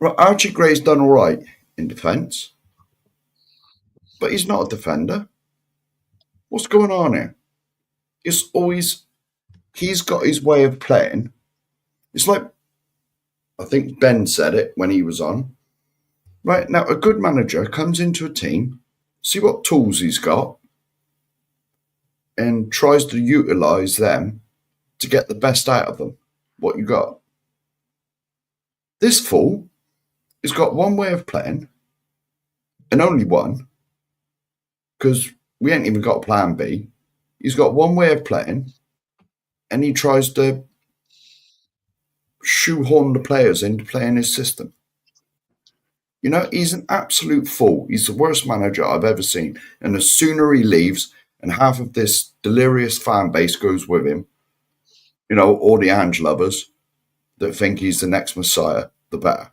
Archie Gray's done all right in defence. But he's not a defender. What's going on here? He's got his way of playing. It's like, I think Ben said it when he was on. Right, now a good manager comes into a team, see what tools he's got, and tries to utilise them to get the best out of them, what you got. This fool has got one way of playing, and only one, because we ain't even got plan B. He's got one way of playing, and he tries to shoehorn the players into playing his system. He's an absolute fool. He's the worst manager I've ever seen. And the sooner he leaves and half of this delirious fan base goes with him, all the Ange lovers that think he's the next Messiah, the better.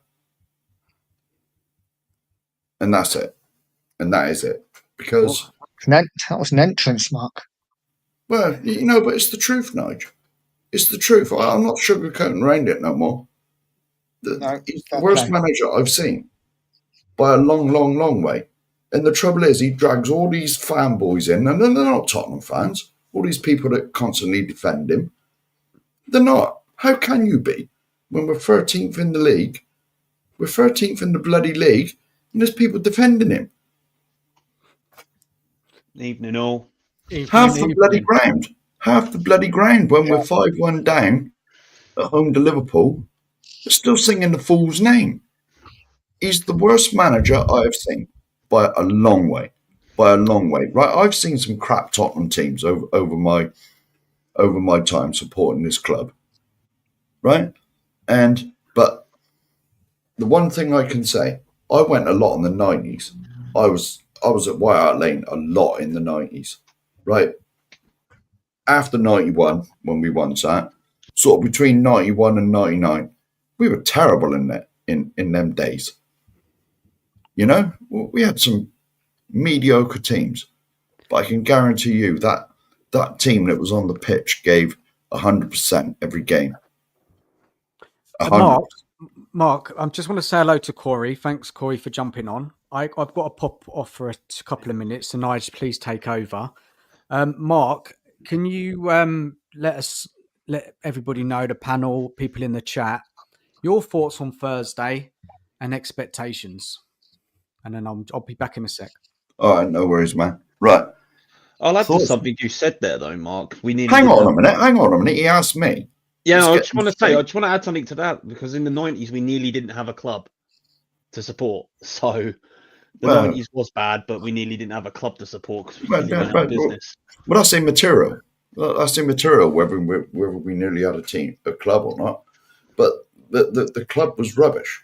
And that's it. And that is it. Because... that was an entrance, Mark. Well, but it's the truth, Nigel. It's the truth. I'm not sugarcoating around it no more. He's the worst manager I've seen. By a long, long, long way. And the trouble is, he drags all these fanboys in, and they're not Tottenham fans, all these people that constantly defend him. They're not. How can you be when we're 13th in the league? We're 13th in the bloody league, and there's people defending him. Evening all. Half the bloody ground when we're 5-1 down at home to Liverpool, they're still singing the fool's name. He's the worst manager I have seen by a long way. Right, I've seen some crap Tottenham teams over my time supporting this club. Right, but the one thing I can say, I went a lot in the 90s. I was at White Hart Lane a lot in the 90s, right? After 91, when we won that, sort of between 91 and 99, we were terrible in that in them days. You know, we had some mediocre teams, but I can guarantee you that that team that was on the pitch gave 100% every game. 100%. Mark, I just want to say hello to Corey. Thanks, Corey, for jumping on. I've got to pop off for a couple of minutes, so Nigel, please take over. Mark, can you let everybody know, the panel, people in the chat, your thoughts on Thursday and expectations, and then I'll be back in a sec. All right, no worries, man. Right. I'll add to something you said there, though, Mark. Hang on a minute. He asked me. Yeah, I just want to add something to that, because in the 90s, we nearly didn't have a club to support. So the 90s was bad, but we nearly didn't have a club to support because we nearly went out of business. Well, that's immaterial. That's immaterial whether we nearly had a club or not. But the club was rubbish.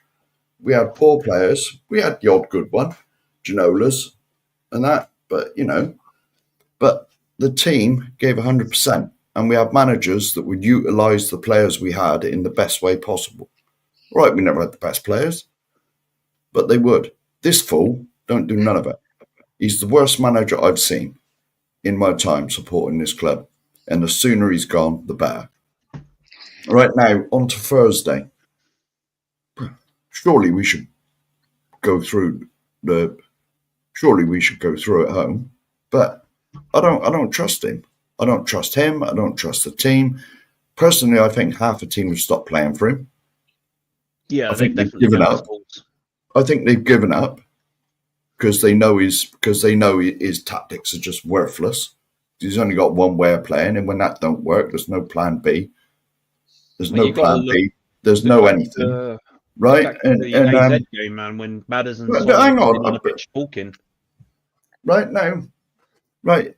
We had poor players. We had the odd good one, Ginolas and that. But, but the team gave 100%. And we had managers that would utilise the players we had in the best way possible. Right, we never had the best players, but they would. This fool don't do none of it. He's the worst manager I've seen in my time supporting this club. And the sooner he's gone, the better. Right now, on to Thursday. Surely we should go through it at home. But I don't trust him. I don't trust him. I don't trust the team. Personally, I think half the team have stopped playing for him. Yeah, I think they've given up. I think they've given up because they know his tactics are just worthless. He's only got one way of playing, and when that don't work, there's no plan B. There's no plan B. There's no anything. Right? And AZ game, man, when Madison hang on a pitch talking. Right now, right.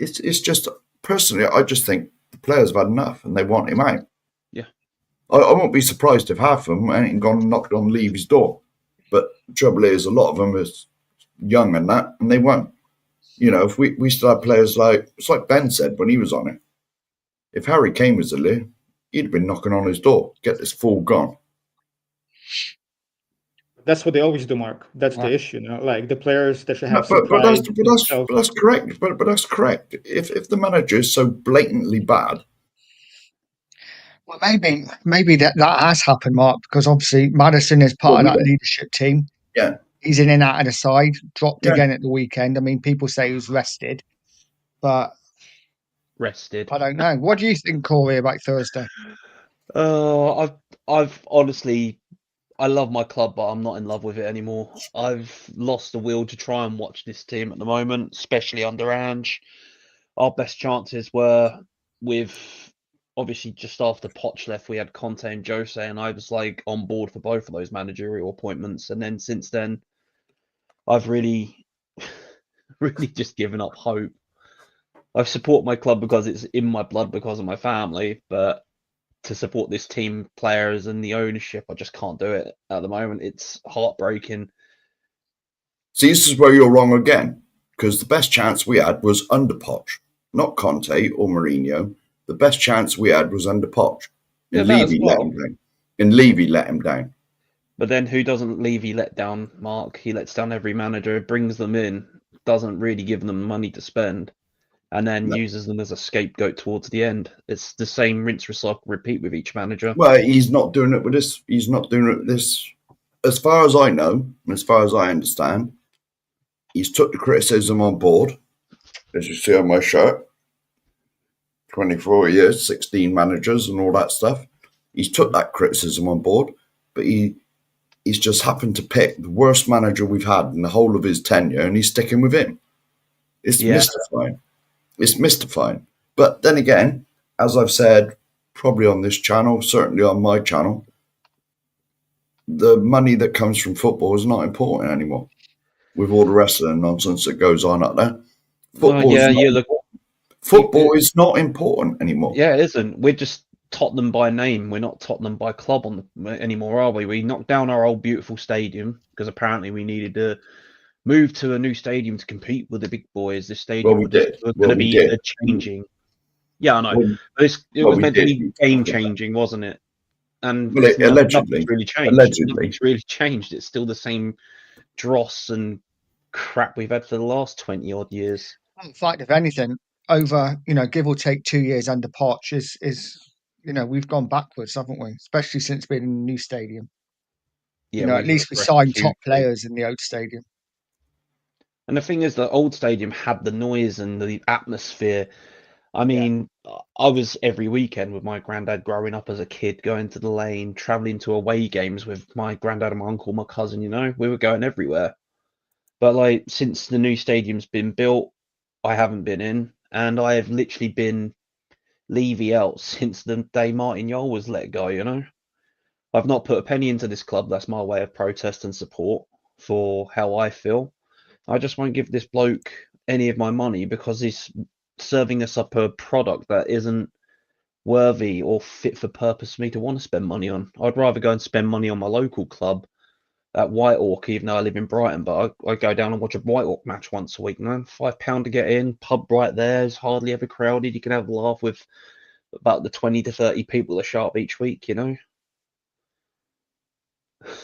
It's just, personally, I just think the players have had enough and they want him out. Yeah. I won't be surprised if half of them ain't gone and knocked on Levy's door. But the trouble is, a lot of them is young and that, and they won't. If we still have players it's like Ben said when he was on it. If Harry Kane was there, he'd have been knocking on his door. Get this fool gone. That's what they always do, Mark. That's the issue. Like the players that should have. But that's correct. But that's correct. If the manager is so blatantly bad. Well, maybe that has happened, Mark, because obviously Madison is part of that leadership team. Yeah. He's in and out of the side, dropped again at the weekend. I mean, people say he was rested, but rested. I don't know. What do you think, Corey, about Thursday? I've honestly, I love my club, but I'm not in love with it anymore. I've lost the will to try and watch this team at the moment, especially under Ange. Our best chances were with, obviously, just after Poch left, we had Conte and Jose, and I was like on board for both of those managerial appointments. And then since then, I've really, really just given up hope. I support my club because it's in my blood because of my family, but to support this team, players, and the ownership, I just can't do it at the moment. It's heartbreaking. See, this is where you're wrong again, because the best chance we had was under Poch, not Conte or Mourinho. The best chance we had was under Poch. And Levy let him down. And Levy let him down. But then who doesn't Levy let down, Mark? He lets down every manager, brings them in, doesn't really give them money to spend, and then uses them as a scapegoat towards the end. It's the same rinse, recycle, repeat with each manager. Well, he's not doing it with this. He's not doing it with this. As far as I know, and as far as I understand, he's took the criticism on board. As you see on my shirt, 24 years, 16 managers and all that stuff. He's took that criticism on board, but he's just happened to pick the worst manager we've had in the whole of his tenure, and he's sticking with him. It's mystifying. It's mystifying. But then again, as I've said, probably on this channel, certainly on my channel, the money that comes from football is not important anymore. With all the rest of the nonsense that goes on out there. Football is not important anymore. Football is not important anymore. Yeah, it isn't. We're just Tottenham by name. We're not Tottenham by club anymore, are we? We knocked down our old beautiful stadium because apparently we needed to move to a new stadium to compete with the big boys. This stadium we was did. going to be changing. Yeah, I know. It was meant to be game changing, wasn't it? And nothing's really changed. Nothing's really changed. It's still the same dross and crap we've had for the last 20 odd years. In fact, if anything, over, give or take 2 years under Poch is we've gone backwards, haven't we? Especially since being in the new stadium. Yeah, at least we signed top players in the old stadium. And the thing is, the old stadium had the noise and the atmosphere. I mean, I was every weekend with my granddad growing up as a kid, going to the lane, traveling to away games with my granddad and my uncle, my cousin, we were going everywhere. But like, since the new stadium's been built, I haven't been in, and I have literally been Levy out since the day Martin Jol was let go, I've not put a penny into this club. That's my way of protest and support for how I feel. I just won't give this bloke any of my money because he's serving us up a product that isn't worthy or fit for purpose for me to want to spend money on. I'd rather go and spend money on my local club at Whitehawk, even though I live in Brighton, but I go down and watch a Whitehawk match once a week, £5 to get in, pub right there, is hardly ever crowded. You can have a laugh with about the 20 to 30 people that show up each week,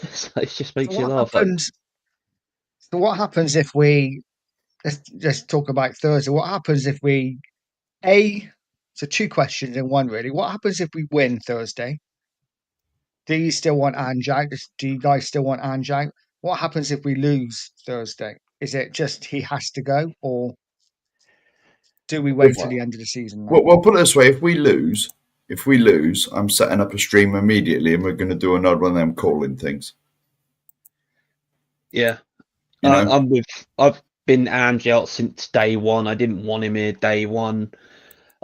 So it just makes you laugh. So what happens if we, let's just talk about Thursday, what happens if we, so two questions in one really, what happens if we win Thursday? Do you still want Ange out? Do you guys still want Ange out? What happens if we lose Thursday? Is it just he has to go, or do we wait till the end of the season? Well, put it this way: if we lose, I'm setting up a stream immediately, and we're going to do another one of them calling things. Yeah, I've been Ange out since day one. I didn't want him here day one.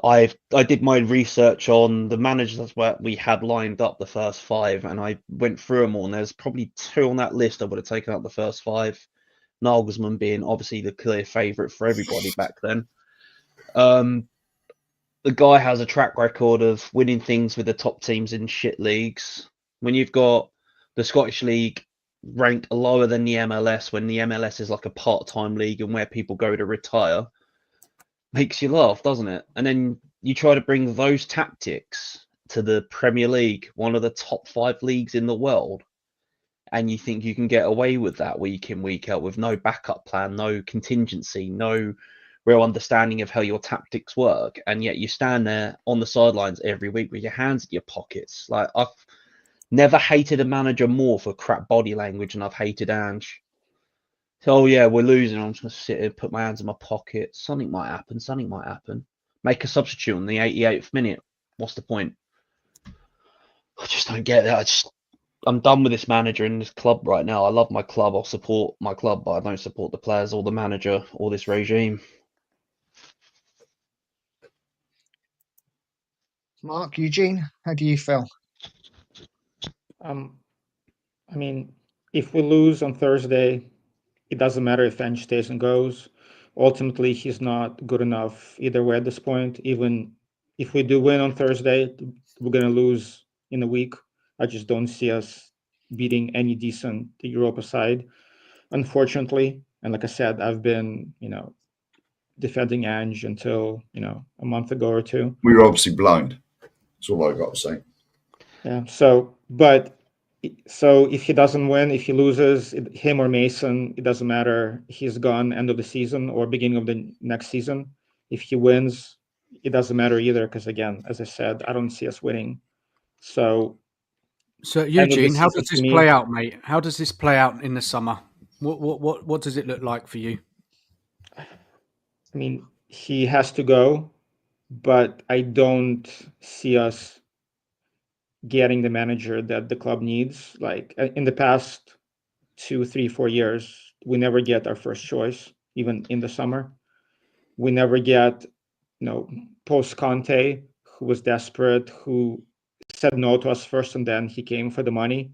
I did my research on the managers that we had lined up, the first five, and I went through them all. And there's probably two on that list I would have taken out the first five. Nagelsmann being obviously the clear favourite for everybody back then. The guy has a track record of winning things with the top teams in shit leagues. When you've got the Scottish League ranked lower than the MLS, when the MLS is like a part-time league and where people go to retire, makes you laugh, doesn't it? And then you try to bring those tactics to the Premier League, one of the top 5 leagues in the world, and you think you can get away with that week in, week out with no backup plan, no contingency, no real understanding of how your tactics work, and yet you stand there on the sidelines every week with your hands in your pockets. Like, I've never hated a manager more for crap body language than I've hated Ange. So, yeah, we're losing. I'm just going to sit here, put my hands in my pockets. Something might happen. Make a substitute in the 88th minute. What's the point? I just don't get it. I'm done with this manager in this club right now. I love my club. I'll support my club, but I don't support the players or the manager or this regime. Mark, Eugene, how do you feel? I mean, if we lose on Thursday, it doesn't matter if Ange stays and goes. Ultimately, he's not good enough either way at this point. Even if we do win on Thursday, we're going to lose in a week. I just don't see us beating any decent Europa side, unfortunately. And like I said, I've been, defending Ange until, a month ago or two. We were obviously blind. That's all I got to say. Yeah. So if he doesn't win, if he loses, him or Mason, it doesn't matter. He's gone end of the season or beginning of the next season. If he wins, it doesn't matter either. Because again, as I said, I don't see us winning. So Eugene, how does this play out, mate? How does this play out in the summer? What does it look like for you? I mean, he has to go, but I don't see us getting the manager that the club needs. Like in the past 2, 3, 4 years, we never get our first choice, even in the summer. We never get, post Conte, who was desperate, who said no to us first, and then he came for the money.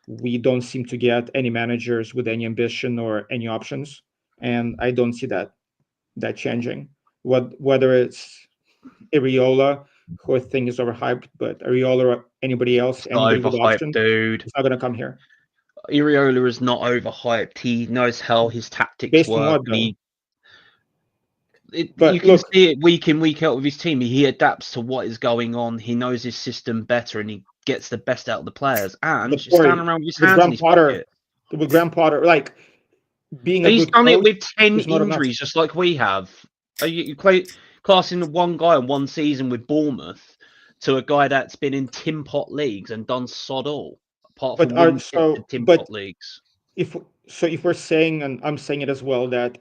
We don't seem to get any managers with any ambition or any options, and I don't see that changing. Whether it's Iriola, who I think is overhyped, but Areola or anybody else, Not anybody with overhyped, option, dude. is not going to come here. Areola is not overhyped. He knows how his tactics Based on work. what, though? You But can look, see it week in, week out with his team. He adapts to what is going on. He knows his system better, and he gets the best out of the players. And but he's Corey, standing around with his with hands in Graham his Potter, pocket. with Graham Potter, like being a And he's good done it coach with 10 is not enough. injuries, just like we have. You classing one guy in one season with Bournemouth to a guy that's been in tin pot leagues and done sod all, apart But from win tin pot but leagues. if we're saying, and I'm saying it as well, that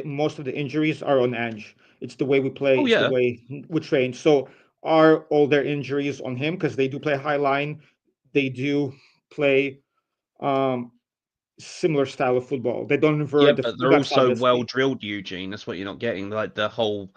most of the injuries are on edge. It's the way we play. Oh, It's the yeah. way we train. So are all their injuries on him? Because they do play high line. They do play similar style of football. They don't invert Yeah, the but they're fullbacks, also well obviously. drilled, Eugene. That's what you're not getting. Like the whole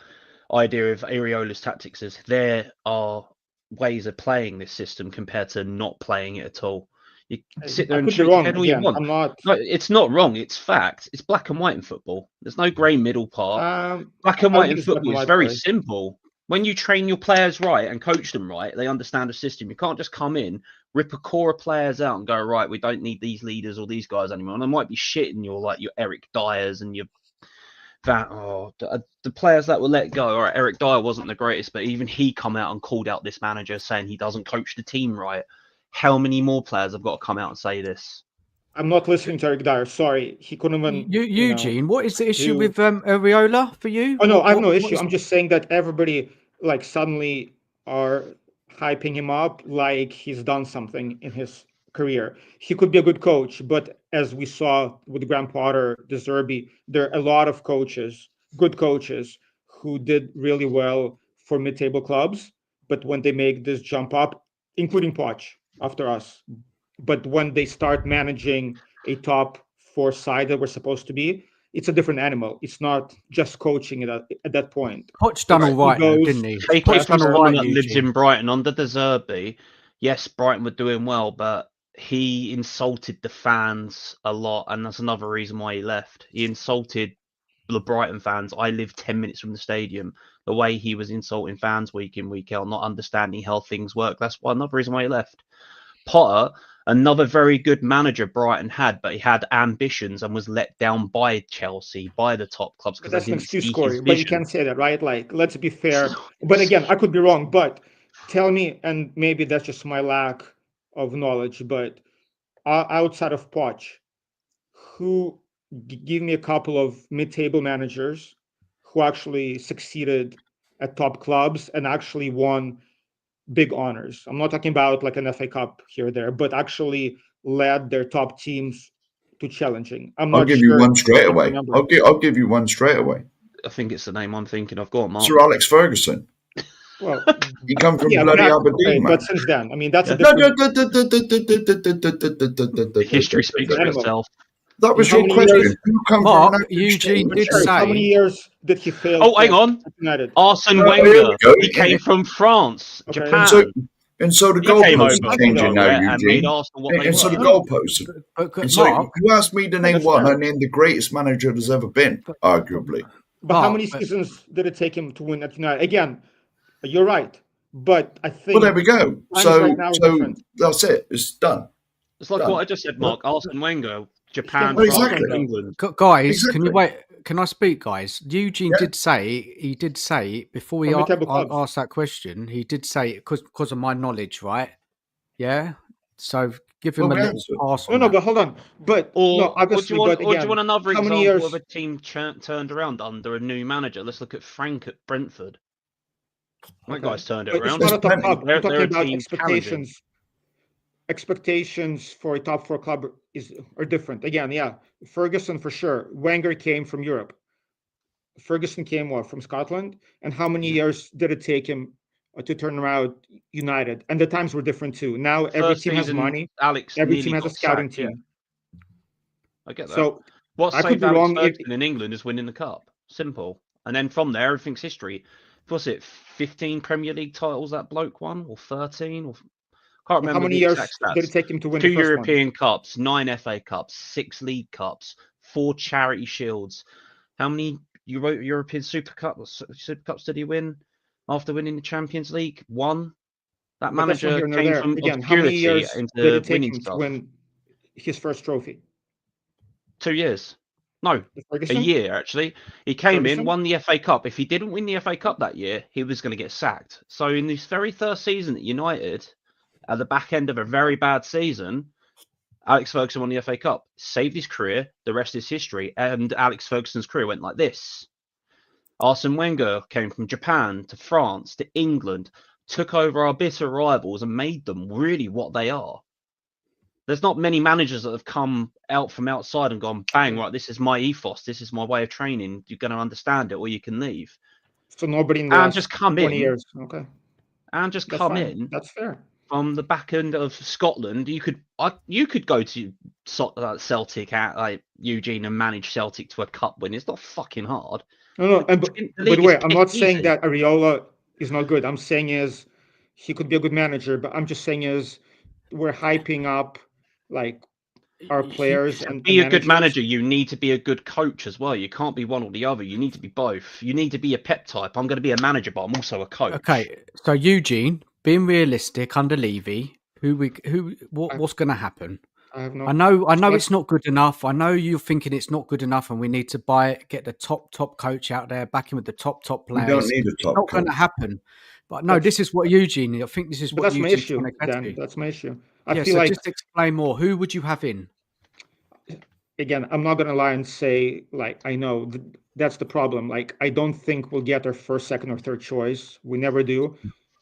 idea of Areola's tactics is there are ways of playing this system compared to not playing it at all. You sit there I and could be shoot your wrong. head all you Again, want. I'm not. No, it's not wrong. It's fact. It's black and white in football. There's no grey middle part. Black and I don't white in think it's black and football is white, very Corey. simple. When you train your players right and coach them right, they understand the system. You can't just come in, rip a core of players out and go, right, we don't need these leaders or these guys anymore. And they might be shit and you're like your Eric Dyers and your the players that were let go. All right, Eric Dyer wasn't the greatest, but even he come out and called out this manager saying he doesn't coach the team right. How many more players have got to come out and say this? I'm not listening to Eric Dyer. Sorry, he couldn't even. Eugene, what is the issue do- with Areola for you? Oh no, I have What no what issue. is- I'm just saying that everybody like suddenly are hyping him up like he's done something in his career. He could be a good coach, but as we saw with Graham Potter, De Zerbi, there are a lot of coaches, good coaches, who did really well for mid-table clubs, but when they make this jump up, including Poch after us, but when they start managing a top four side that we're supposed to be, it's a different animal. It's not just coaching at that point. Poch done all right though, didn't he? Take Poch it from done all someone right, that lives Eugene. in Brighton under De Zerbi. Yes, Brighton were doing well, but he insulted the fans a lot, and that's another reason why he left. He insulted the Brighton fans. I live 10 minutes from the stadium. The way he was insulting fans week in, week out, not understanding how things work. That's another reason why he left. Potter, another very good manager Brighton had, but he had ambitions and was let down by Chelsea, by the top clubs, because they That's an didn't excuse, see Corey. his But you vision. can't say that, right? Like, let's be fair. But again, I could be wrong. But tell me, and maybe that's just my lack of knowledge. But outside of Poch, who give me a couple of mid-table managers who actually succeeded at top clubs and actually won big honors. I'm not talking about like an FA Cup here or there, but actually led their top teams to challenging. I'm I'll not give sure you one straight if you away. remember. I'll give you one straight away. I think it's the name I'm thinking of. Go on, Mark. Sir Alex Ferguson. Well, He come from yeah, bloody okay, Aberdeen, but man. since then, I mean, that's a No, different History speaks for animal. itself. that was How your many question. years? Who come from Mark, an average Eugene team? did Sorry, how many say years did he fail? Oh, hang on. United. Arsene Here Wenger. we go. He came from France, Okay. Japan. And so the He came goalposts over are from changing now, nowhere and made Eugene. Arsenal what they And so the were. goalposts. but And so Mark, you asked me to name that's one, fair. and I named the greatest manager there's ever been, arguably. But how Mark, many seasons did it take him to win at United? Again, you're right. But I Well, think there we go. times right now are different. That's it. It's done. It's like Done. what I just said, Mark. Arsene Wenger, Japan, Well, France, exactly. England. guys, can you Exactly. wait? Can I speak, guys? Eugene Yeah. did say before he From mid-table clubs. asked that question. He did say because of my knowledge, right? Yeah. So give him Well, a we little answered. pass No, on no, that. but hold on. But Or no, do obviously, you want, but or do again, you want another how many example years? of a team turned around under a new manager? Let's look at Frank at Brentford. That Okay. guy's turned it But it's around. not a top plenty. club. I'm They're talking a about team challenging. expectations. Expectations for a top four club are different. Again, yeah, Ferguson for sure. Wenger came from Europe. Ferguson came from Scotland, and how many years did it take him to turn around United? And the times were different too. Now every First team has season, money. Alex Every nearly team has a got scouting sacked. Yeah, team. I get that. So What I could saved be Alex wrong. Ferguson in England is winning the cup. Simple. And then from there, everything's history. Was it 15 Premier League titles that bloke won, or 13? Or can't How remember many the years exact did stats. it take him to win 2 the first one? European Cups, 9 FA Cups, 6 League Cups, 4 Charity Shields. How many European Super Cups did he win? after winning the Champions League. One. That But that's not manager here nor came there. from Again, how many obscurity years did into it take winning him to stuff. win his first trophy? 2 years. No, a Ferguson? year actually. He came in, Ferguson? won the FA Cup. If he didn't win the FA Cup that year, he was going to get sacked. So in this very first season at United, at the back end of a very bad season, Alex Ferguson won the FA Cup, saved his career. The rest is history. And Alex Ferguson's career went like this. Arsene Wenger came from Japan to France to England, took over our bitter rivals and made them really what they are. There's not many managers that have come out from outside and gone, bang, right, this is my ethos, this is my way of training. You're going to understand it or you can leave. So nobody in the And last just come 20 in. years. Okay. And just That's come fine. in. That's fair. From the back end of Scotland, you could go to Celtic at like Eugene and manage Celtic to a cup win. It's not fucking hard. No, and by the way, I'm not saying that Areola is not good. I'm saying is he could be a good manager, but I'm just saying is we're hyping up like our players To and be a managers. good manager, you need to be a good coach as well. You can't be one or the other. You need to be both. You need to be a Pep type. I'm going to be a manager, but I'm also a coach. Okay, so Eugene, being realistic under Levy, what's going to happen? I have no. I know it's not good enough. I know you're thinking it's not good enough, and we need to get the top coach out there, back in with the top players. We don't need a top It's not going to coach. happen. But no, this is what Eugene. I think this is what That's my Eugene's issue. trying to get Dan, to. that's my issue. I Yeah, feel so like just explain more. Who would you have in? again, I'm not gonna lie and say like I know that's the problem. Like I don't think we'll get our first, second, or third choice. We never do.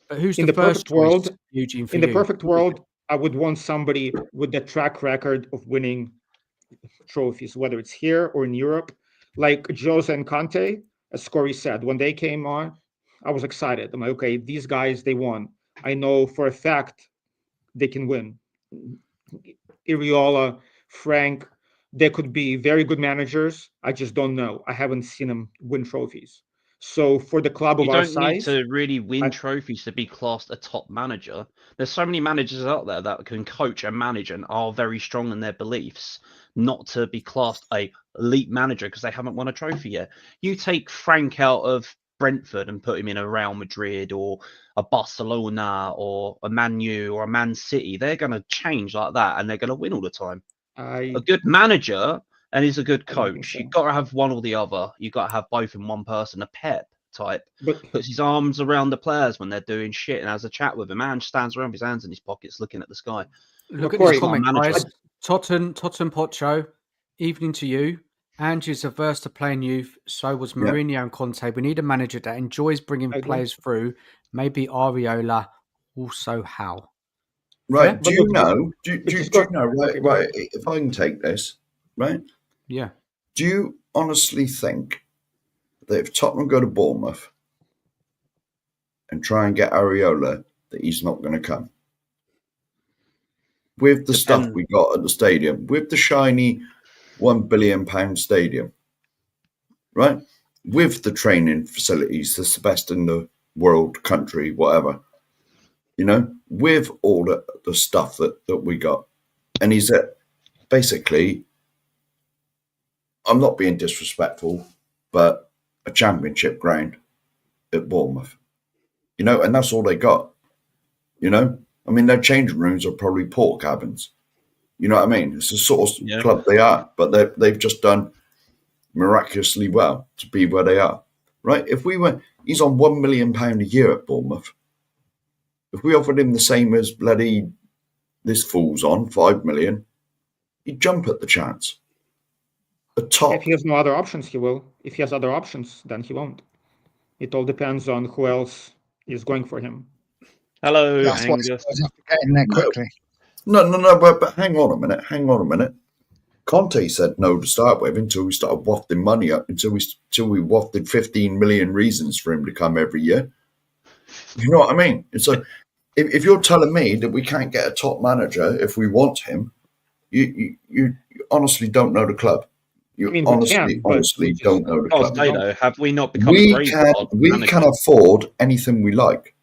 But who's In the the first perfect choice, world, Eugene? For in the you? perfect world, I would want somebody with the track record of winning trophies, whether it's here or in Europe, like Jose and Conte. As Corey said, when they came on, I was excited. I'm like, okay, these guys, they won. I know for a fact they can win. Iriola, Frank, they could be very good managers. I just don't know. I haven't seen them win trophies. So for the club of You our don't need size, to really win I- trophies to be classed a top manager. There's so many managers out there that can coach and manage and are very strong in their beliefs, not to be classed a elite manager because they haven't won a trophy yet. You take Frank out of Brentford and put him in a Real Madrid or a Barcelona or a Man U or a Man City, they're going to change like that and they're going to win all the time. I A good manager and he's a good I don't think coach. so. You've got to have one or the other. You've got to have both in one person. A Pep type But puts his arms around the players when they're doing shit and has a chat with them. Man stands around with his hands in his pockets looking at the sky. Look at Corey, this comment, manager. guys. Totten Pocho, evening to you. Angie's averse to playing youth. So was Yeah. Mourinho and Conte. We need a manager that enjoys bringing I agree. players through. Maybe Areola. Also, how? Right. Fair? Do you know? Do It's you just got- know? Right. okay, go Right. If I can take this, right? Yeah. Do you honestly think that if Tottenham go to Bournemouth and try and get Areola, that he's not going to come? With the stuff we got at the stadium, with the shiny £1 billion stadium, right? With the training facilities, that's the best in the world, country, whatever, you know, with all the stuff that we got. And he's at basically, I'm not being disrespectful, but a championship ground at Bournemouth, you know, and that's all they got, you know. I mean, their changing rooms are probably port cabins. You know what I mean? It's the sort of club they are, but they've just done miraculously well to be where they are, right? If we went, he's on £1 million a year at Bournemouth. If we offered him the same as bloody this fool's on, 5 million, he'd jump at the chance. A top. If he has no other options, he will. If he has other options, then he won't. It all depends on who else is going for him. Hello, That's what Angus. Spurs have to get in there quickly. No, but hang on a minute. Conte said no to start with until we started wafting money up, until we wafted 15 million reasons for him to come every year. You know what I mean? It's like, if you're telling me that we can't get a top manager if we want him, you honestly don't know the club. You I mean, we can, but honestly we just- don't know the I'll club. say though, have we not become We graveyard can managers? afford anything we like.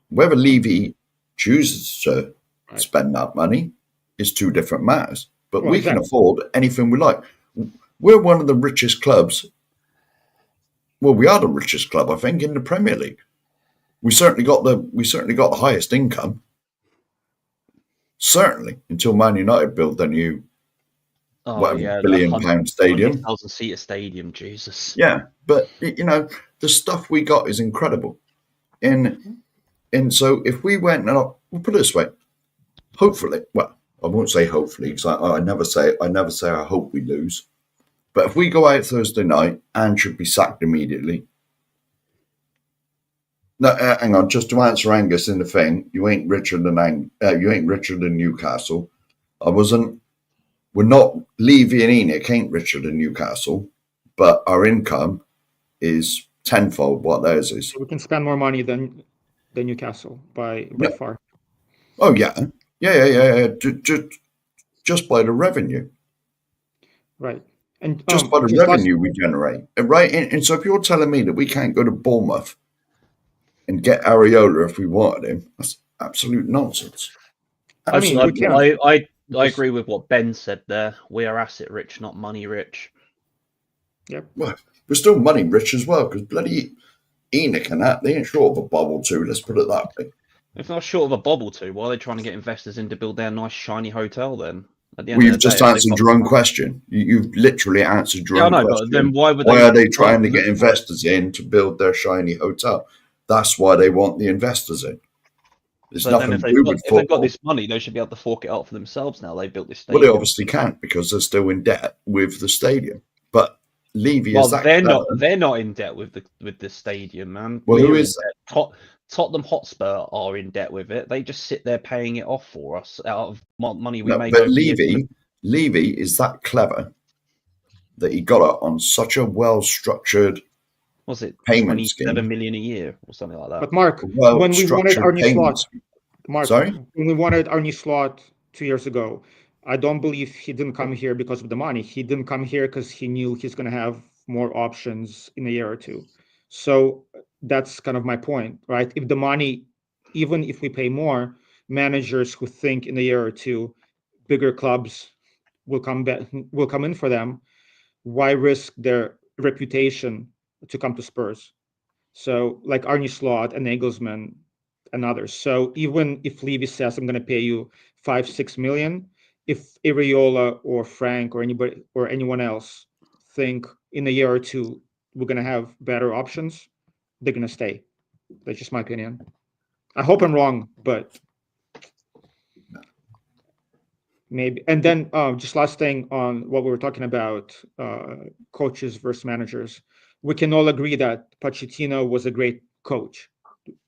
Whether Levy chooses to spend that money is two different matters. But Well, we can exactly. afford anything we like. We're one of the richest clubs. Well, we are the richest club, I think, in the Premier League. We certainly got the highest income. Certainly, until Man United built their new billion-pound stadium, 100,000-seater stadium. Jesus. Yeah, but the stuff we got is incredible. And so if we went, and we'll put it this way, hopefully, well, I won't say hopefully because I never say I hope we lose. But if we go out Thursday night and should be sacked immediately. No, hang on. Just to answer Angus in the thing, you ain't richer than Newcastle. We're not. Levy and Enoch ain't richer than Newcastle, but our income is tenfold what theirs is. We can spend more money than Newcastle by far. Oh yeah. Just by the revenue. Right. And just by the revenue we generate, right? And so if you're telling me that we can't go to Bournemouth and get Areola if we wanted him, that's absolute nonsense. I agree with what Ben said there. We are asset rich, not money rich. Yep. Well, we're still money rich as well because bloody Enoch and that, they ain't short of a bubble too. Let's put it that way. If not short of a bubble too, why are they trying to get investors in to build their nice shiny hotel then? You've just answered your own question. You've literally answered your own question. But then why are they trying to get investors in to build their shiny hotel? That's why they want the investors in. There's nothing to do with football. If they've got this money, they should be able to fork it out for themselves now. They built this stadium. Well, they obviously can't because they're still in debt with the stadium. But Levy is that they're not in debt with the stadium, man. Well, who is that? Tottenham Hotspur are in debt with it. They just sit there paying it off for us out of money we make. But Levy is that clever that he got it on such a well-structured payment scheme. 27 million a year or something like that. But Mark, when we wanted our new slot, when we wanted our new slot 2 years ago, I don't believe he didn't come here because of the money. He didn't come here because he knew he's going to have more options in a year or two. So that's kind of my point, right? If the money, even if we pay more, managers who think in a year or two, bigger clubs will come in for them. Why risk their reputation to come to Spurs? So like Arne Slot and Nagelsmann and others. So even if Levy says, I'm going to pay you 5-6 million, if Areola or Frank or anybody or anyone else think in a year or two we're going to have better options, they're going to stay. That's just my opinion. I hope I'm wrong, but maybe. And then just last thing on what we were talking about, coaches versus managers. We can all agree that Pochettino was a great coach.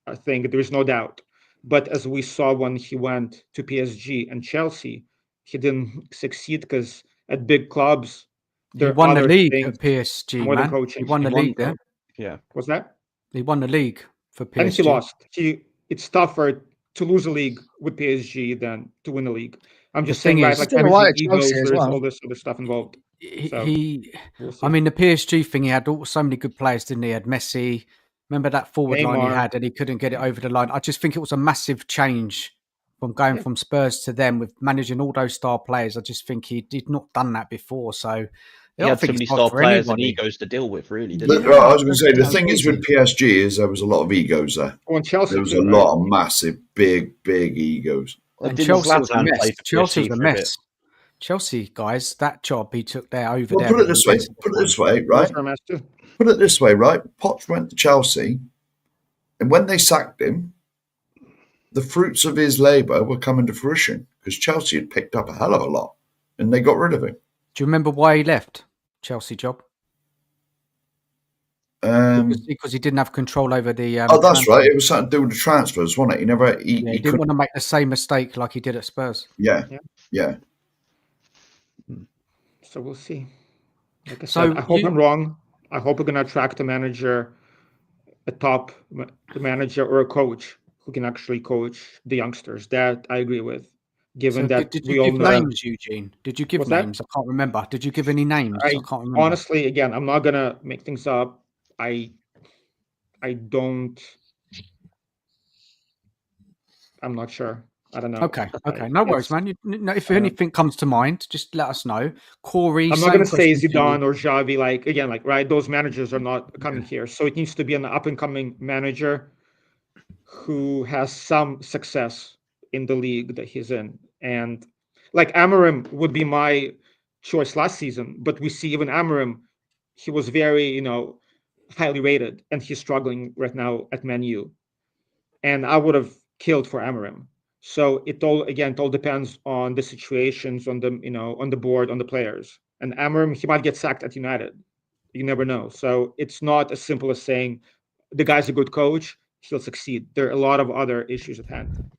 I think there is no doubt. But as we saw when he went to PSG and Chelsea, he didn't succeed because at big clubs, he won the league at PSG, man. He won the league there. Yeah. What's that? He won the league for PSG. And he lost. It's tougher to lose a league with PSG than to win a league. I'm just saying, like egos, there's all this other stuff involved. I mean, the PSG thing, he had so many good players, didn't he? He had Messi. Remember that forward line he had and he couldn't get it over the line. I just think it was a massive change from going from Spurs to them with managing all those star players. I just think he'd not done that before. So he had too many star players and egos to deal with, really, didn't he? I was going to say, the thing is with PSG is there was a lot of egos there. Well, Chelsea, there was a lot of massive, big egos. And Chelsea was a mess. Chelsea was a mess. Chelsea, guys, that job he took there over there. Put it this way, right? Put it this way, right? Poch went to Chelsea, and when they sacked him, the fruits of his labour were coming to fruition because Chelsea had picked up a hell of a lot, and they got rid of him. Do you remember why he left Chelsea job? Because he didn't have control over the. That's transfer. Right. It was something to do with the transfers, wasn't it? He didn't want to make the same mistake like he did at Spurs. Yeah. So we'll see. Like I said, I hope I'm wrong. I hope we're going to attract a manager, the manager or a coach who can actually coach the youngsters. That I agree with. Given that did you give names, Eugene? Did you give names? I can't remember. Did you give any names? I can't remember. Honestly, again, I'm not going to make things up. I don't. I'm not sure. I don't know. Okay. No worries, man. If anything comes to mind, just let us know. Corey, I'm not going to say Zidane or Xavi. Right? Those managers are not coming here, so it needs to be an up and coming manager who has some success in the league that he's in. And like Amorim would be my choice last season, but we see even Amorim, he was very, highly rated, and he's struggling right now at Man U. And I would have killed for Amorim. So it all depends on the situations, on the board, on the players. And Amorim, he might get sacked at United. You never know. So it's not as simple as saying the guy's a good coach, he'll succeed. There are a lot of other issues at hand.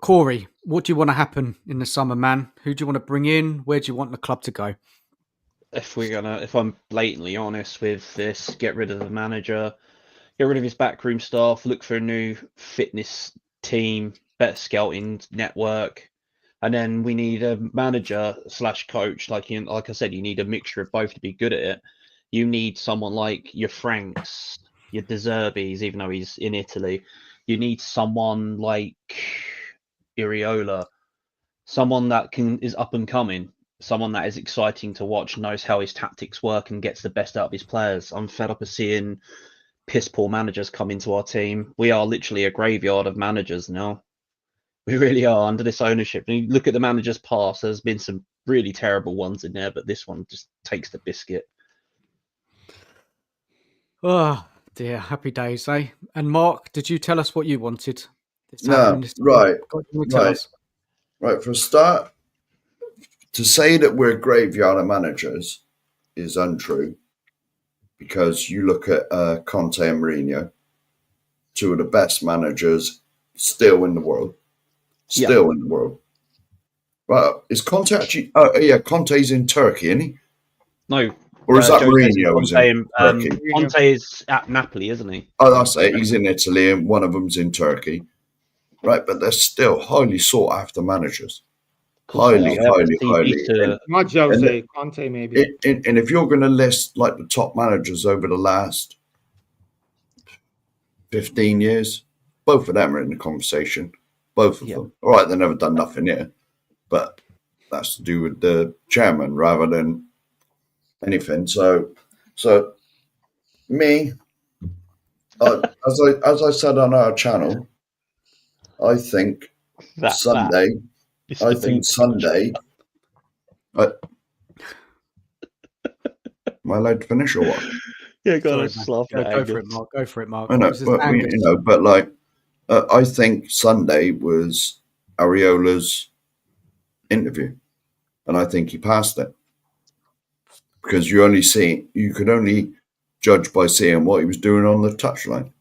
Corey, what do you want to happen in the summer, man? Who do you want to bring in? Where do you want the club to go? If I'm blatantly honest with this, get rid of the manager, get rid of his backroom staff, look for a new fitness team, better scouting network, and then we need a manager / coach. Like I said, you need a mixture of both to be good at it. You need someone like your Franks, your De Zerbis, even though he's in Italy. You need someone like Iriola, someone that is up and coming, someone that is exciting to watch, knows how his tactics work, and gets the best out of his players. I'm fed up of seeing piss poor managers come into our team. We are literally a graveyard of managers now. We really are under this ownership. And you look at the managers past, there's been some really terrible ones in there, but this one just takes the biscuit. Oh dear, happy days, eh? And Mark, did you tell us what you wanted? No, right. Right, for a start, to say that we're a graveyard of managers is untrue, because you look at Conte and Mourinho, two of the best managers still in the world. Still in the world. Well, is Conte actually... Oh, yeah, Conte's in Turkey, isn't he? No. Or is that Mourinho who's in Turkey? Conte is at Napoli, isn't he? Oh, that's it. He's in Italy and one of them's in Turkey. Right, but they're still highly sought after managers. Highly. Not Jose, Conte maybe. And if you're going to list like the top managers over the last 15 years, both of them are in the conversation. Both of them. All right, they've never done nothing yet, but that's to do with the chairman rather than anything. So me, as I said on our channel, I think Sunday. Am I allowed to finish or what? Yeah, go for it, Mark. Go for it, Mark. I know, but like, I think Sunday was Ariola's interview, and I think he passed it, because you could only judge by seeing what he was doing on the touchline.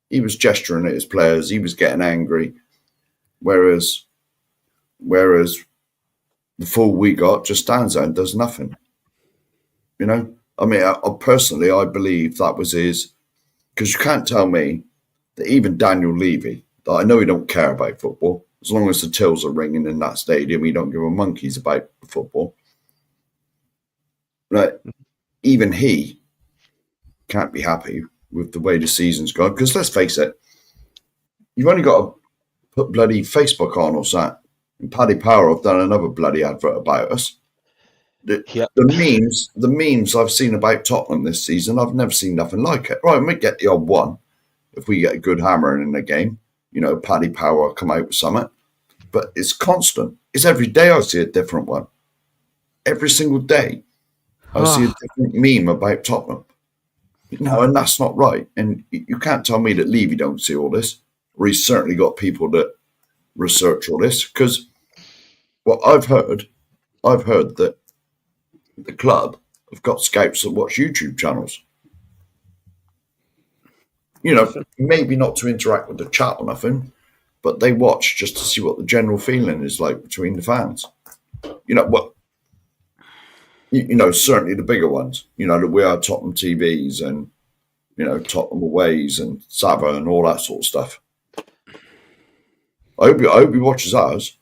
He was gesturing at his players. He was getting angry, whereas the fool we got just stands there and does nothing. I mean, I believe that was his, because you can't tell me that even Daniel Levy, that I know he don't care about football, as long as the tills are ringing in that stadium, he don't give a monkeys about the football. Right? Even he can't be happy with the way the season's gone, because let's face it, you've only got to put bloody Facebook on or something. And Paddy Power have done another bloody advert about us. The memes I've seen about Tottenham this season, I've never seen nothing like it. Right, we might get the odd one if we get a good hammering in the game. Paddy Power will come out with something. But it's constant. It's every day I see a different one. Every single day I see a different meme about Tottenham. And that's not right. And you can't tell me that Levy don't see all this, or he's certainly got people that research all this, because what I've heard that the club have got scouts that watch YouTube channels. Maybe not to interact with the chat or nothing, but they watch just to see what the general feeling is like between the fans. Certainly the bigger ones, that we are Tottenham TVs and, Tottenham Aways and Sava and all that sort of stuff. I hope he watches ours.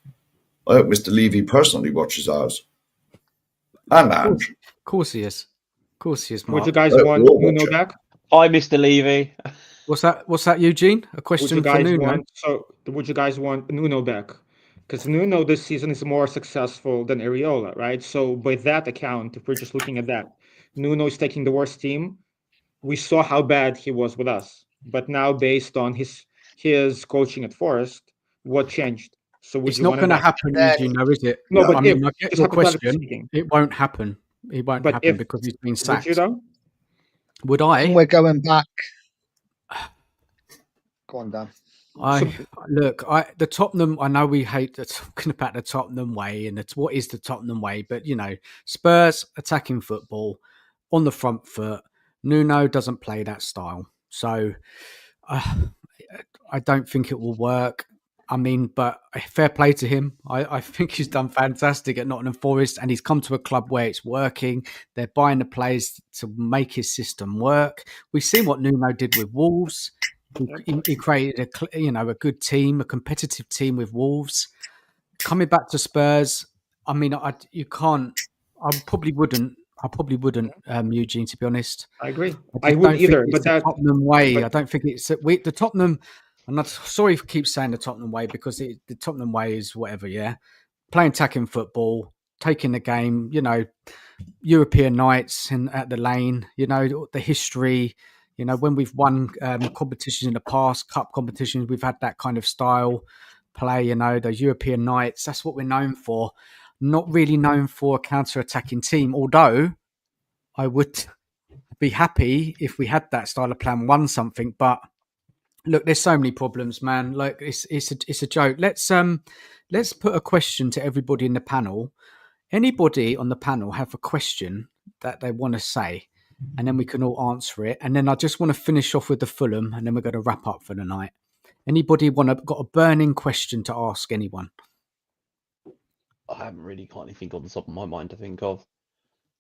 I hope Mr. Levy personally watches ours. And Ange. Of course he is. Mark. Would you guys want Nuno back? Hi, Mr. Levy. What's that, Eugene? A question for Nuno? Would you guys want Nuno back? Because Nuno this season is more successful than Ariola, right? So by that account, if we're just looking at that, Nuno is taking the worst team. We saw how bad he was with us. But now, based on his coaching at Forest, what changed? So would It's you not want going to to invest? happen, Eugene, though, is it? No, No. but I if, mean, I get just your hypothetically question. speaking, It won't happen. It won't but happen if, because he's been would you sacked. though? Would And I? we're going back. Go on, Dan. The Tottenham. I know we hate talking about the Tottenham way, and it's what is the Tottenham way, but Spurs attacking football on the front foot. Nuno doesn't play that style, so I don't think it will work. I mean, but fair play to him. I think he's done fantastic at Nottingham Forest, and he's come to a club where it's working. They're buying the players to make his system work. We've seen what Nuno did with Wolves. He created a good team, a competitive team with Wolves. Coming back to Spurs, I mean, you can't. I probably wouldn't, Eugene. To be honest, I agree. I I just would don't think either, it's but the that, Tottenham way. but I don't think it's the Tottenham. I'm not sorry if I keep saying the Tottenham way because the Tottenham way is whatever. Yeah, playing attacking football, taking the game. European nights and at the Lane. The history. When we've won competitions in the past, cup competitions, we've had that kind of style play. Those European nights. That's what we're known for. Not really known for a counter-attacking team. Although I would be happy if we had that style of plan, won something. But look, there's so many problems, man. Like it's a joke. Let's put a question to everybody in the panel. Anybody on the panel have a question that they want to say, and then we can all answer it. And then I just want to finish off with the Fulham, and then we're going to wrap up for the night. Anybody got a burning question to ask anyone? I haven't really got anything on the top of my mind to think of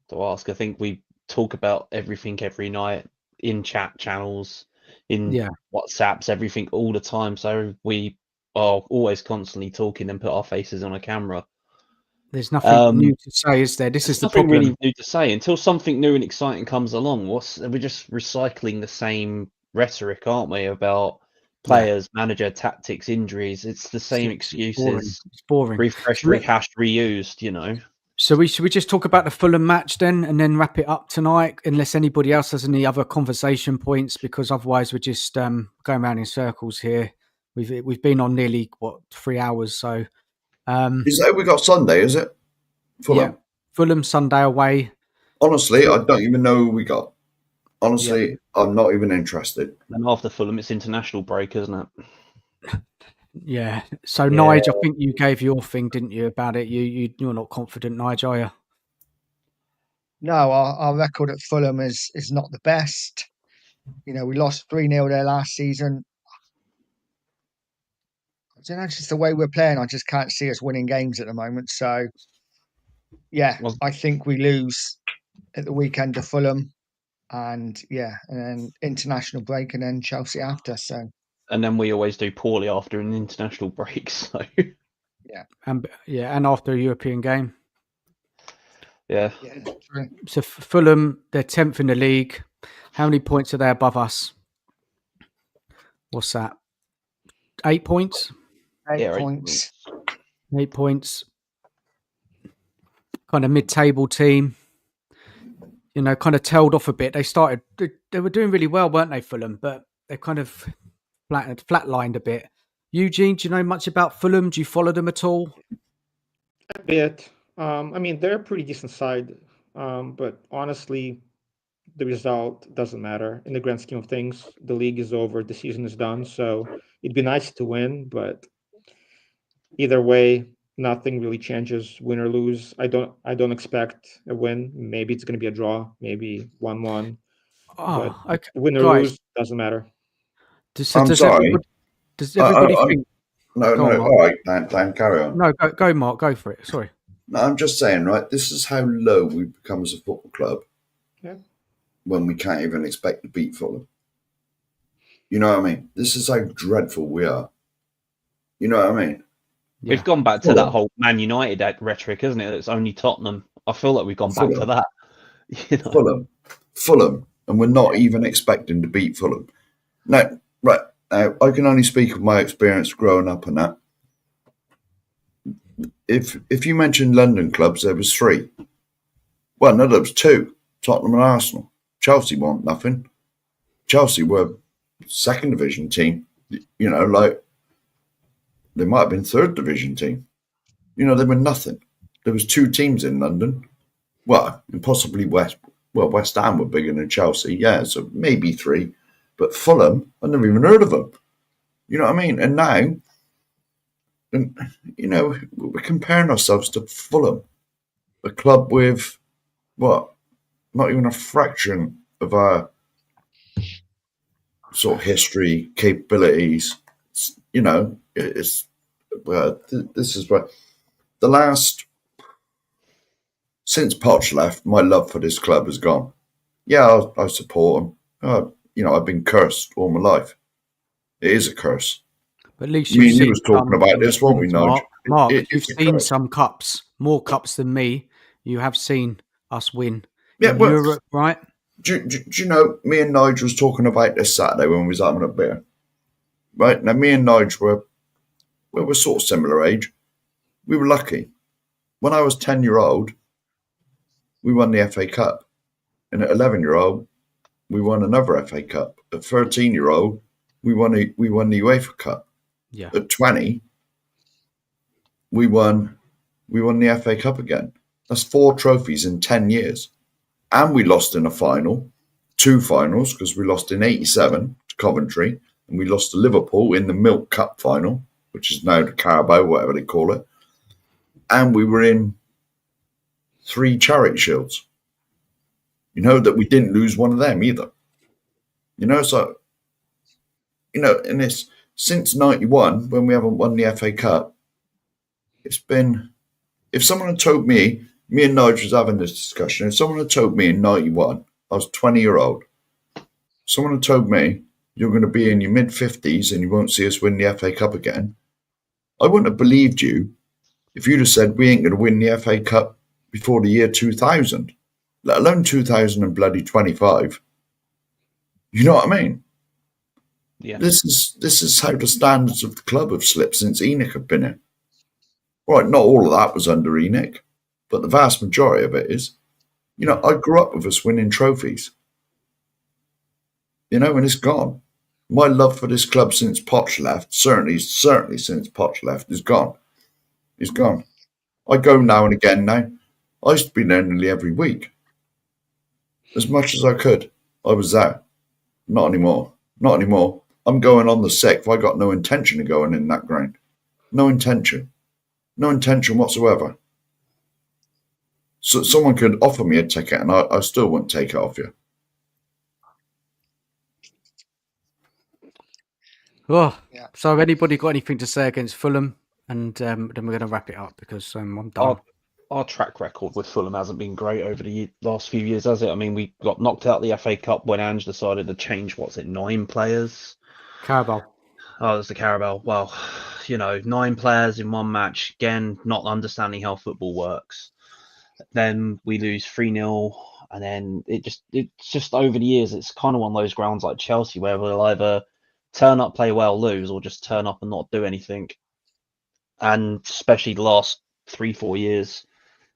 to ask. I think we talk about everything every night in chat channels, in WhatsApps, everything all the time. So we are always constantly talking and put our faces on a camera. There's nothing new to say, is there? This is the nothing problem. really new to say until something new and exciting comes along. We're just recycling the same rhetoric, aren't we? About players, manager, tactics, injuries. It's the same excuses. It's boring. Refreshed, rehashed, reused. So should we just talk about the Fulham match then, and then wrap it up tonight? Unless anybody else has any other conversation points, because otherwise we're just going around in circles here. We've been on nearly 3 hours. So is that we got Sunday? Is it Fulham? Yeah, Fulham Sunday away. Honestly, I don't even know who we got. Honestly, I'm not even interested. And after Fulham, it's international break, isn't it? Yeah. So, Nigel, I think you gave your thing, didn't you, about it? You're not confident, Nigel, are you? No, our record at Fulham is not the best. We lost 3-0 there last season. I don't know, it's just the way we're playing. I just can't see us winning games at the moment. So, I think we lose at the weekend to Fulham. And then international break and then Chelsea after. So, and then we always do poorly after an international break. So and after a European game. Yeah. True. So Fulham, they're 10th in the league. How many points are they above us? What's that? 8 points. 8 points. 8 points. Kind of mid-table team. Kind of tailed off a bit. They were doing really well, weren't they, Fulham? But they kind of flatlined a bit. Eugene, do you know much about Fulham? Do you follow them at all? A bit. I mean, they're a pretty decent side, but honestly, the result doesn't matter in the grand scheme of things. The league is over, the season is done, so it'd be nice to win, but either way, nothing really changes, win or lose. I don't expect a win. Maybe it's going to be a draw, maybe 1-1. But okay. Win or lose doesn't matter. I'm sorry. Does everybody think? No. All right, Dan, carry on. No, go, Mark. Go for it. Sorry. No, I'm just saying, right? This is how low we've become as a football club. Yeah. When we can't even expect to beat Fulham. You know what I mean? This is how dreadful we are. You know what I mean? Yeah. We've gone back to that whole Man United rhetoric, isn't it? It's only Tottenham. I feel like we've gone back to that. Fulham, and we're not even expecting to beat Fulham. No, right. Now, I can only speak of my experience growing up and that. If you mentioned London clubs, there was 3. Well, no, there was 2. Tottenham and Arsenal. Chelsea want nothing. Chelsea were second division team. You know, like they might have been third division team. You know, they were nothing. There was 2 teams in London. Well, and possibly West. Well, West Ham were bigger than Chelsea. Yeah, so maybe 3. But Fulham, I never even heard of them. You know what I mean? And now, and you know, we're comparing ourselves to Fulham, a club with what? Not even a fraction of our sort of history, capabilities. You know, it's this is where the last since Poch left, my love for this club has gone. Yeah, I support him. You know, I've been cursed all my life. It is a curse. But at least Me you've and you seen was talking some about this, weren't we, wins, Nigel? Mark, you've It's a seen curse. some cups, more cups than me. You have seen us win Yeah, in well, Europe, right? do you know, me and Nigel was talking about this Saturday when we was having a beer. Right? Now, me and Nigel were sort of similar age. We were lucky. When I was 10-year-old, we won the FA Cup. And at 11-year-old, we won another FA Cup. At 13-year-old, we won the UEFA Cup. Yeah. At 20, we won the FA Cup again. That's 4 trophies in 10 years. And we lost in a final, 2 finals, because we lost in 87 to Coventry, and we lost to Liverpool in the Milk Cup final, which is now the Carabao, whatever they call it. And we were in 3 Charity Shields. You know, that we didn't lose one of them either. You know, so, you know, and it's since 91, when we haven't won the FA Cup, it's been, if someone had told me and Nigel was having this discussion, if someone had told me in 91, I was 20-year-old, someone had told me you're going to be in your mid-50s and you won't see us win the FA Cup again, I wouldn't have believed you if you'd have said we ain't going to win the FA Cup before the year 2000, let alone 2025. You know what I mean? Yeah. This is how the standards of the club have slipped since Enoch have been here. Right, not all of that was under Enoch, but the vast majority of it is. You know, I grew up with us winning trophies. You know, and it's gone. My love for this club since Poch left, certainly since Poch left, is gone. It's gone. I go now and again now. I used to be there nearly every week. As much as I could, I was there. Not anymore. Not anymore. I'm going on the 6th. I got no intention of going in that ground. No intention. No intention whatsoever. So someone could offer me a ticket and I still wouldn't take it off you. Oh, Yeah. so anybody got anything to say against Fulham? And then we're going to wrap it up because I'm done. Our track record with Fulham hasn't been great over the last few years, has it? I mean, we got knocked out of the FA Cup when Ange decided to change, 9 players? Carabao. Oh, it's the Carabao. Well, you know, 9 players in one match. Again, not understanding how football works. Then we lose 3-0, and then it's just over the years, it's kind of one of those grounds like Chelsea where we'll either turn up, play well, lose, or just turn up and not do anything. And especially the last 3-4 years,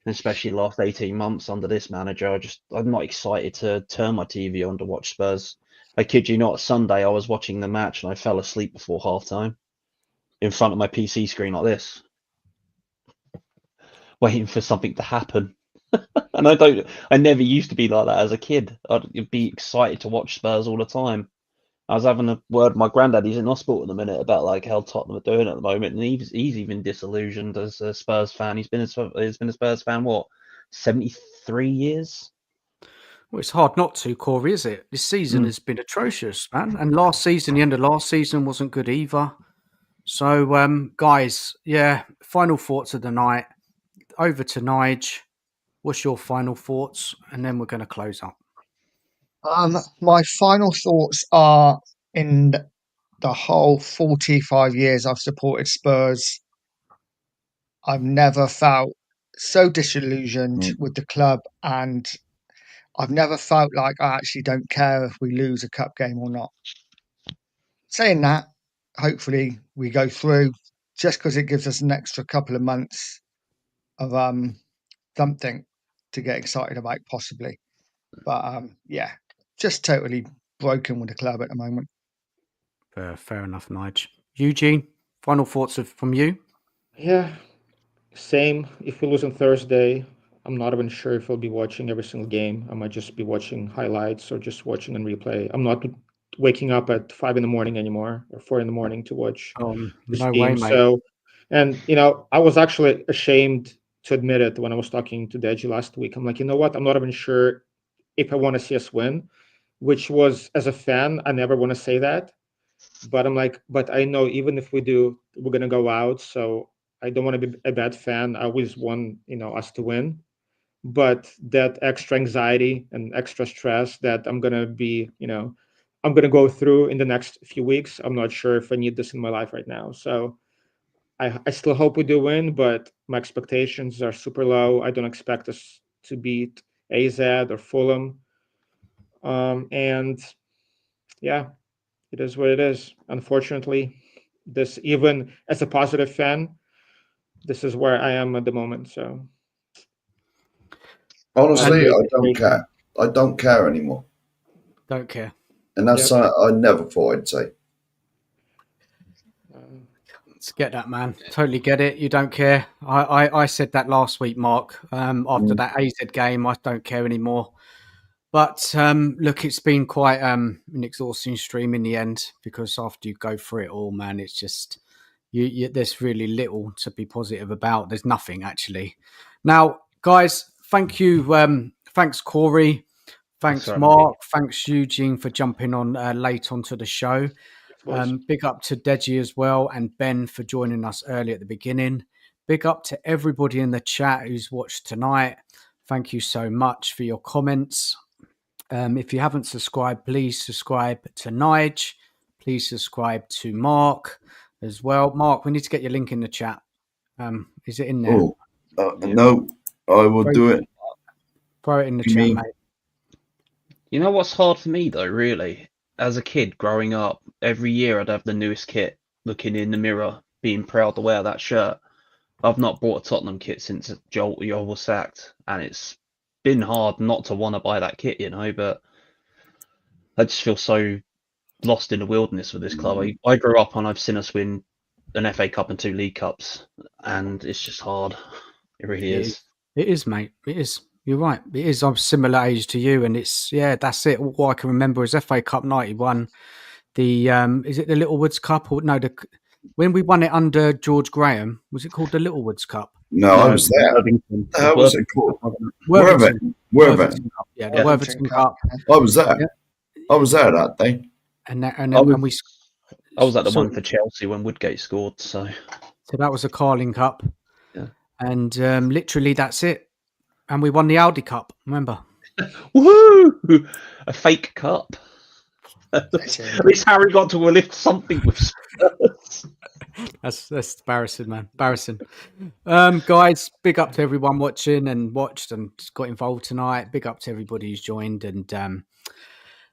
and especially the last 18 months under this manager, I'm not excited to turn my TV on to watch Spurs. I kid you not, Sunday I was watching the match and I fell asleep before halftime in front of my PC screen like this, waiting for something to happen. And I never used to be like that as a kid. I'd be excited to watch Spurs all the time. I was having a word with my granddad. He's in hospital at the minute about like how Tottenham are doing at the moment, and he's even disillusioned as a Spurs fan. He's been a Spurs fan what 73 years. Well, it's hard not to, Corey, is it? This season has been atrocious, man. And the end of last season wasn't good either. So, guys, yeah, final thoughts of the night. Over to Nige. What's your final thoughts? And then we're going to close up. My final thoughts are in the whole 45 years I've supported Spurs, I've never felt so disillusioned with the club, and I've never felt like I actually don't care if we lose a cup game or not. Saying that, hopefully we go through just because it gives us an extra couple of months of something to get excited about, possibly. But yeah, just totally broken with the club at the moment. Fair enough, Nige. Eugene, final thoughts from you? Yeah, same. If we lose on Thursday, I'm not even sure if I'll be watching every single game. I might just be watching highlights or just watching and replay. I'm not waking up at 5 in the morning anymore or 4 in the morning to watch this No way, game. mate. So, and I was actually ashamed to admit it when I was talking to Deji last week. I'm like, you know what? I'm not even sure if I want to see us win, which was, as a fan, I never want to say that. But I'm like, but I know even if we do, we're gonna go out. So I don't want to be a bad fan. I always want us to win, but that extra anxiety and extra stress that I'm gonna be, I'm gonna go through in the next few weeks. I'm not sure if I need this in my life right now. So I still hope we do win, but my expectations are super low. I don't expect us to beat AZ or Fulham. And yeah, it is what it is. Unfortunately, this, even as a positive fan, this is where I am at the moment. So Honestly, great I don't situation. care. I don't care anymore. Don't care. And that's Yep. something I never thought I'd say. Let's get that, man. Totally get it. You don't care. I said that last week, Mark. After that AZ game, I don't care anymore. But look, it's been quite an exhausting stream in the end, because after you go through it all, man, it's just there's really little to be positive about. There's nothing, actually. Now, guys, thank you. Thanks, Corey. Thanks, for having me. Mark. Thanks, Eugene, for jumping on late onto the show. Big up to Deji as well, and Ben for joining us early at the beginning. Big up to everybody in the chat who's watched tonight. Thank you so much for your comments. If you haven't subscribed, please subscribe to Nige. Please subscribe to Mark as well. Mark, we need to get your link in the chat. Is it in there? Oh, no, I will do it. Throw it in the You chat, mean- mate. You know what's hard for me though, really? As a kid growing up, every year I'd have the newest kit, looking in the mirror, being proud to wear that shirt. I've not bought a Tottenham kit since Joel was sacked, and it's been hard not to want to buy that kit, but I just feel so lost in the wilderness with this club. I grew up and I've seen us win an FA Cup and 2 League Cups, and it's just hard. It really is. It is, mate. It is. You're right. It is. I'm similar age to you, and it's that's it. All I can remember is FA Cup '91. The is it the Littlewoods Cup or no? When we won it under George Graham, was it called the Littlewoods Cup? No, I was there. Worthington. How was it called? Worthington Cup. Yeah, the Worthington Cup. I was there. I was there that day. And I was at the one for Chelsea when Woodgate scored. So that was a Carling Cup. Yeah. And literally that's it. And we won the Audi Cup. Remember? Woohoo! A fake cup. At least Harry got to lift something with Spurs. That's embarrassing, man. Embarrassing. Guys, big up to everyone watching and watched and got involved tonight. Big up to everybody who's joined. And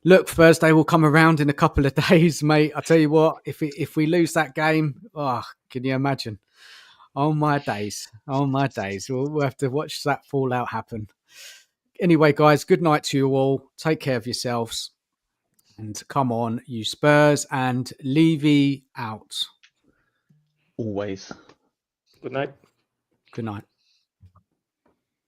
look, Thursday will come around in a couple of days, mate. I tell you what, if we lose that game, can you imagine? Oh my days. We'll have to watch that fallout happen. Anyway, guys, good night to you all. Take care of yourselves. And come on, you Spurs, and Levy out. Always. Good night. Good night.